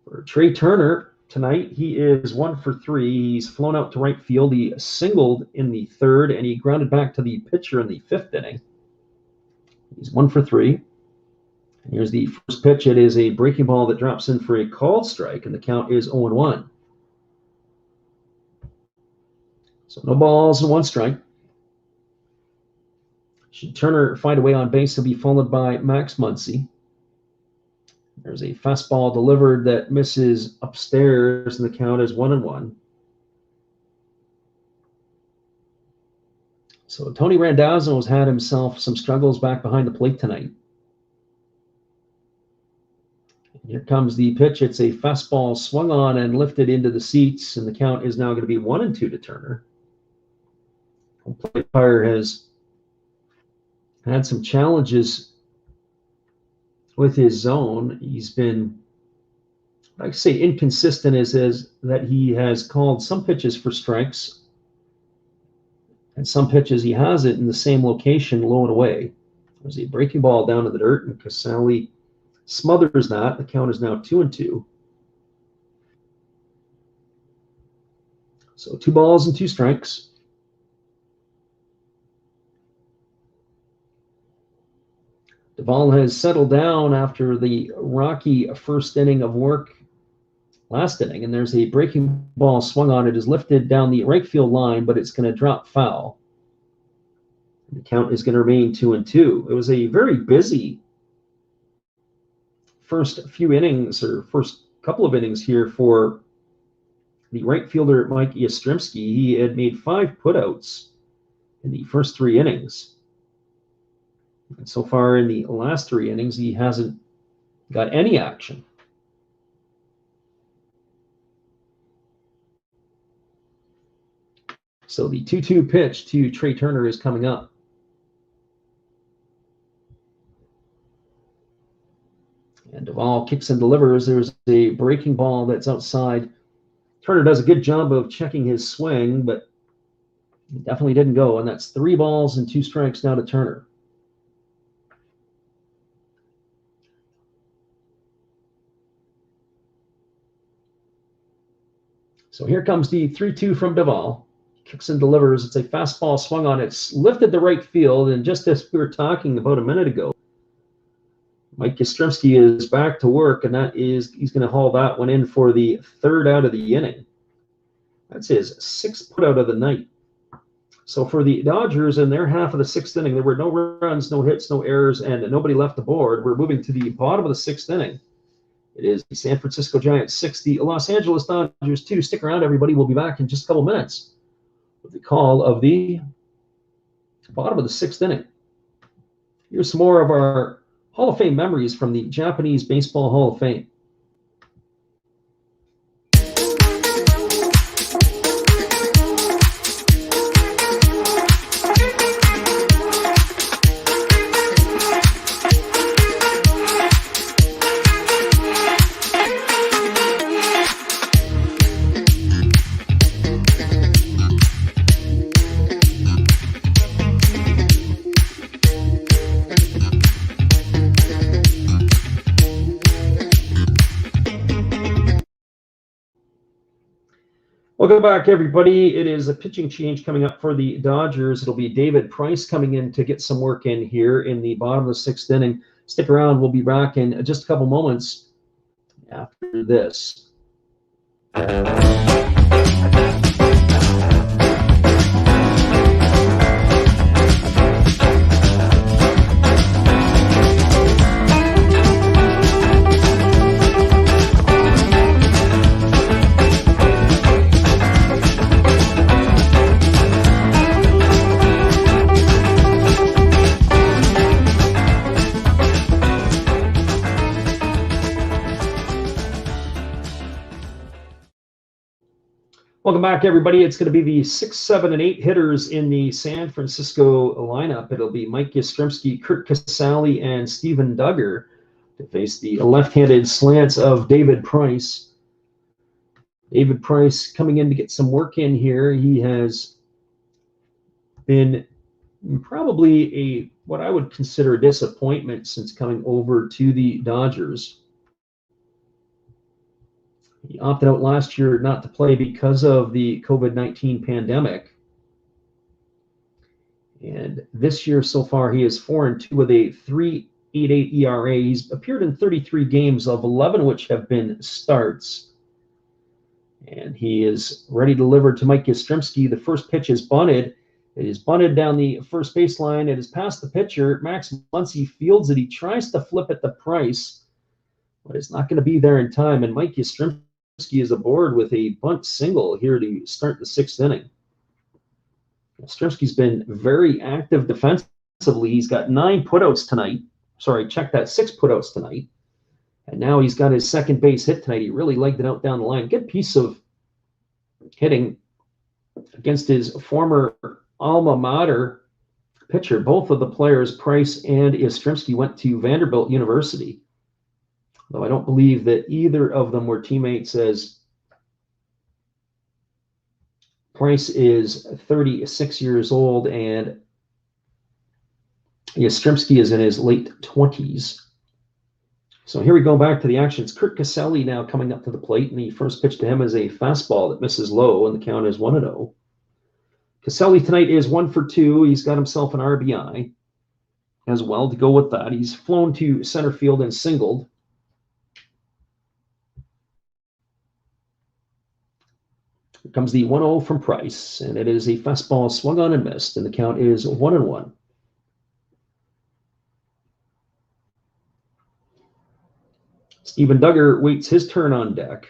For Trey Turner tonight, he is 1 for 3. He's flown out to right field. He singled in the 3rd, and he grounded back to the pitcher in the 5th inning. He's 1 for 3. And here's the first pitch. It is a breaking ball that drops in for a called strike, and the count is 0-1. So no balls and 1 strike. Should Turner find a way on base, he'll be followed by Max Muncy. There's a fastball delivered that misses upstairs, and the count is 1-1. So Tony Randazzo's had himself some struggles back behind the plate tonight. And here comes the pitch. It's a fastball swung on and lifted into the seats, and the count is now going to be 1-2 to Turner. Home plate umpire has had some challenges with his zone. He's been, I say, inconsistent as that he has called some pitches for strikes, and some pitches he has it in the same location, low and away. There's a breaking ball down to the dirt, and Casale smothers that. The count is now 2-2. So 2 balls and 2 strikes. Duvall has settled down after the rocky first inning of work last inning, and there's a breaking ball swung on. It is lifted down the right field line, but it's going to drop foul. The count is going to remain 2-2. It was a very busy first few innings, or first couple of innings here for the right fielder, Mike Yastrzemski. He had made 5 putouts in the first 3 innings. And so far in the last 3 innings, he hasn't got any action. So the 2-2 pitch to Trey Turner is coming up. And Duvall kicks and delivers. There's a breaking ball that's outside. Turner does a good job of checking his swing, but he definitely didn't go. And that's 3 balls and 2 strikes now to Turner. So here comes the 3-2 from Duvall. Kicks and delivers. It's a fastball swung on. It's lifted to right field, and just as we were talking about a minute ago, Mike Yastrzemski is back to work, and he's going to haul that one in for the 3rd out of the inning. That's his 6th putout of the night. So for the Dodgers in their half of the 6th inning, there were no runs, no hits, no errors, and nobody left the board. We're moving to the bottom of the 6th inning. It is the San Francisco Giants 6, the Los Angeles Dodgers 2. Stick around, everybody. We'll be back in just a couple minutes with the call of the bottom of the 6th inning. Here's some more of our Hall of Fame memories from the Japanese Baseball Hall of Fame. Welcome back, everybody. It is a pitching change coming up for the Dodgers. It'll be David Price coming in to get some work in here in the bottom of the 6th inning. Stick around. We'll be back in just a couple moments after this. Welcome back, everybody. It's going to be the 6, 7, and 8 hitters in the San Francisco lineup. It'll be Mike Yastrzemski, Kurt Casale, and Steven Duggar to face the left-handed slants of David Price. David Price coming in to get some work in here. He has been probably what I would consider a disappointment since coming over to the Dodgers. He opted out last year not to play because of the COVID-19 pandemic. And this year so far, he is 4-2 with a 3.88 ERA. He's appeared in 33 games, of 11 which have been starts. And he is ready to deliver to Mike Yastrzemski. The first pitch is bunted. It is bunted down the first baseline. It is past the pitcher. Max Muncy fields it. He tries to flip it to Price, but it's not going to be there in time. And Mike Yastrzemski is aboard with a bunt single here to start the 6th inning. Yastrzemski's been very active defensively. He's got 9 putouts tonight. Sorry, check that, 6 putouts tonight. And now he's got his second base hit tonight. He really legged it out down the line. Good piece of hitting against his former alma mater pitcher. Both of the players, Price and Yastrzemski, went to Vanderbilt University, though I don't believe that either of them were teammates, as Price is 36 years old and Yastrzemski is in his late 20s. So here we go back to the action. It's Kurt Casale now coming up to the plate, and the first pitch to him is a fastball that misses low, and the count is 1-0. Casale tonight is 1 for 2. He's got himself an RBI as well to go with that. He's flown to center field and singled. Here comes the 1-0 from Price, and it is a fastball swung on and missed, and the count is 1-1. Steven Duggar waits his turn on deck.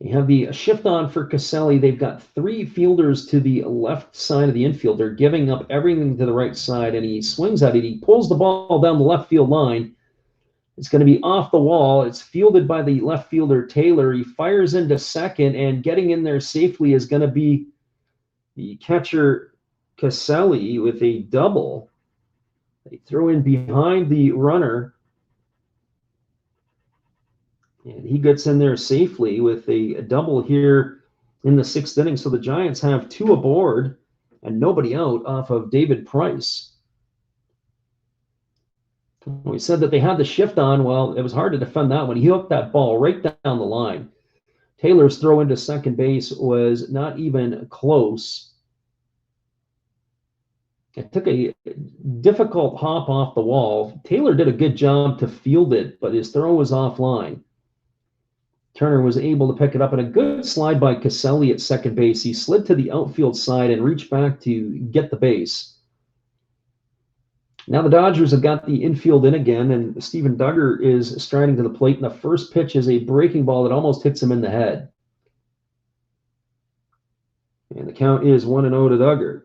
They have the shift on for Casale. They've got 3 fielders to the left side of the infield. They're giving up everything to the right side, and he swings at it. He pulls the ball down the left field line. It's going to be off the wall. It's fielded by the left fielder, Taylor. He fires into second, and getting in there safely is going to be the catcher, Casale, with a double. They throw in behind the runner, and he gets in there safely with a double here in the 6th inning. So the Giants have 2 aboard and nobody out off of David Price. We said that they had the shift on. Well, it was hard to defend that one. He hooked that ball right down the line. Taylor's throw into second base was not even close. It took a difficult hop off the wall. Taylor did a good job to field it, but his throw was offline. Turner was able to pick it up, and a good slide by Casale at second base. He slid to the outfield side and reached back to get the base. Now the Dodgers have got the infield in again, and Steven Duggar is striding to the plate, and the first pitch is a breaking ball that almost hits him in the head. And the count is 1-0 to Duggar.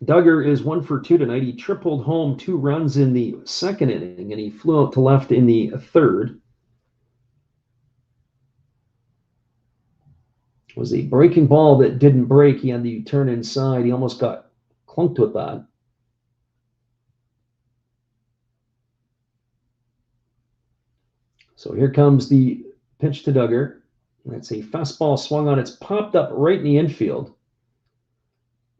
Duggar is 1 for 2 tonight. He tripled home 2 runs in the 2nd inning, and he flew out to left in the 3rd. It was a breaking ball that didn't break. He had the turn inside. He almost got clunked with that. So here comes the pitch to Duggar. That's a fastball swung on. It's popped up right in the infield.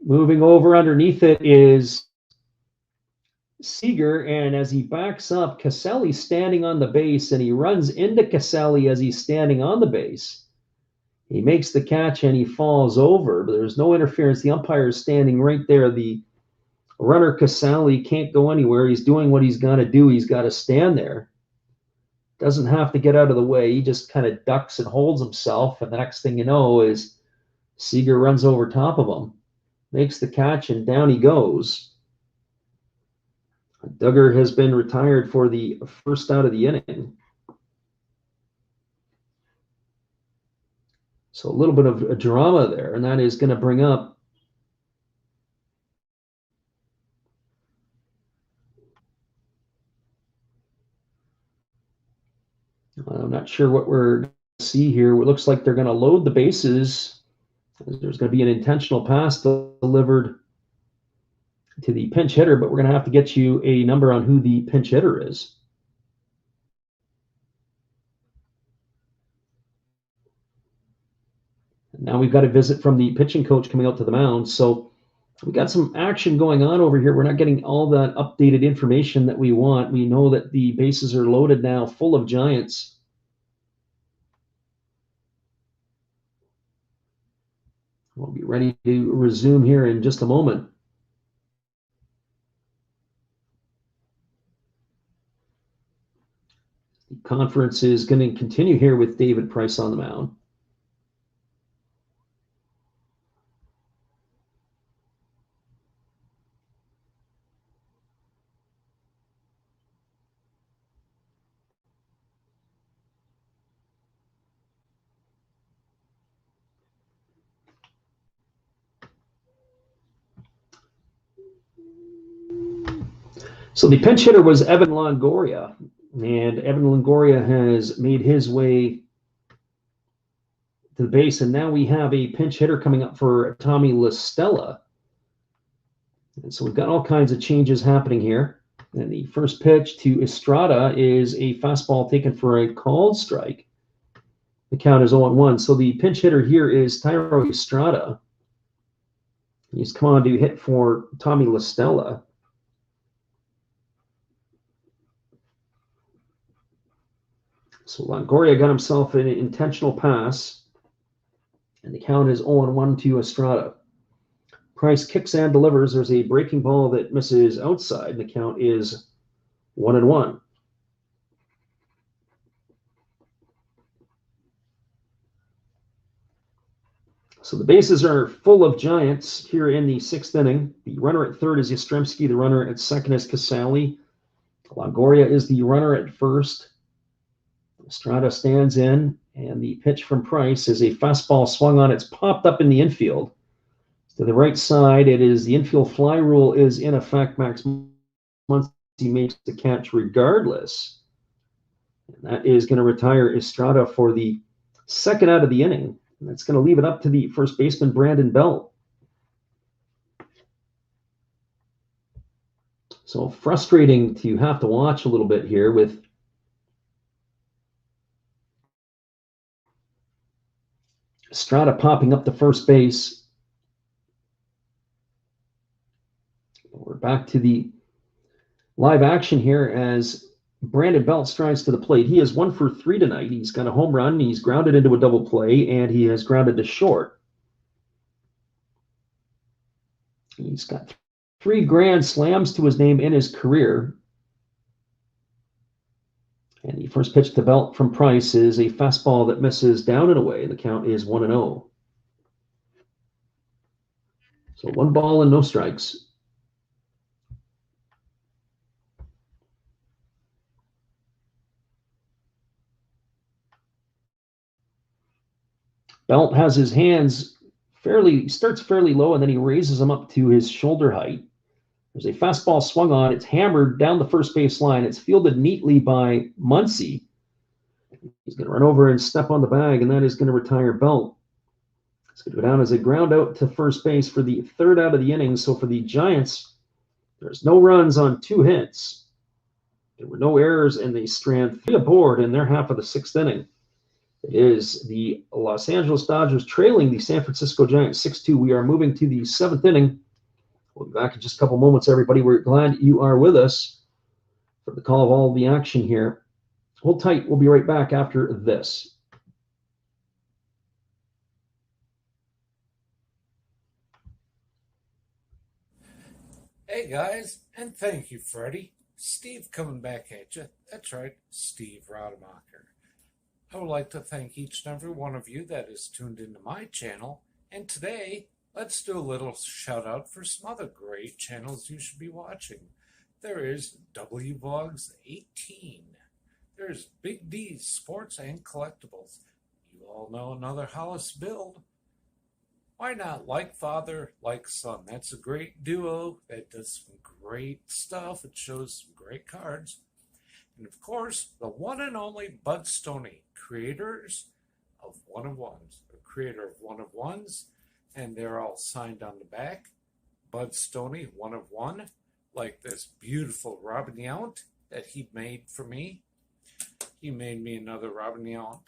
Moving over underneath it is Seager, and as he backs up, Casale's standing on the base, and he runs into Casale as he's standing on the base. He makes the catch, and he falls over, but there's no interference. The umpire is standing right there. The runner, Casale, can't go anywhere. He's doing what he's got to do. He's got to stand there. Doesn't have to get out of the way. He just kind of ducks and holds himself, and the next thing you know is Seager runs over top of him, makes the catch, and down he goes. Duggar has been retired for the first out of the inning. So a little bit of a drama there, and that is going to bring up not sure what we're going to see here. It looks like they're going to load the bases. There's going to be an intentional pass delivered to the pinch hitter, but we're going to have to get you a number on who the pinch hitter is. And now we've got a visit from the pitching coach coming out to the mound. So we got some action going on over here. We're not getting all that updated information that we want. We know that the bases are loaded now, full of Giants. We'll be ready to resume here in just a moment. The conference is going to continue here with David Price on the mound. So the pinch hitter was Evan Longoria, and Evan Longoria has made his way to the base, and now we have a pinch hitter coming up for Tommy LaStella. And so we've got all kinds of changes happening here. And the first pitch to Estrada is a fastball taken for a called strike. The count is 0-1. So the pinch hitter here is Thairo Estrada. He's come on to hit for Tommy LaStella. So Longoria got himself an intentional pass, and the count is 0-1 to Estrada. Price kicks and delivers. There's a breaking ball that misses outside. The count is 1-1. So the bases are full of Giants here in the sixth inning. The runner at third is Yastrzemski. The runner at second is Casali. Longoria is the runner at first. Estrada stands in, and the pitch from Price is a fastball swung on. It's popped up in the infield. To the right side, it is the infield fly rule is in effect. Max Muncy makes the catch regardless. And that is going to retire Estrada for the second out of the inning. And that's going to leave it up to the first baseman, Brandon Belt. So frustrating to have to watch a little bit here with Estrada popping up to first base. We're back to the live action here as Brandon Belt strides to the plate. He is 1 for 3 tonight. He's got a home run. He's grounded into a double play, and he has grounded to short. He's got 3 grand slams to his name in his career. And the first pitch to Belt from Price is a fastball that misses down and away. The count is 1-0. So 1 ball and no strikes. Belt has his hands starts fairly low, and then he raises them up to his shoulder height. There's a fastball swung on. It's hammered down the first base line. It's fielded neatly by Muncy. He's going to run over and step on the bag, and that is going to retire Belt. It's going to go down as a ground out to first base for the third out of the inning. So for the Giants, there's no runs on 2 hits. There were no errors, and they strand 3 aboard in their half of the sixth inning. It is the Los Angeles Dodgers trailing the San Francisco Giants 6-2. We are moving to the seventh inning. We'll be back in just a couple moments, everybody. We're glad you are with us for the call of all the action here. Hold tight. We'll be right back after this. Hey guys, and thank you, Freddie. Steve coming back at you. That's right, Steve Rademacher. I would like to thank each and every one of you that is tuned into my channel. And today, let's do a little shout out for some other great channels you should be watching. There is WVlogs 18. There's Big D's Sports and Collectibles. You all know another Hollis build. Why not Like Father, Like Son? That's a great duo that does some great stuff. It shows some great cards. And of course, the one and only Bud Stoney, creator of One of Ones, and they're all signed on the back. Bud Stoney, One of One, like this beautiful Robin Yount that he made for me. He made me another Robin Yount,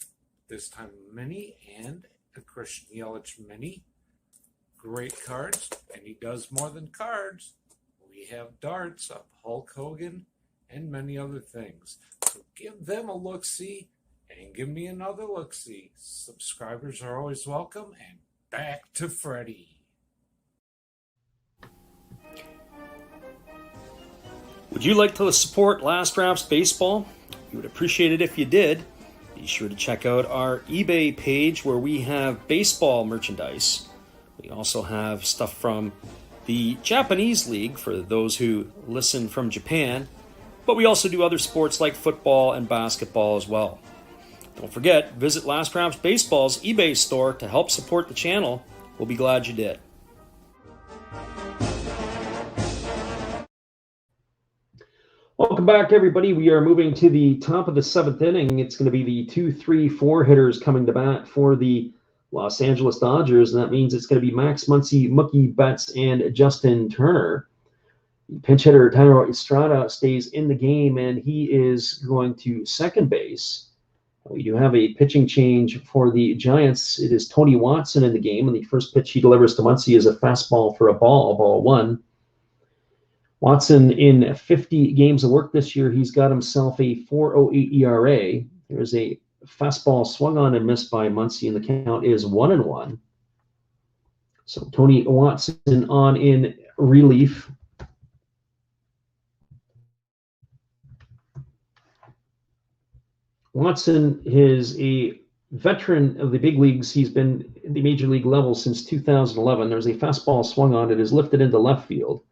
this time mini, and a Christian Yelich mini. Great cards, and he does more than cards. We have darts of Hulk Hogan and many other things. So give them a look-see and give me another look-see. Subscribers are always welcome, and back to Freddie. Would you like to support Last Drafts Baseball? We would appreciate it if you did. Be sure to check out our eBay page where we have baseball merchandise. We also have stuff from the Japanese League for those who listen from Japan, but we also do other sports like football and basketball as well. Don't forget, visit Last Drafts Baseball's eBay store to help support the channel. We'll be glad you did. Welcome back, everybody. We are moving to the top of the seventh inning. It's going to be the 2, 3, 4 hitters coming to bat for the Los Angeles Dodgers, and that means it's going to be Max Muncy, Mookie Betts, and Justin Turner. Pinch hitter Tyler Estrada stays in the game, and he is going to second base. We do have a pitching change for the Giants. It is Tony Watson in the game, and the first pitch he delivers to Muncy is a fastball for a ball one. Watson, in 50 games of work this year, he's got himself a 4.08 ERA. There's a fastball swung on and missed by Muncy, and the count is 1-1. So Tony Watson on in relief. Watson is a veteran of the big leagues. He's been in the major league level since 2011. There's a fastball swung on. It is lifted into left field.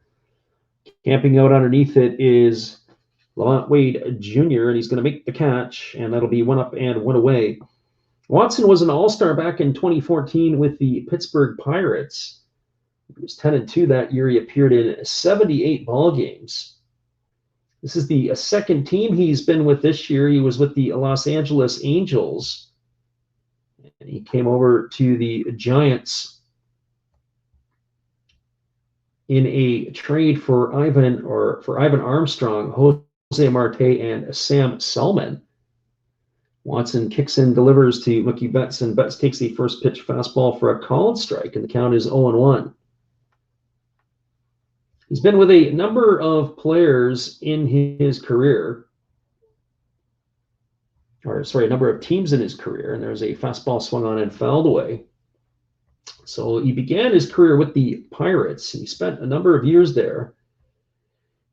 Camping out underneath it is Lamont Wade Jr., and he's going to make the catch, and that'll be 1 up and 1 away. Watson was an all-star back in 2014 with the Pittsburgh Pirates. He was 10-2 that year. He appeared in 78 ball games. This is the second team he's been with this year. He was with the Los Angeles Angels, and he came over to the Giants in a trade for Ivan Armstrong, Jose Marte, and Sam Selman. Watson kicks in, delivers to Mookie Betts, and Betts takes the first pitch fastball for a called strike, and the count is 0-1. He's been with a number of players in his career, a number of teams in his career, and there's a fastball swung on and fouled away. So he began his career with the Pirates. He spent a number of years there.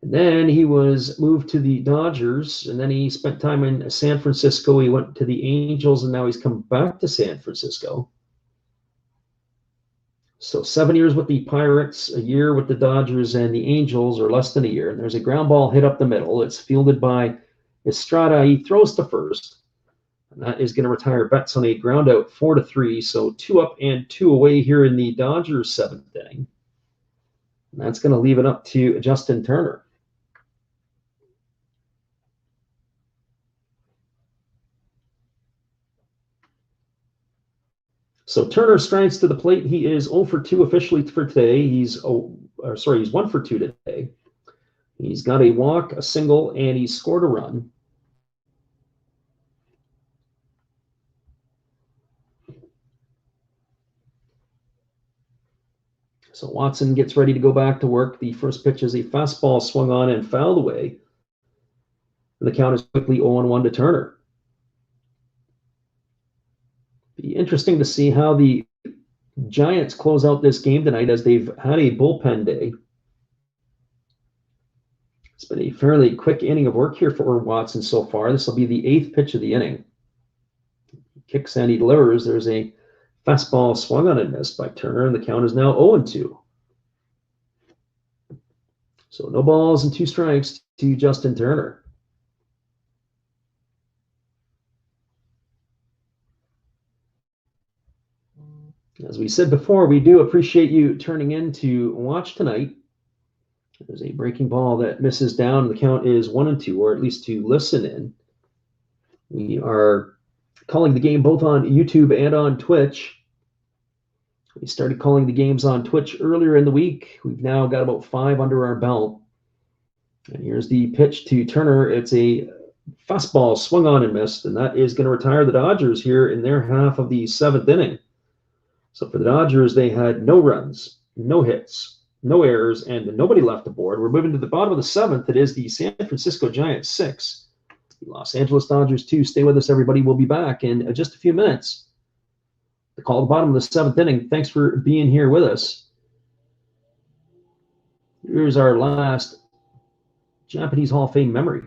And then he was moved to the Dodgers, and then he spent time in San Francisco. He went to the Angels, and now he's come back to San Francisco. So 7 years with the Pirates, a year with the Dodgers and the Angels, or less than a year. And there's a ground ball hit up the middle. It's fielded by Estrada. He throws to first. And that is going to retire Betts on a ground out 4-3. So 2 up and 2 away here in the Dodgers' seventh inning. And that's going to leave it up to Justin Turner. So Turner strides to the plate. He is 0 for 2 officially for today. He's 1 for 2 today. He's got a walk, a single, and he scored a run. So Watson gets ready to go back to work. The first pitch is a fastball swung on and fouled away. And the count is quickly 0-1 to Turner. Be interesting to see how the Giants close out this game tonight, as they've had a bullpen day. It's been a fairly quick inning of work here for Watson so far. This will be the 8th pitch of the inning. He kicks and he delivers. There's a fastball swung on and missed by Turner, and the count is now 0-2. So no balls and 2 strikes to Justin Turner. As we said before, we do appreciate you turning in to watch tonight. There's a breaking ball that misses down. The count is 1-2, or at least to listen in. We are calling the game both on YouTube and on Twitch. We started calling the games on Twitch earlier in the week. We've now got about 5 under our belt. And here's the pitch to Turner. It's a fastball swung on and missed, and that is going to retire the Dodgers here in their half of the 7th inning. So for the Dodgers, they had no runs, no hits, no errors, and nobody left the board. We're moving to the bottom of the 7th. It is the San Francisco Giants 6, the Los Angeles Dodgers 2. Stay with us, everybody. We'll be back in just a few minutes. The call at the bottom of the 7th inning. Thanks for being here with us. Here's our last Japanese Hall of Fame memory.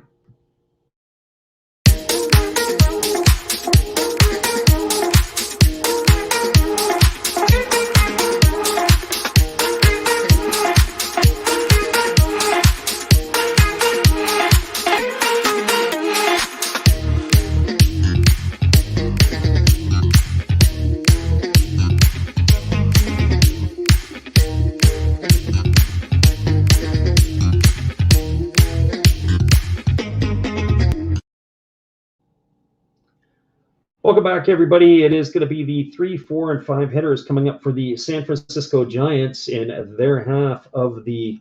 Welcome back, everybody. It is going to be the 3, 4, and 5 hitters coming up for the San Francisco Giants in their half of the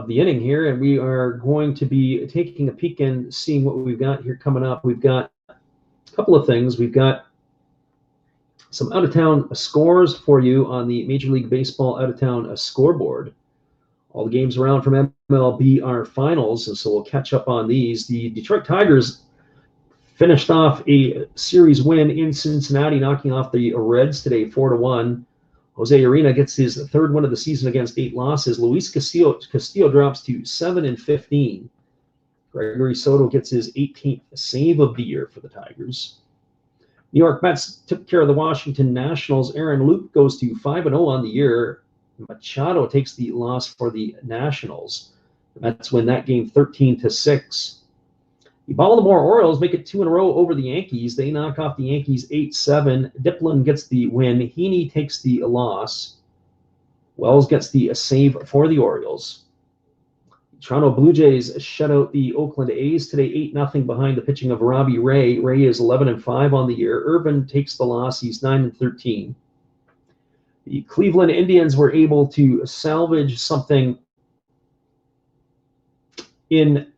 inning here, and we are going to be taking a peek and seeing what we've got here coming up. We've got a couple of things. We've got some out-of-town scores for you on the Major League Baseball out-of-town scoreboard. All the games around from MLB are finals, and so we'll catch up on these. The Detroit Tigers finished off a series win in Cincinnati, knocking off the Reds today 4-1. Jose Urena gets his 3rd win of the season against 8 losses. Luis Castillo drops to 7-15. Gregory Soto gets his 18th save of the year for the Tigers. New York Mets took care of the Washington Nationals. Aaron Loup goes to 5-0 on the year. Machado takes the loss for the Nationals. The Mets win that game 13-6. The Baltimore Orioles make it 2 in a row over the Yankees. They knock off the Yankees 8-7. Dipplin gets the win. Heaney takes the loss. Wells gets the save for the Orioles. Toronto Blue Jays shut out the Oakland A's today 8-0 behind the pitching of Robbie Ray. Ray is 11-5 on the year. Irvin takes the loss. He's 9-13. The Cleveland Indians were able to salvage something in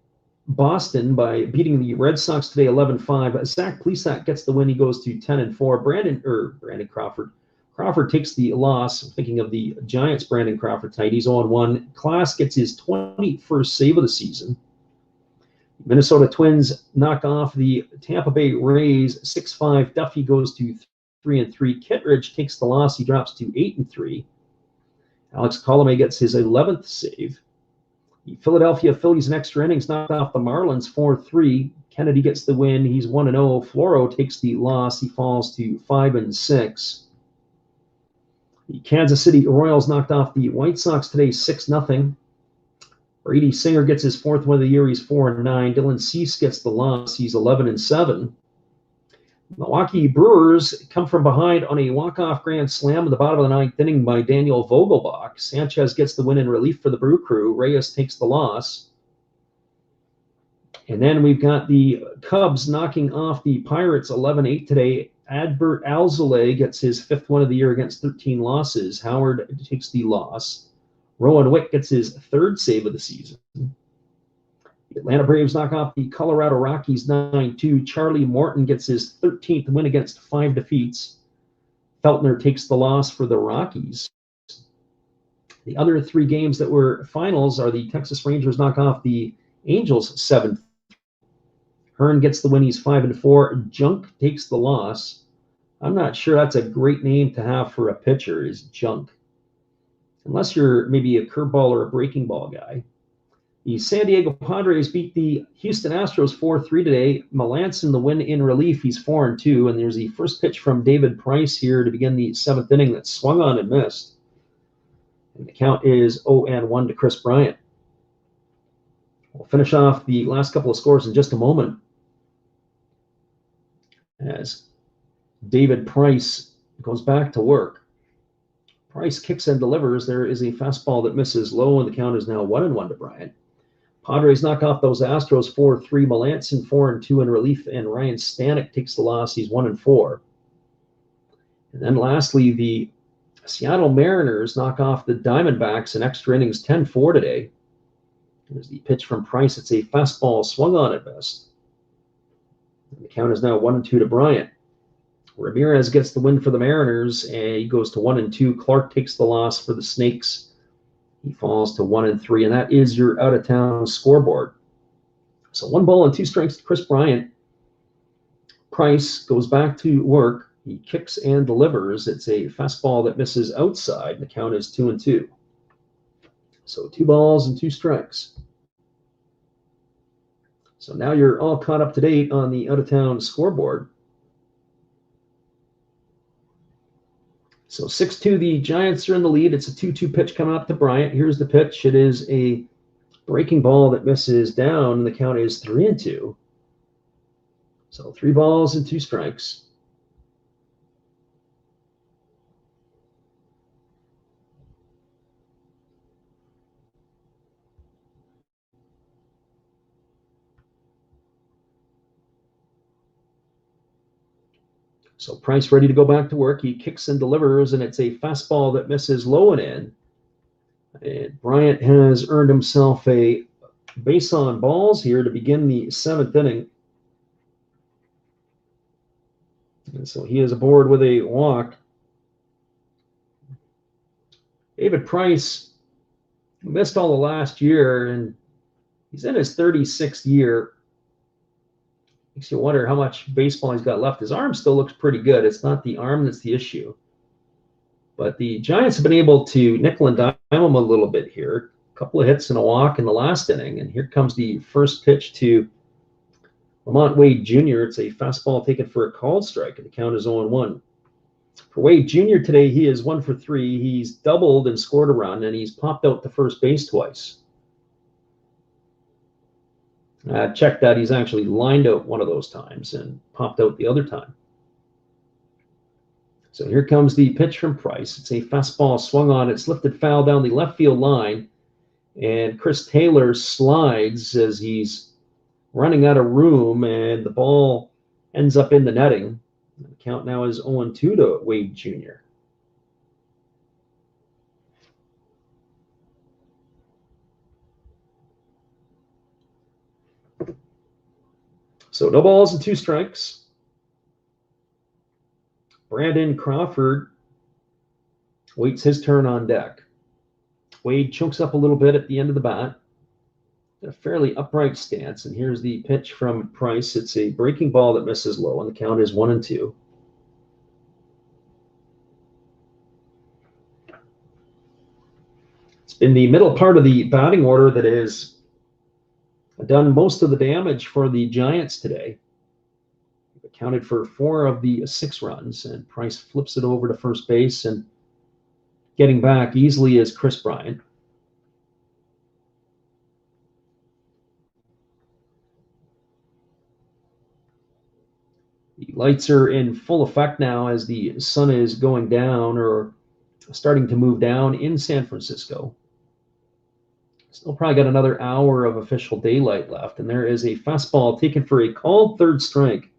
Boston by beating the Red Sox today 11-5. Zach Plesac gets the win. He goes to 10-4. Brandon Crawford takes the loss. I'm thinking of the Giants, Brandon Crawford tonight. He's 0-1. Klass gets his 21st save of the season. Minnesota Twins knock off the Tampa Bay Rays 6-5. Duffy goes to 3-3. Kittredge takes the loss. He drops to 8-3. Alex Colomé gets his 11th save. The Philadelphia Phillies in extra innings knocked off the Marlins 4-3. Kennedy gets the win. He's 1-0. Floro takes the loss. He falls to 5-6. The Kansas City Royals knocked off the White Sox today 6-0. Brady Singer gets his 4th win of the year. He's 4-9. Dylan Cease gets the loss. He's 11-7. Milwaukee Brewers come from behind on a walk-off grand slam in the bottom of the 9th inning by Daniel Vogelbach. Sanchez gets the win in relief for the Brew Crew. Reyes takes the loss. And then we've got the Cubs knocking off the Pirates 11-8 today. Adbert Alzolay gets his 5th win of the year against 13 losses. Howard takes the loss. Rowan Wick gets his 3rd save of the season. The Atlanta Braves knock off the Colorado Rockies 9-2. Charlie Morton gets his 13th win against 5 defeats. Feltner takes the loss for the Rockies. The other 3 games that were finals are the Texas Rangers knock off the Angels 7-3. Hearn gets the win. He's 5-4. Junk takes the loss. I'm not sure that's a great name to have for a pitcher, is Junk. Unless you're maybe a curveball or a breaking ball guy. The San Diego Padres beat the Houston Astros 4-3 today. Melanson the win in relief. He's 4-2. And there's the first pitch from David Price here to begin the 7th inning that swung on and missed. And the count is 0-1 to Chris Bryant. We'll finish off the last couple of scores in just a moment, as David Price goes back to work. Price kicks and delivers. There is a fastball that misses low, and the count is now 1-1 to Bryant. Padres knock off those Astros 4-3. Melanson 4-2 in relief, and Ryan Stanek takes the loss. He's 1-4. And then lastly, the Seattle Mariners knock off the Diamondbacks in extra innings 10-4 today. There's the pitch from Price. It's a fastball swung on at best. And the count is now 1-2 to Bryant. Ramirez gets the win for the Mariners, and he goes to 1-2. Clark takes the loss for the Snakes. He falls to 1-3, and that is your out-of-town scoreboard. So 1 ball and 2 strikes to Chris Bryant. Price goes back to work. He kicks and delivers. It's a fastball that misses outside, and the count is 2-2. So 2 balls and 2 strikes. So now you're all caught up to date on the out-of-town scoreboard. So 6-2, the Giants are in the lead. It's a 2-2 pitch coming up to Bryant. Here's the pitch. It is a breaking ball that misses down, and the count is 3-2. So 3 balls and 2 strikes. So Price ready to go back to work. He kicks and delivers, and it's a fastball that misses low and in. And Bryant has earned himself a base on balls here to begin the 7th inning. And so he is aboard with a walk. David Price missed all the last year, and he's in his 36th year. Makes you wonder how much baseball he's got left. His arm still looks pretty good. It's not the arm that's the issue. But the Giants have been able to nickel and dime him a little bit here. A couple of hits and a walk in the last inning. And here comes the first pitch to Lamont Wade Jr. It's a fastball taken for a called strike, and the count is 0-1. For Wade Jr. today, he is 1 for 3. He's doubled and scored a run, and he's popped out to first base twice. Check that. He's actually lined out one of those times and popped out the other time. So here comes the pitch from Price. It's a fastball swung on. It's lifted foul down the left field line. And Chris Taylor slides as he's running out of room, and the ball ends up in the netting. The count now is 0-2 to Wade Jr. So no balls and 2 strikes. Brandon Crawford waits his turn on deck. Wade chokes up a little bit at the end of the bat. A fairly upright stance, and here's the pitch from Price. It's a breaking ball that misses low, and the count is 1-2. It's been the middle part of the batting order that has done most of the damage for the Giants today. They've accounted for 4 of the 6 runs, and Price flips it over to first base, and getting back easily is Chris Bryant. The lights are in full effect now as the sun is going down or starting to move down in San Francisco. Still probably got another hour of official daylight left, and there is a fastball taken for a called third strike.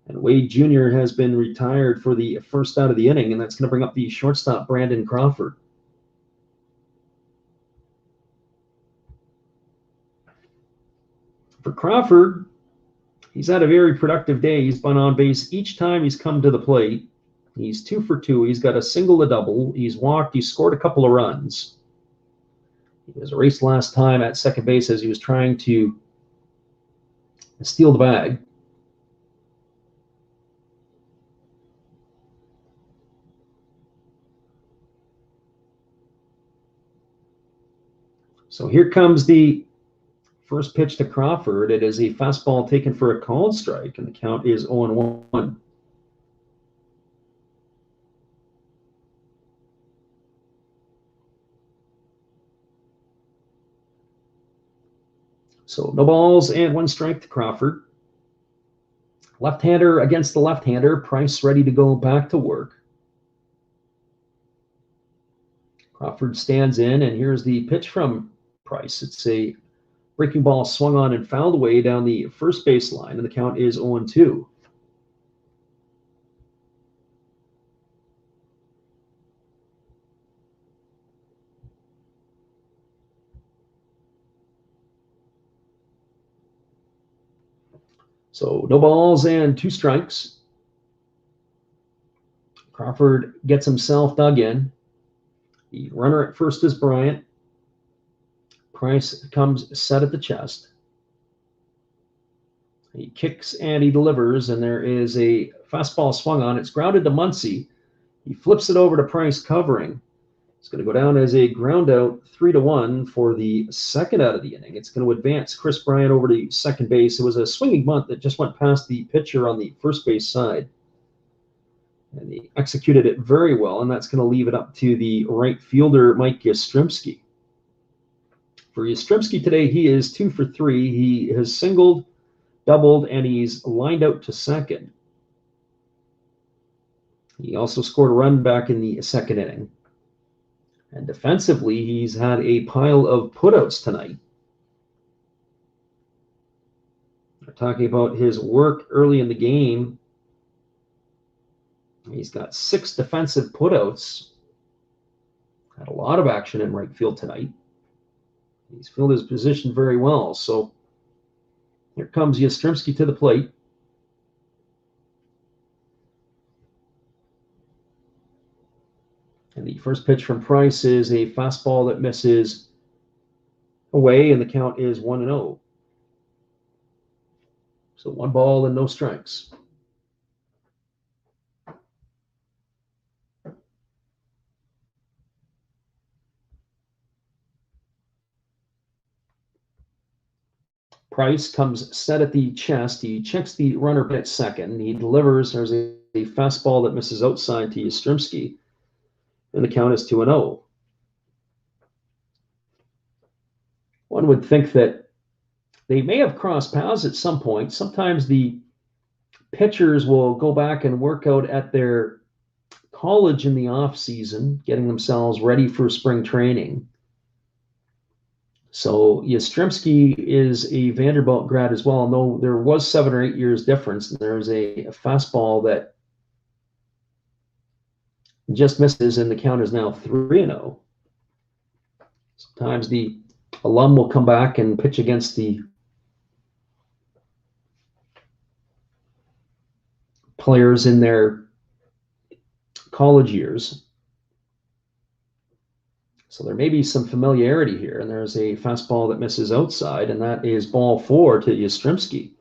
And Wade Jr. has been retired for the first out of the inning, and that's going to bring up the shortstop, Brandon Crawford. For Crawford, he's had a very productive day. He's been on base each time he's come to the plate. He's 2 for 2. He's got a single, a double. He's walked. He's scored a couple of runs. He was erased last time at second base as he was trying to steal the bag. So here comes the first pitch to Crawford. It is a fastball taken for a called strike, and the count is 0-1. So no balls and 1 strike to Crawford. Left-hander against the left-hander. Price ready to go back to work. Crawford stands in, and here's the pitch from Price. It's a breaking ball swung on and fouled away down the first base line, and the count is 0-2. So no balls and 2 strikes. Crawford gets himself dug in. The runner at first is Bryant. Price comes set at the chest. He kicks and he delivers, and there is a fastball swung on. It's grounded to Muncy. He flips it over to Price covering. It's going to go down as a ground out 3-1 for the second out of the inning. It's going to advance Chris Bryant over to second base. It was a swinging bunt that just went past the pitcher on the first base side. And he executed it very well, and that's going to leave it up to the right fielder, Mike Yastrzemski. For Yastrzemski today, he is 2 for 3. He has singled, doubled, and he's lined out to second. He also scored a run back in the second inning. And defensively, he's had a pile of putouts tonight. We're talking about his work early in the game. He's got 6 defensive putouts. Had a lot of action in right field tonight. He's filled his position very well. So here comes Yastrzemski to the plate. And the first pitch from Price is a fastball that misses away, and the count is 1-0. So 1 ball and no strikes. Price comes set at the chest. He checks the runner at second. He delivers. There's a fastball that misses outside to Yastrzemski. And the count is 2-0. One would think that they may have crossed paths at some point. Sometimes the pitchers will go back and work out at their college in the off season, getting themselves ready for spring training. So Yastrzemski is a Vanderbilt grad as well. Though there was 7 or 8 years difference, there's a fastball that just misses, and the count is now 3-0. Sometimes the alum will come back and pitch against the players in their college years. So there may be some familiarity here, and there's a fastball that misses outside, and that is ball 4 to Yastrzemski.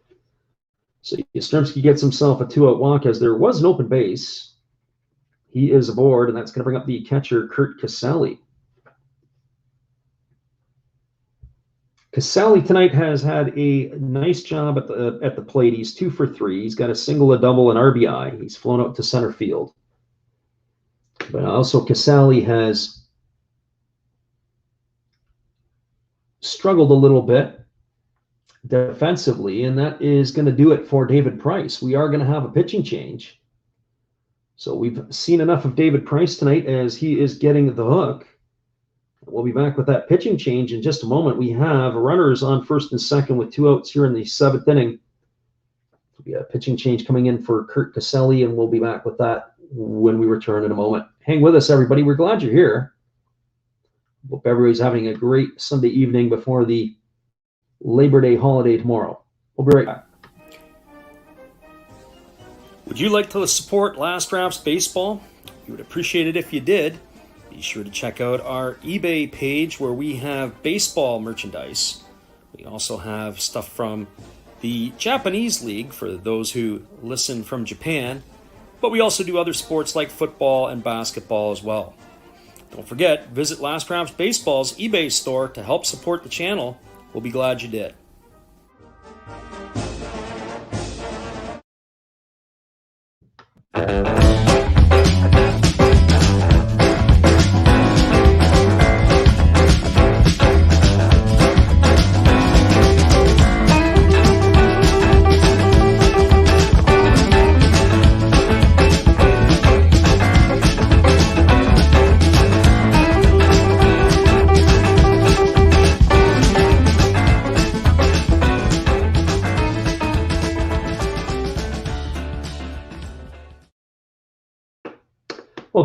So Yastrzemski gets himself a 2-out walk as there was an open base. He is aboard, and that's going to bring up the catcher, Kurt Caselli. Caselli tonight has had a nice job at the plate. He's 2 for 3. He's got a single, a double, and RBI. He's flown out to center field. But also Caselli has struggled a little bit defensively, and that is going to do it for David Price. We are going to have a pitching change. So we've seen enough of David Price tonight as he is getting the hook. We'll be back with that pitching change in just a moment. We have runners on first and second with 2 outs here in the 7th inning. There'll be a pitching change coming in for Kurt Caselli, and we'll be back with that when we return in a moment. Hang with us, everybody. We're glad you're here. Hope everybody's having a great Sunday evening before the Labor Day holiday tomorrow. We'll be right back. Would you like to support Last Drafts Baseball? We would appreciate it if you did. Be sure to check out our eBay page where we have baseball merchandise. We also have stuff from the Japanese League for those who listen from Japan, but we also do other sports like football and basketball as well. Don't forget, visit Last Drafts Baseball's eBay store to help support the channel. We'll be glad you did.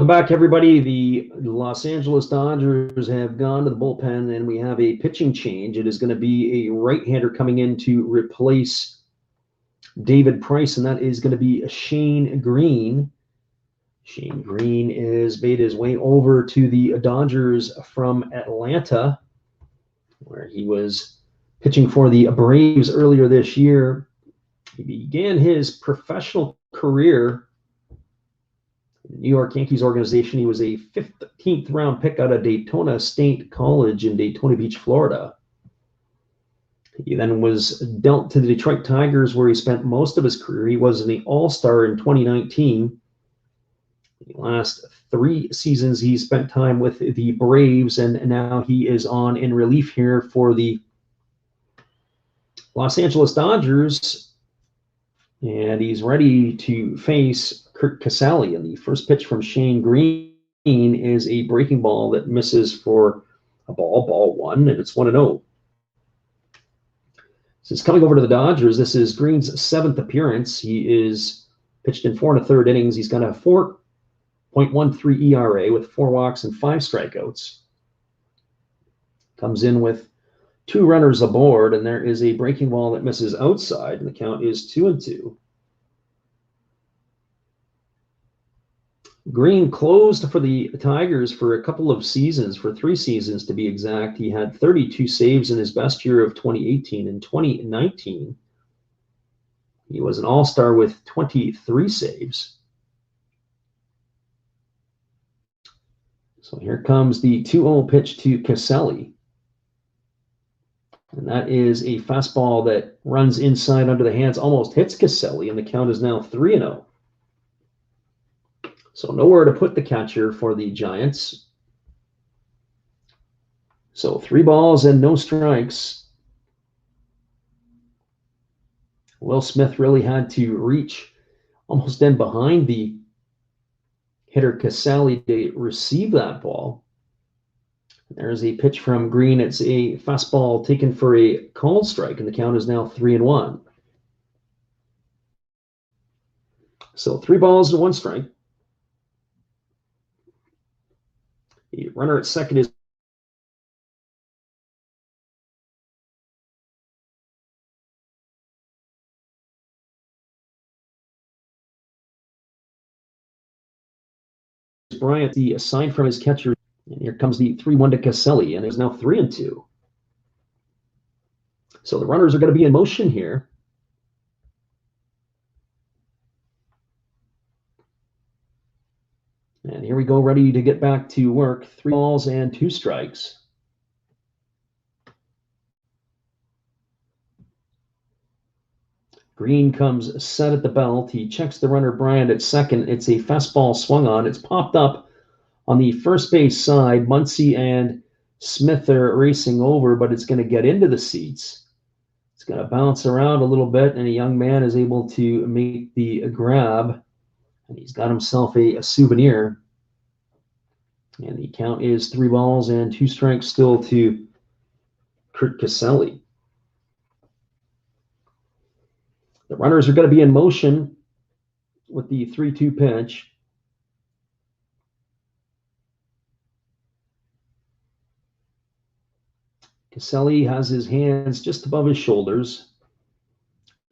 Welcome back, everybody. The Los Angeles Dodgers have gone to the bullpen, and we have a pitching change. It is going to be a right-hander coming in to replace David Price, and that is going to be Shane Green. Shane Green is made his way over to the Dodgers from Atlanta, where he was pitching for the Braves earlier this year. He began his professional career in the New York Yankees organization. He was a 15th round pick out of Daytona State College in Daytona Beach, Florida. He then was dealt to the Detroit Tigers, where he spent most of his career. He was an All-Star in 2019. The last 3 seasons, he spent time with the Braves, and now he is on in relief here for the Los Angeles Dodgers. And he's ready to face Kurt Casale. And the first pitch from Shane Green is a breaking ball that misses for a ball 1, and it's 1-0. Since coming over to the Dodgers, this is Green's 7th appearance. He is pitched in 4 1/3 innings. He's got a 4.13 ERA with 4 walks and 5 strikeouts. Comes in with 2 runners aboard, and there is a breaking ball that misses outside, and the count is 2-2. Green closed for the Tigers for a couple of seasons, for 3 seasons to be exact. He had 32 saves in his best year of 2018. In 2019, he was an All-Star with 23 saves. So here comes the 2-0 pitch to Casale. And that is a fastball that runs inside under the hands, almost hits Casale, and the count is now 3-0. So nowhere to put the catcher for the Giants. So 3 balls and no strikes. Will Smith really had to reach almost in behind the hitter Casale to receive that ball. There's a pitch from Green. It's a fastball taken for a called strike, and the count is now 3-1. So 3 balls and 1 strike. The runner at second is Bryant, the sign from his catcher. And here comes the 3-1 to Casale, and it's now 3-2. So the runners are going to be in motion here. And here we go, ready to get back to work. 3 balls and 2 strikes. Green comes set at the belt. He checks the runner Bryant at second. It's a fastball swung on. It's popped up on the first base side. Muncy and Smith are racing over, but it's going to get into the seats. It's going to bounce around a little bit, and a young man is able to make the grab. And he's got himself a souvenir. And the count is 3 balls and 2 strikes still to Kurt Casale. The runners are going to be in motion with the 3-2 pitch. Casale has his hands just above his shoulders.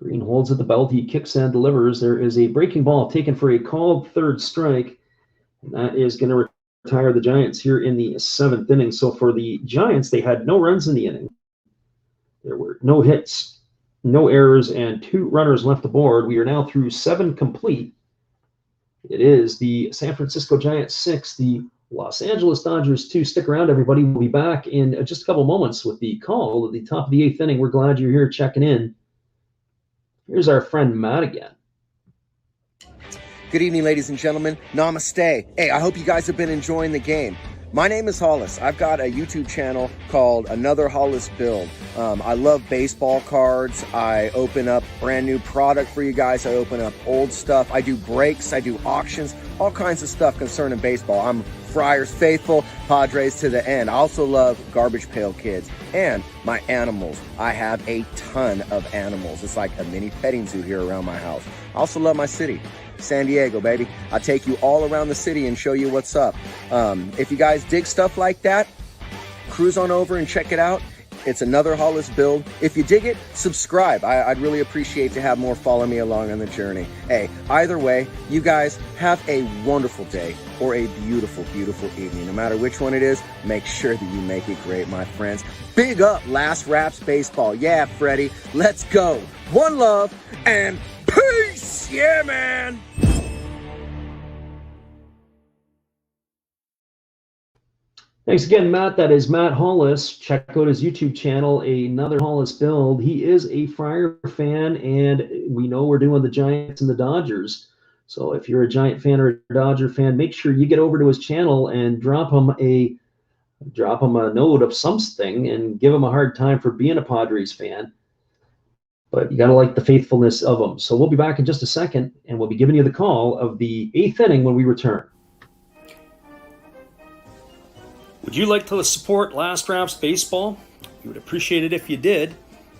Green holds at the belt. He kicks and delivers. There is a breaking ball taken for a called 3rd strike, and that is going to retire the Giants here in the 7th inning. So for the Giants, they had no runs in the inning. There were no hits, no errors, and 2 runners left aboard. We are now through 7 complete. It is the San Francisco Giants 6, the Los Angeles Dodgers 2. Stick around, everybody. We'll be back in just a couple moments with the call at the top of the 8th inning. We're glad you're here checking in. Here's our friend Matt again. Good evening, ladies and gentlemen. Namaste. Hey, I hope you guys have been enjoying the game. My name is Hollis. I've got a YouTube channel called Another Hollis Build. I love baseball cards. I open up brand new product for you guys. I open up old stuff. I do breaks. I do auctions. All kinds of stuff concerning baseball. I'm Friars faithful, Padres to the end. I also love Garbage Pail Kids and my animals. I have a ton of animals. It's like a mini petting zoo here around my house. I also love my city. San Diego, baby. I'll take you all around the city and show you what's up. If you guys dig stuff like that, cruise on over and check it out. It's another Hollis build. If you dig it, subscribe. I'd really appreciate to have more follow me along on the journey. Hey, either way, you guys have a wonderful day or a beautiful, beautiful evening. No matter which one it is, make sure that you make it great, my friends. Big up Last Raps Baseball. Yeah, Freddie, let's go. One love and peace. Yeah, man. Thanks again, Matt. That is Matt Hollis. Check out his YouTube channel, Another Hollis Build. He is a Friar fan, and we know we're doing the Giants and the Dodgers. So if you're a Giant fan or a Dodger fan, make sure you get over to his channel and drop him a note of something and give him a hard time for being a Padres fan. But you got to like the faithfulness of them. So we'll be back in just a second, and we'll be giving you the call of the 8th inning when we return. Would you like to support Last Raps Baseball? We would appreciate it if you did.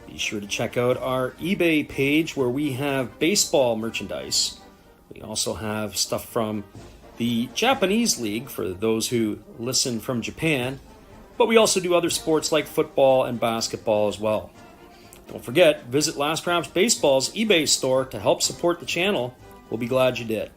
Be sure to check out our eBay page where we have baseball merchandise. We also have stuff from the Japanese League for those who listen from Japan, but we also do other sports like football and basketball as well. Don't forget, visit Last Raps Baseball's eBay store to help support the channel. We'll be glad you did.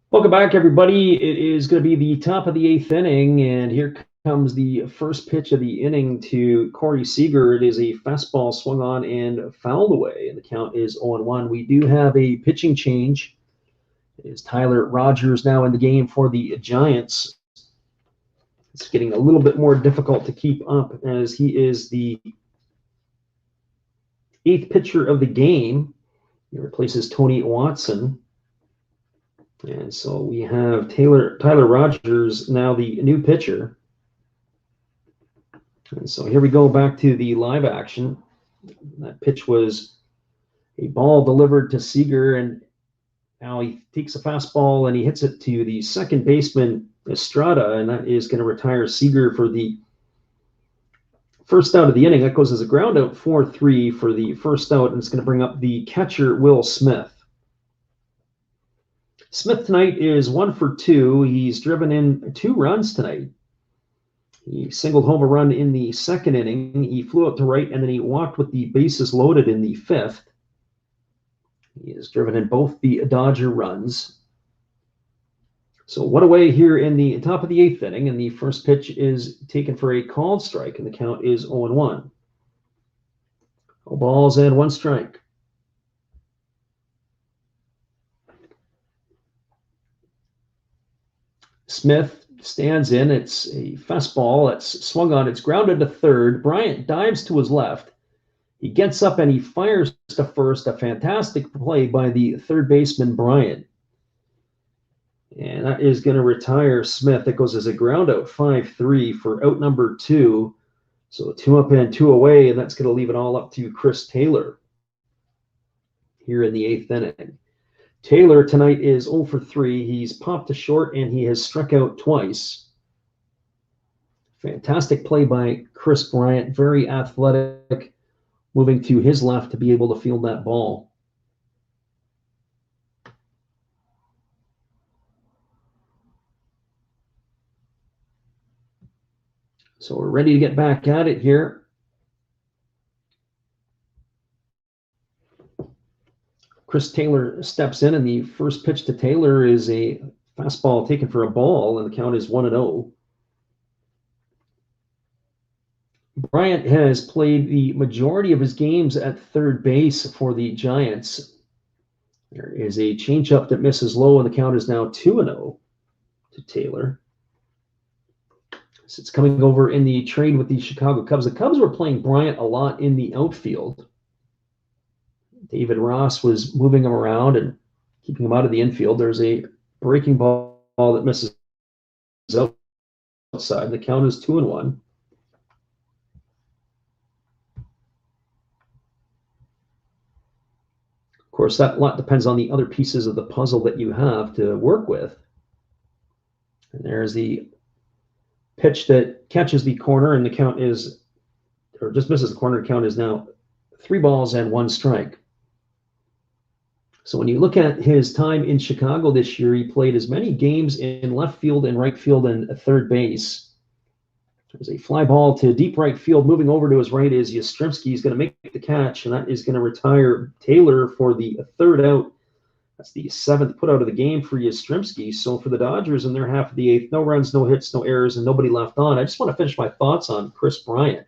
Welcome back, everybody. It is going to be the top of the 8th inning, and here comes the first pitch of the inning to Corey Seager. It is a fastball swung on and fouled away, and the count is 0-1. We do have a pitching change. It is Tyler Rogers now in the game for the Giants. It's getting a little bit more difficult to keep up as he is the 8th pitcher of the game. He replaces Tony Watson. And so we have Tyler Rogers now the new pitcher. And so here we go back to the live action. That pitch was a ball delivered to Seager, and now he takes a fastball and he hits it to the second baseman, Estrada, and that is going to retire Seager for the first out of the inning. That goes as a ground out 4-3 for the first out, and it's going to bring up the catcher, Will Smith. Smith tonight is 1 for 2. He's driven in 2 runs tonight. He singled home a run in the second inning. He flew out to right, and then he walked with the bases loaded in the 5th. He has driven in both the Dodger runs. So 1 away here in the top of the 8th inning, and the first pitch is taken for a called strike, and the count is 0-1. 0 balls and 1 strike. Smith stands in. It's a fastball. It's swung on. It's grounded to third. Bryant dives to his left. He gets up and he fires to first. A fantastic play by the third baseman, Bryant. And that is going to retire Smith. It goes as a ground out 5-3 for out number 2. So 2 up and 2 away, and that's going to leave it all up to Chris Taylor here in the 8th inning. Taylor tonight is 0 for 3. He's popped to short, and he has struck out twice. Fantastic play by Chris Bryant. Very athletic, moving to his left to be able to field that ball. So we're ready to get back at it here. Chris Taylor steps in, and the first pitch to Taylor is a fastball taken for a ball, and the count is 1-0. Bryant has played the majority of his games at third base for the Giants. There is a changeup that misses low, and the count is now 2-0 to Taylor. So it's coming over in the trade with the Chicago Cubs. The Cubs were playing Bryant a lot in the outfield. David Ross was moving him around and keeping him out of the infield. There's a breaking ball that misses outside. The count is 2-1. Of course, that lot depends on the other pieces of the puzzle that you have to work with. And there's the pitch that catches the corner, and the count is, or just misses the corner. The count is now 3 balls and 1 strike. So when you look at his time in Chicago this year, he played as many games in left field and right field and third base. There's a fly ball to deep right field. Moving over to his right is Yastrzemski. He's going to make the catch, and that is going to retire Taylor for the 3rd out. That's the 7th put out of the game for Yastrzemski. So for the Dodgers in their half of the 8th, no runs, no hits, no errors, and nobody left on. I just want to finish my thoughts on Chris Bryant.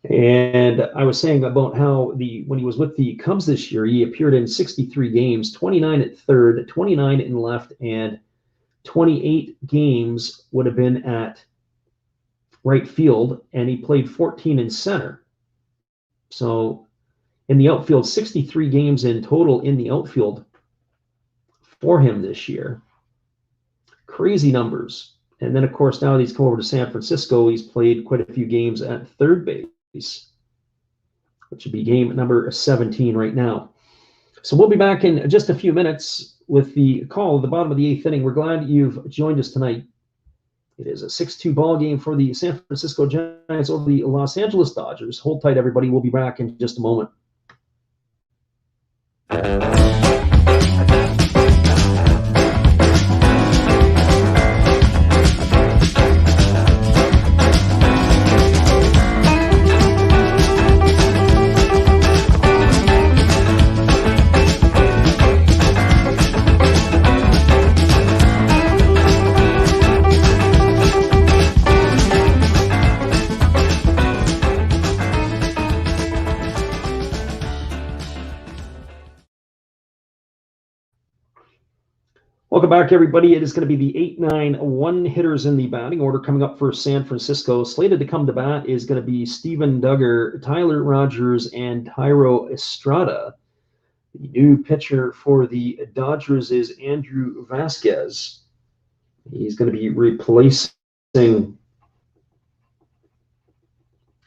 And I was saying about how when he was with the Cubs this year, he appeared in 63 games, 29 at third, 29 in left, and 28 games would have been at right field, and he played 14 in center. So in the outfield, 63 games in total in the outfield for him this year. Crazy numbers. And then, of course, now that he's come over to San Francisco, he's played quite a few games at third base, which would be game number 17 right now. So we'll be back in just a few minutes with the call at the bottom of the 8th inning. We're glad you've joined us tonight. It is a 6-2 ball game for the San Francisco Giants over the Los Angeles Dodgers. Hold tight, everybody. We'll be back in just a moment. Welcome back, everybody. It is going to be the 8-9 hitters in the batting order coming up for San Francisco. Slated to come to bat is going to be Steven Duggar, Tyler Rogers, and Thairo Estrada. The new pitcher for the Dodgers is Andrew Vasquez. He's going to be replacing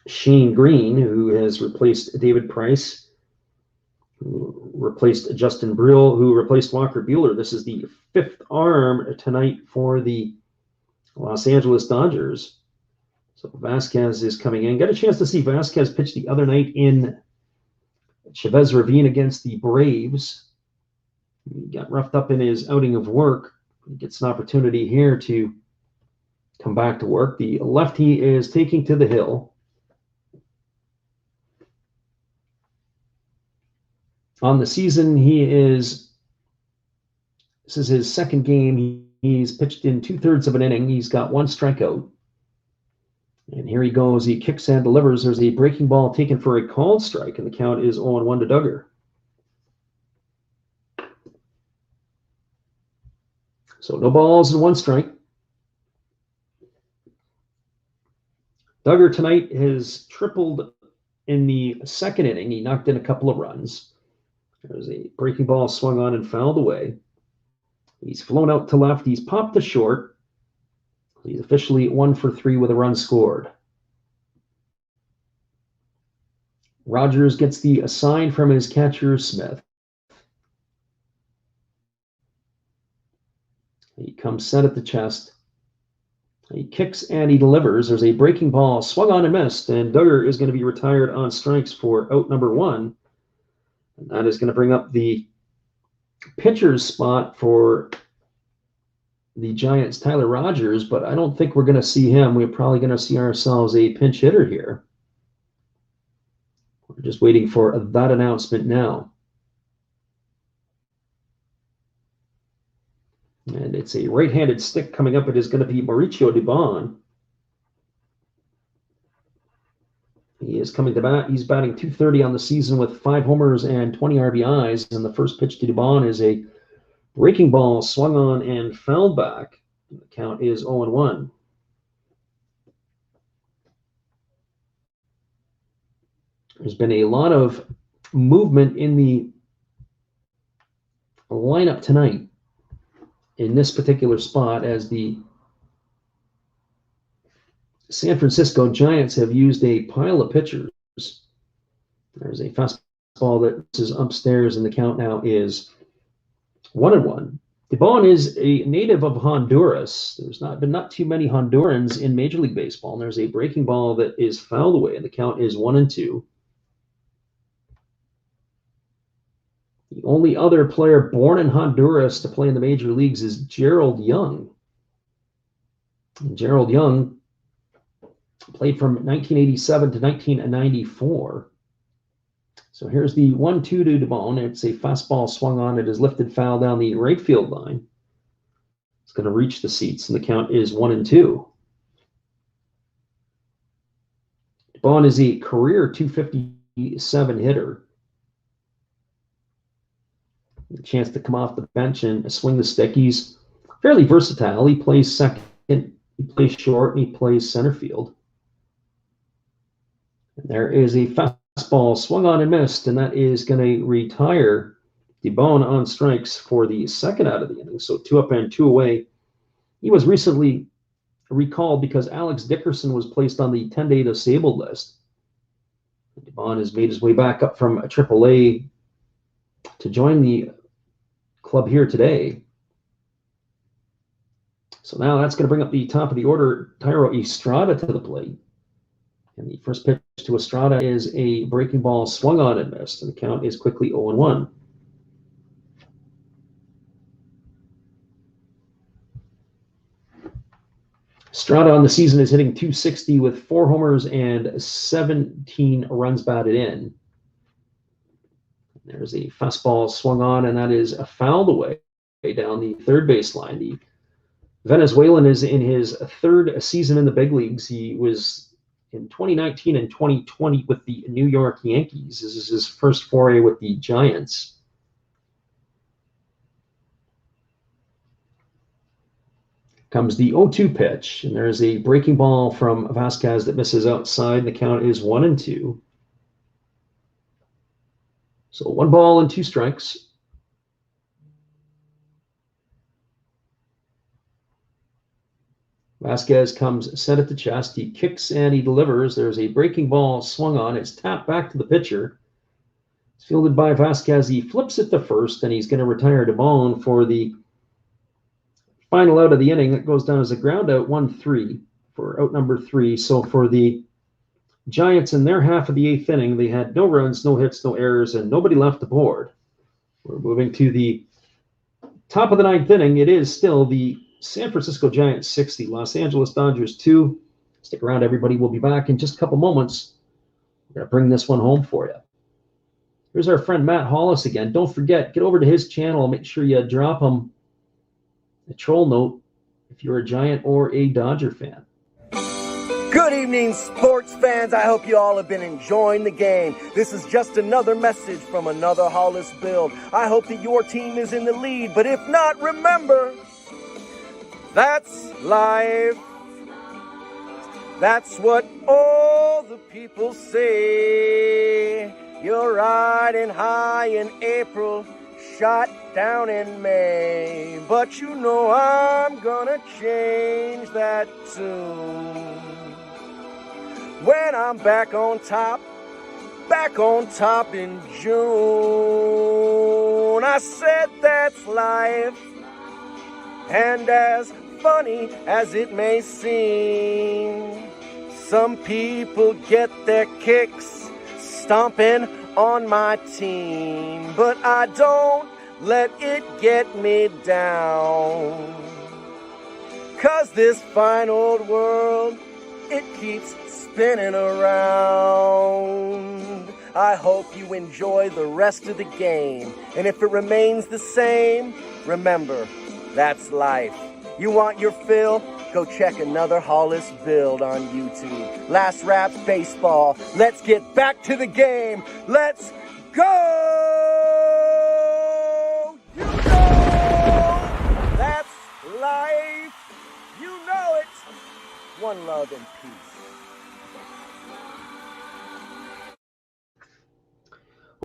Shane Green, who has replaced David Price, who replaced Justin Brill, who replaced Walker Buehler. This is the 5th arm tonight for the Los Angeles Dodgers. So Vasquez is coming in. Got a chance to see Vasquez pitch the other night in Chavez Ravine against the Braves. He got roughed up in his outing of work. He gets an opportunity here to come back to work. The lefty is taking to the hill. On the season, this is his 2nd game. He's pitched in 2/3 of an inning. He's got 1 strikeout. And here he goes. He kicks and delivers. There's a breaking ball taken for a called strike, and the count is 0-1 to Duggar. So no balls and 1 strike. Duggar tonight has tripled in the 2nd inning. He knocked in a couple of runs. There's a breaking ball swung on and fouled away. He's flown out to left. He's popped to short. He's officially 1 for 3 with a run scored. Rogers gets the sign from his catcher, Smith. He comes set at the chest. He kicks and he delivers. There's a breaking ball swung on and missed, and Duggar is going to be retired on strikes for out number 1. And that is going to bring up the pitcher's spot for the Giants, Tyler Rogers, but I don't think we're going to see him. We're probably going to see ourselves a pinch hitter here. We're just waiting for that announcement now. And it's a right-handed stick coming up. It is going to be Mauricio Dubon. He is coming to bat. He's batting .230 on the season with 5 homers and 20 RBIs. And the first pitch to Dubon is a breaking ball swung on and fouled back. The count is 0-1. There's been a lot of movement in the lineup tonight in this particular spot as the San Francisco Giants have used a pile of pitchers. There's a fastball that is upstairs, and the count now is 1-1. Dubon is a native of Honduras. There's not too many Hondurans in Major League Baseball. And there's a breaking ball that is fouled away, and the count is 1-2. The only other player born in Honduras to play in the major leagues is Gerald Young. And Gerald Young played from 1987 to 1994. So here's the 1-2 to DeBone. It's a fastball swung on. It is lifted foul down the right field line. It's going to reach the seats, and the count is 1-2. DeBone is a career .257 hitter. A chance to come off the bench and swing the stick. He's fairly versatile. He plays second, he plays short, and he plays center field. And there is a fastball swung on and missed, and that is going to retire DeBone on strikes for the second out of the inning. So 2 up and 2 away. He was recently recalled because Alex Dickerson was placed on the 10-day disabled list. DeBone has made his way back up from AAA to join the club here today. So now that's going to bring up the top of the order, Thairo Estrada to the plate. And the first pitch to Estrada is a breaking ball swung on and missed, and the count is quickly 0-1. Estrada on the season is hitting .260 with 4 homers and 17 runs batted in. There's a fastball swung on, and that is fouled away down the third baseline. The Venezuelan is in his third season in the big leagues. He was in 2019 and 2020 with the New York Yankees. This is his first foray with the Giants. Comes the 0-2 pitch, and there's a breaking ball from Vasquez that misses outside. The count is 1-2. So 1 ball and 2 strikes. Vasquez comes set at the chest. He kicks and he delivers. There's a breaking ball swung on. It's tapped back to the pitcher. It's fielded by Vasquez. He flips it to first, and he's going to retire DeBone for the final out of the inning. That goes down as a ground out, 1-3 for out number 3. So for the Giants in their half of the 8th inning, they had no runs, no hits, no errors, and nobody left the board. We're moving to the top of the 9th inning. It is still the San Francisco Giants 6, the Los Angeles Dodgers 2. Stick around, everybody. We'll be back in just a couple moments. We're going to bring this one home for you. Here's our friend Matt Hollis again. Don't forget, get over to his channel. Make sure you drop him a troll note if you're a Giant or a Dodger fan. Good evening, sports fans. I hope you all have been enjoying the game. This is just another message from another Hollis build. I hope that your team is in the lead, but if not, remember, that's life. That's what all the people say. You're riding high in April, shot down in May. But you know I'm gonna change that tune. When I'm back on top in June. I said that's life. And as funny as it may seem, some people get their kicks stomping on my team. But I don't let it get me down. 'Cause this fine old world, it keeps spinning around. I hope you enjoy the rest of the game. And if it remains the same, remember, that's life. You want your fill? Go check another Hollis build on YouTube. Last Raps Baseball. Let's get back to the game. Let's go! You know that's life. You know it. One love and peace.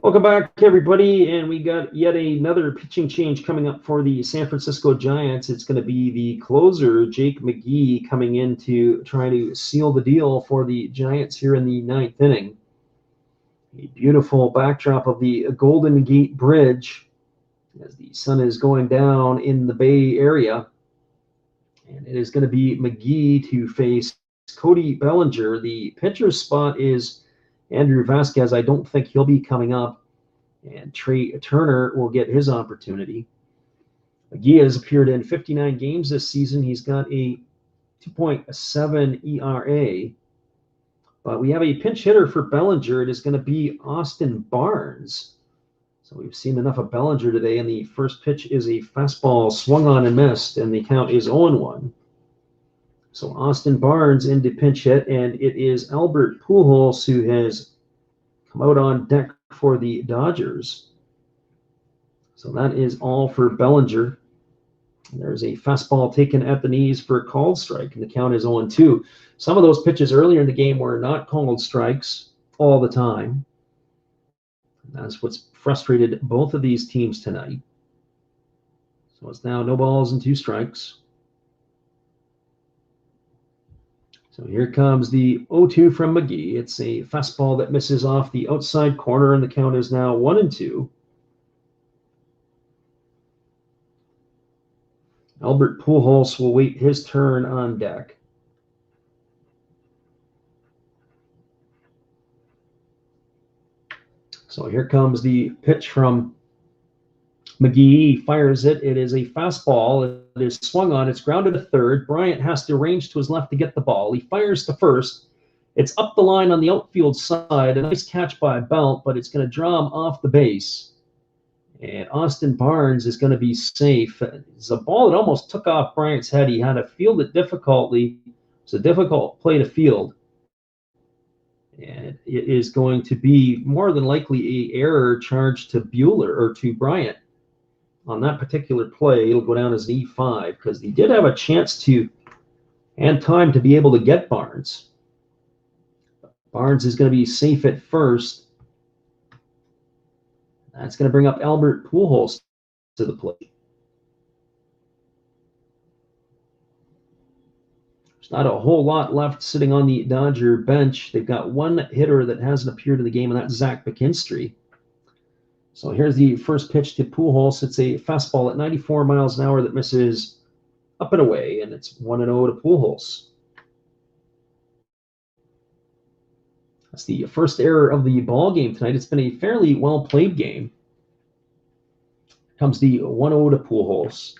Welcome back, everybody, and we got yet another pitching change coming up for the San Francisco Giants. It's going to be the closer, Jake McGee, coming in to try to seal the deal for the Giants here in the 9th inning. A beautiful backdrop of the Golden Gate Bridge as the sun is going down in the Bay Area. And it is going to be McGee to face Cody Bellinger. The pitcher's spot is Andrew Vasquez. I don't think he'll be coming up. And Trey Turner will get his opportunity. McGee has appeared in 59 games this season. He's got a 2.7 ERA. But we have a pinch hitter for Bellinger. It is going to be Austin Barnes. So we've seen enough of Bellinger today, and the first pitch is a fastball swung on and missed, and the count is 0-1. So Austin Barnes into pinch hit, and it is Albert Pujols who has come out on deck for the Dodgers. So that is all for Bellinger. There's a fastball taken at the knees for a called strike, and the count is 0-2. Some of those pitches earlier in the game were not called strikes all the time. That's what's frustrated both of these teams tonight. So it's now no balls and 2 strikes. So here comes the 0-2 from McGee. It's a fastball that misses off the outside corner, and the count is now 1-2. Albert Pujols will wait his turn on deck. So here comes the pitch from McGee. He fires it. It is a fastball. It is swung on. It's grounded to third. Bryant has to range to his left to get the ball. He fires to first. It's up the line on the outfield side. A nice catch by Belt, but it's going to draw him off the base. And Austin Barnes is going to be safe. It's a ball that almost took off Bryant's head. He had to field it difficultly. It's a difficult play to field. And it is going to be more than likely an error charged to Buehler or to Bryant on that particular play. It'll go down as an E5 because he did have a chance to and time to be able to get Barnes. Barnes is going to be safe at first. That's going to bring up Albert Pujols to the plate. There's not a whole lot left sitting on the Dodger bench. They've got one hitter that hasn't appeared in the game, and that's Zach McKinstry. So here's the first pitch to Pujols. It's a fastball at 94 miles an hour that misses up and away, and it's 1-0 to Pujols. That's the first error of the ball game tonight. It's been a fairly well-played game. Comes the 1-0 to Pujols.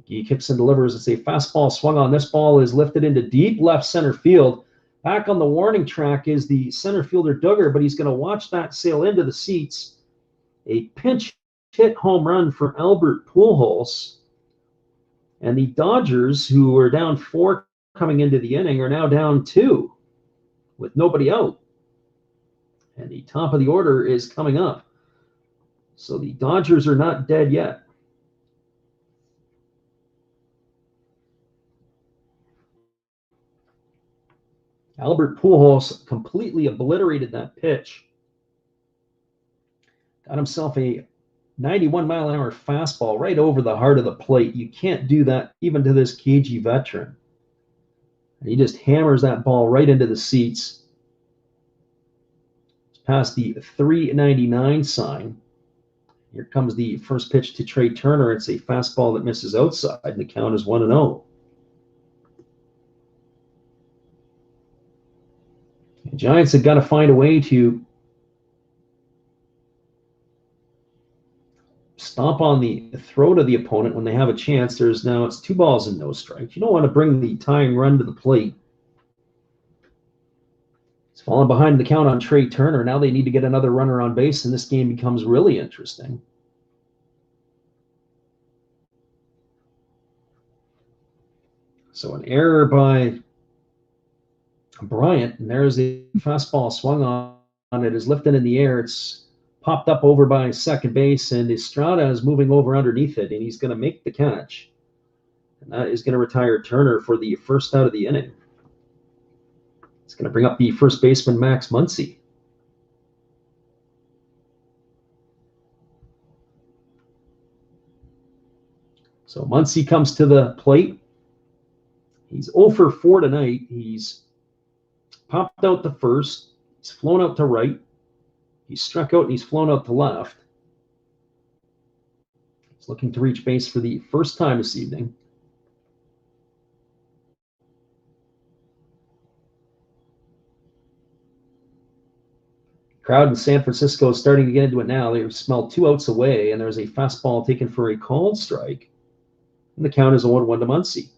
He kicks and delivers. It's a fastball swung on. This ball is lifted into deep left center field. Back on the warning track is the center fielder Duggar, but he's going to watch that sail into the seats. A pinch hit home run for Albert Pujols. And the Dodgers, who were down 4 coming into the inning, are now down 2 with nobody out. And the top of the order is coming up. So the Dodgers are not dead yet. Albert Pujols completely obliterated that pitch. Got himself a 91-mile-an-hour fastball right over the heart of the plate. You can't do that even to this cagey veteran. And he just hammers that ball right into the seats. It's past the 399 sign. Here comes the first pitch to Trey Turner. It's a fastball that misses outside, and the count is 1-0. The Giants have got to find a way to stomp on the throat of the opponent when they have a chance. It's 2 balls and no strikes. You don't want to bring the tying run to the plate. It's fallen behind the count on Trey Turner. Now they need to get another runner on base, and this game becomes really interesting. So an error by Bryant, and there's the fastball swung on. It is lifted in the air. It's popped up over by second base, and Estrada is moving over underneath it, and he's going to make the catch. And that is going to retire Turner for the first out of the inning. It's going to bring up the first baseman, Max Muncy. So Muncy comes to the plate. He's 0 for 4 tonight. He's popped out to first. He's flown out to right. He's struck out and he's flown out to left. He's looking to reach base for the first time this evening. Crowd in San Francisco is starting to get into it now. They smell 2 outs away, and there's a fastball taken for a called strike. And the count is 1-1 to Muncy.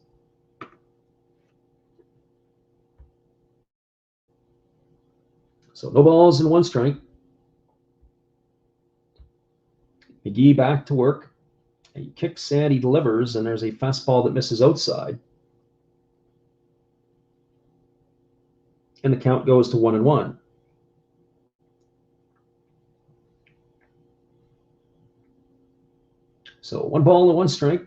So no balls and 1 strike. McGee back to work. He kicks and he delivers, and there's a fastball that misses outside. And the count goes to 1-1. So 1 ball and 1 strike.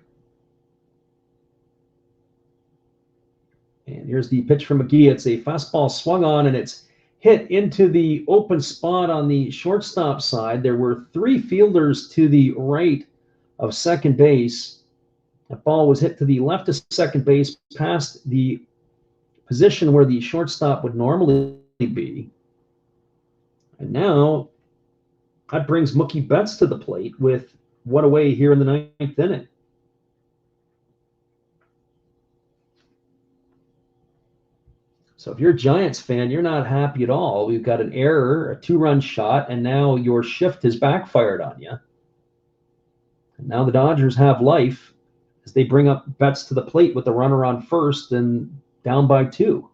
And here's the pitch from McGee. It's a fastball swung on, and it's hit into the open spot on the shortstop side. There were 3 fielders to the right of second base. That ball was hit to the left of second base, past the position where the shortstop would normally be. And now that brings Mookie Betts to the plate with 1 away here in the 9th inning. So if you're a Giants fan, you're not happy at all. We've got an error, a 2-run shot, and now your shift has backfired on you. And now the Dodgers have life as they bring up Betts to the plate with the runner on first and down by 2.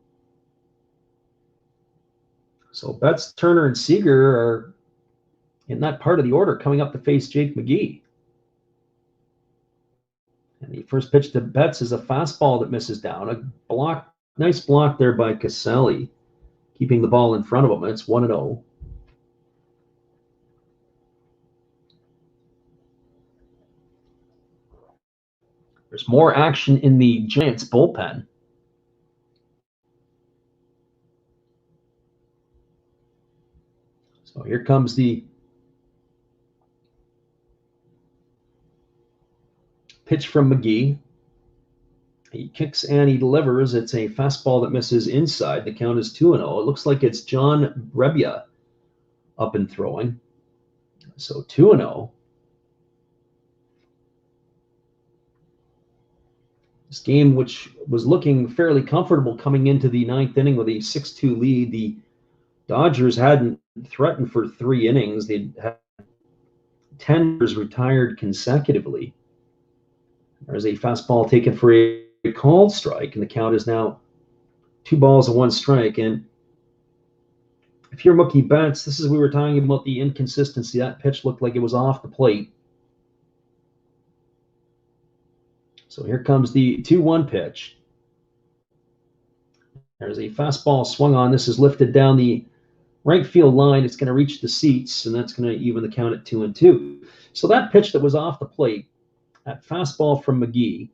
So Betts, Turner, and Seager are in that part of the order coming up to face Jake McGee. And the first pitch to Betts is a fastball that misses down. A block. Nice block there by Caselli, keeping the ball in front of him. It's 1-0. There's more action in the Giants bullpen. So here comes the pitch from McGee. He kicks and he delivers. It's a fastball that misses inside. The count is 2-0. It looks like it's John Brebbia up and throwing. So 2-0. This game, which was looking fairly comfortable coming into the 9th inning with a 6-2 lead, the Dodgers hadn't threatened for 3 innings. They'd had 10 retired consecutively. There's a fastball taken for a called strike, and the count is now 2 balls and 1 strike. And if you're Mookie Betts, this is, we were talking about the inconsistency. That pitch looked like it was off the plate. So here comes the 2-1 pitch. There's a fastball swung on. This is lifted down the right field line. It's going to reach the seats, and that's going to even the count at 2-2. So that pitch that was off the plate, that fastball from McGee,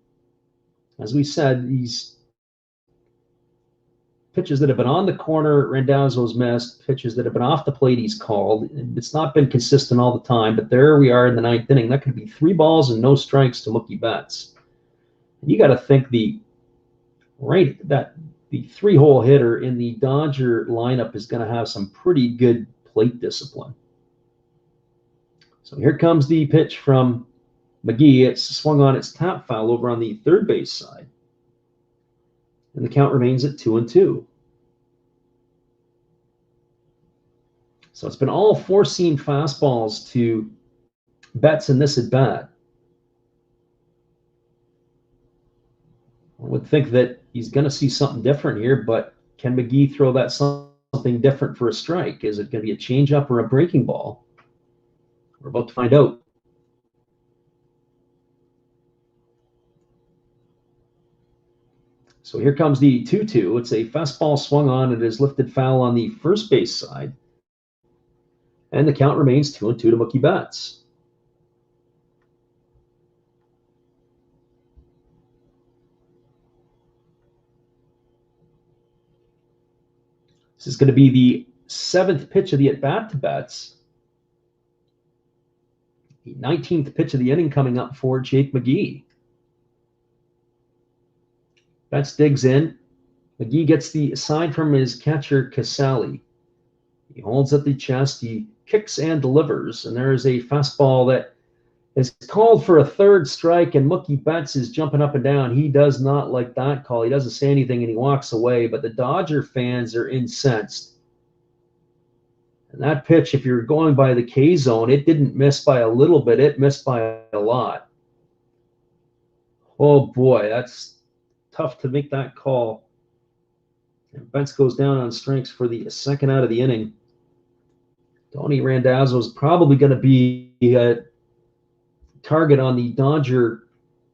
as we said, these pitches that have been on the corner, Randazzo's missed. Pitches that have been off the plate, he's called. It's not been consistent all the time, but there we are in the 9th inning. That could be 3 balls and no strikes to Mookie Betts. And you got to think the 3-hole hitter in the Dodger lineup is going to have some pretty good plate discipline. So here comes the pitch from McGee. It's swung on, its tap foul over on the third base side. And the count remains at 2-2. So it's been all 4-seam fastballs to Betts in this at bat. I would think that he's going to see something different here, but can McGee throw that something different for a strike? Is it going to be a changeup or a breaking ball? We're about to find out. So here comes the 2-2. It's a fastball swung on. It is lifted foul on the first base side. And the count remains 2-2 to Mookie Betts. This is going to be the 7th pitch of the at-bat to Betts. The 19th pitch of the inning coming up for Jake McGee. Betts digs in. McGee gets the sign from his catcher, Caselli. He holds at the chest. He kicks and delivers. And there is a fastball that is called for a 3rd strike, and Mookie Betts is jumping up and down. He does not like that call. He doesn't say anything, and he walks away. But the Dodger fans are incensed. And that pitch, if you're going by the K zone, it didn't miss by a little bit. It missed by a lot. Oh, boy, that's tough to make that call. And Bentz goes down on strikes for the second out of the inning. Tony Randazzo is probably going to be a target on the Dodger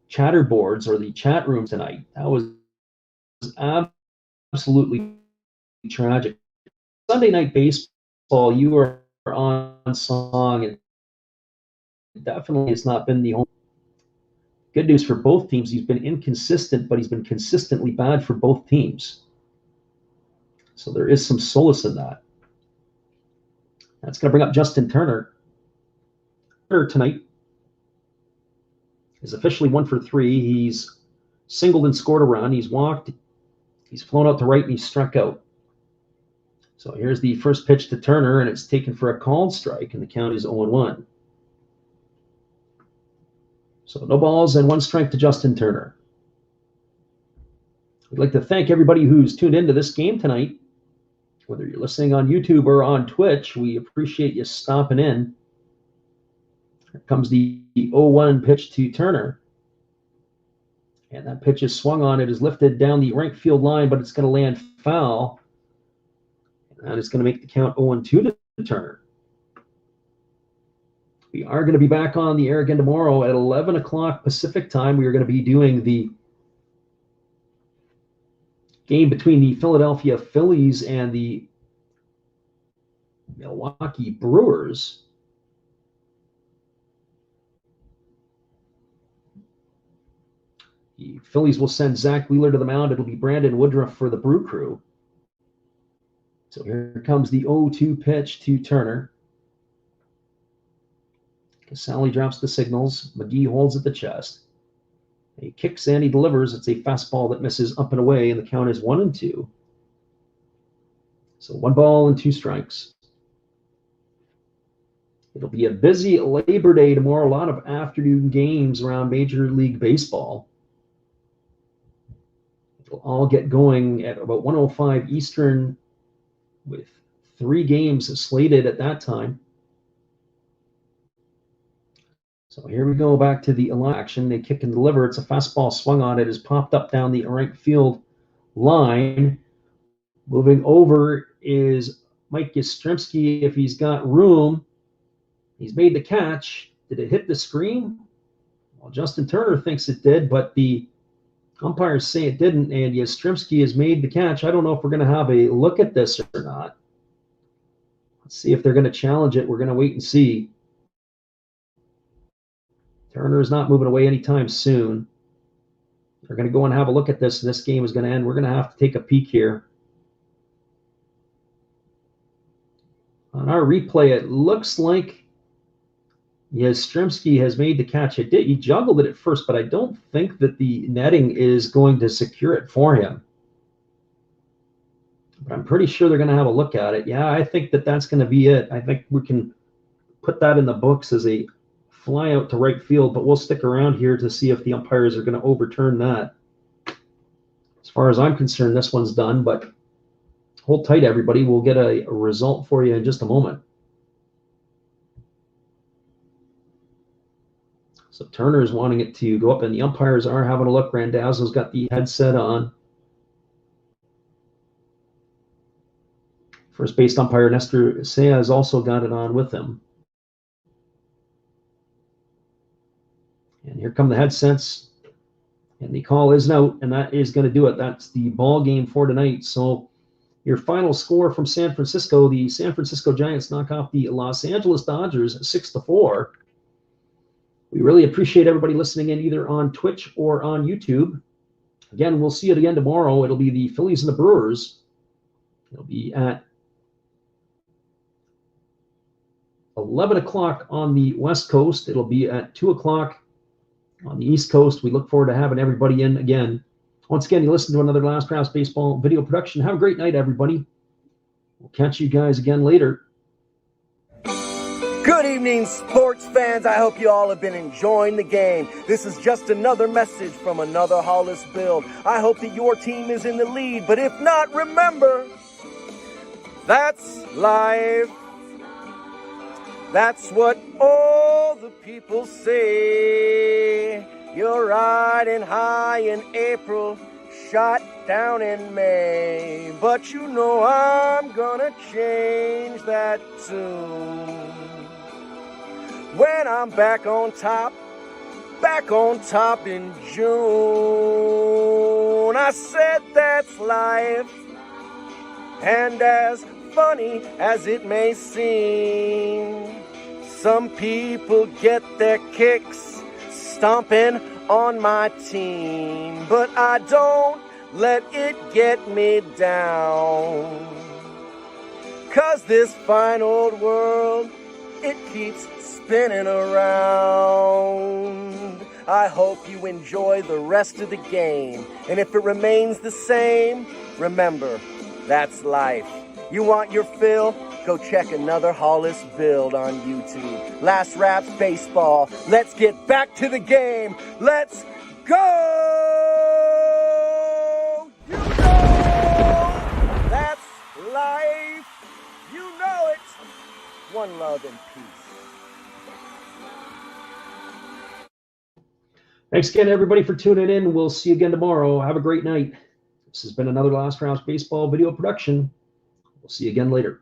chatter boards or the chat room tonight. That was absolutely tragic. Sunday Night Baseball, you are on song, and definitely has not been the home. Good news for both teams. He's been inconsistent, but he's been consistently bad for both teams. So there is some solace in that. That's going to bring up Justin Turner. Turner tonight is officially 1 for 3. He's singled and scored a run. He's walked. He's flown out to right, and he's struck out. So here's the first pitch to Turner, and it's taken for a called strike, and the count is 0-1. So no balls and 1 strike to Justin Turner. We'd like to thank everybody who's tuned into this game tonight. Whether you're listening on YouTube or on Twitch, we appreciate you stopping in. Here comes the 0-1 pitch to Turner. And that pitch is swung on. It is lifted down the right field line, but it's going to land foul. And that is going to make the count 0-2 to Turner. We are going to be back on the air again tomorrow at 11 o'clock Pacific time. We are going to be doing the game between the Philadelphia Phillies and the Milwaukee Brewers. The Phillies will send Zach Wheeler to the mound. It'll be Brandon Woodruff for the Brew Crew. So here comes the 0-2 pitch to Turner. Casale drops the signals. McGee holds at the chest. He kicks and he delivers. It's a fastball that misses up and away, and the count is 1-2. So 1 ball and 2 strikes. It'll be a busy Labor Day tomorrow. A lot of afternoon games around Major League Baseball. It'll all get going at about 1:05 Eastern with 3 games slated at that time. So here we go back to the action. They kick and deliver. It's a fastball swung on. It is popped up down the right field line. Moving over is Mike Yastrzemski if he's got room. He's made the catch. Did it hit the screen? Well, Justin Turner thinks it did, but the umpires say it didn't, and Yastrzemski has made the catch. I don't know if we're going to have a look at this or not. Let's see if they're going to challenge it. We're going to wait and see. Turner is not moving away anytime soon. They're going to go and have a look at this, and this game is going to end. We're going to have to take a peek here. On our replay, it looks like Yastrzemski has made the catch. He juggled it at first, but I don't think that the netting is going to secure it for him. But I'm pretty sure they're going to have a look at it. Yeah, I think that that's going to be it. I think we can put that in the books as a fly out to right field, but we'll stick around here to see if the umpires are going to overturn that. As far as I'm concerned, this one's done, but hold tight, everybody. We'll get a result for you in just a moment. So Turner's wanting it to go up, and the umpires are having a look. Randazzo's got the headset on. First base umpire Nestor Sea has also got it on with him. And here come the headsets. And the call is out, and that is going to do it. That's the ball game for tonight. So your final score from San Francisco, the San Francisco Giants knock off the Los Angeles Dodgers 6-4. We really appreciate everybody listening in either on Twitch or on YouTube. Again, we'll see it again tomorrow. It'll be the Phillies and the Brewers. It'll be at 11 o'clock on the West Coast. It'll be at 2 o'clock on the East Coast. We look forward to having everybody in again. Once again, you listen to another Last Drafts Baseball video production. Have a great night, everybody. We'll catch you guys again later. Good evening, sports fans. I hope you all have been enjoying the game. This is just another message from another Hollis build. I hope that your team is in the lead, but if not, remember, that's life. That's what all the people say. You're riding high in April, shot down in May. But you know I'm gonna change that tune. When I'm back on top in June. I said that's life, and as funny as it may seem, some people get their kicks stomping on my team, but I don't let it get me down. 'Cause this fine old world, it keeps spinning around. I hope you enjoy the rest of the game, and if it remains the same, remember, that's life. You want your fill? Go check another Hollis build on YouTube. Last Raps Baseball. Let's get back to the game. Let's go! You know that's life. You know it. One love and peace. Thanks again, everybody, for tuning in. We'll see you again tomorrow. Have a great night. This has been another Last Rounds Baseball video production. We'll see you again later.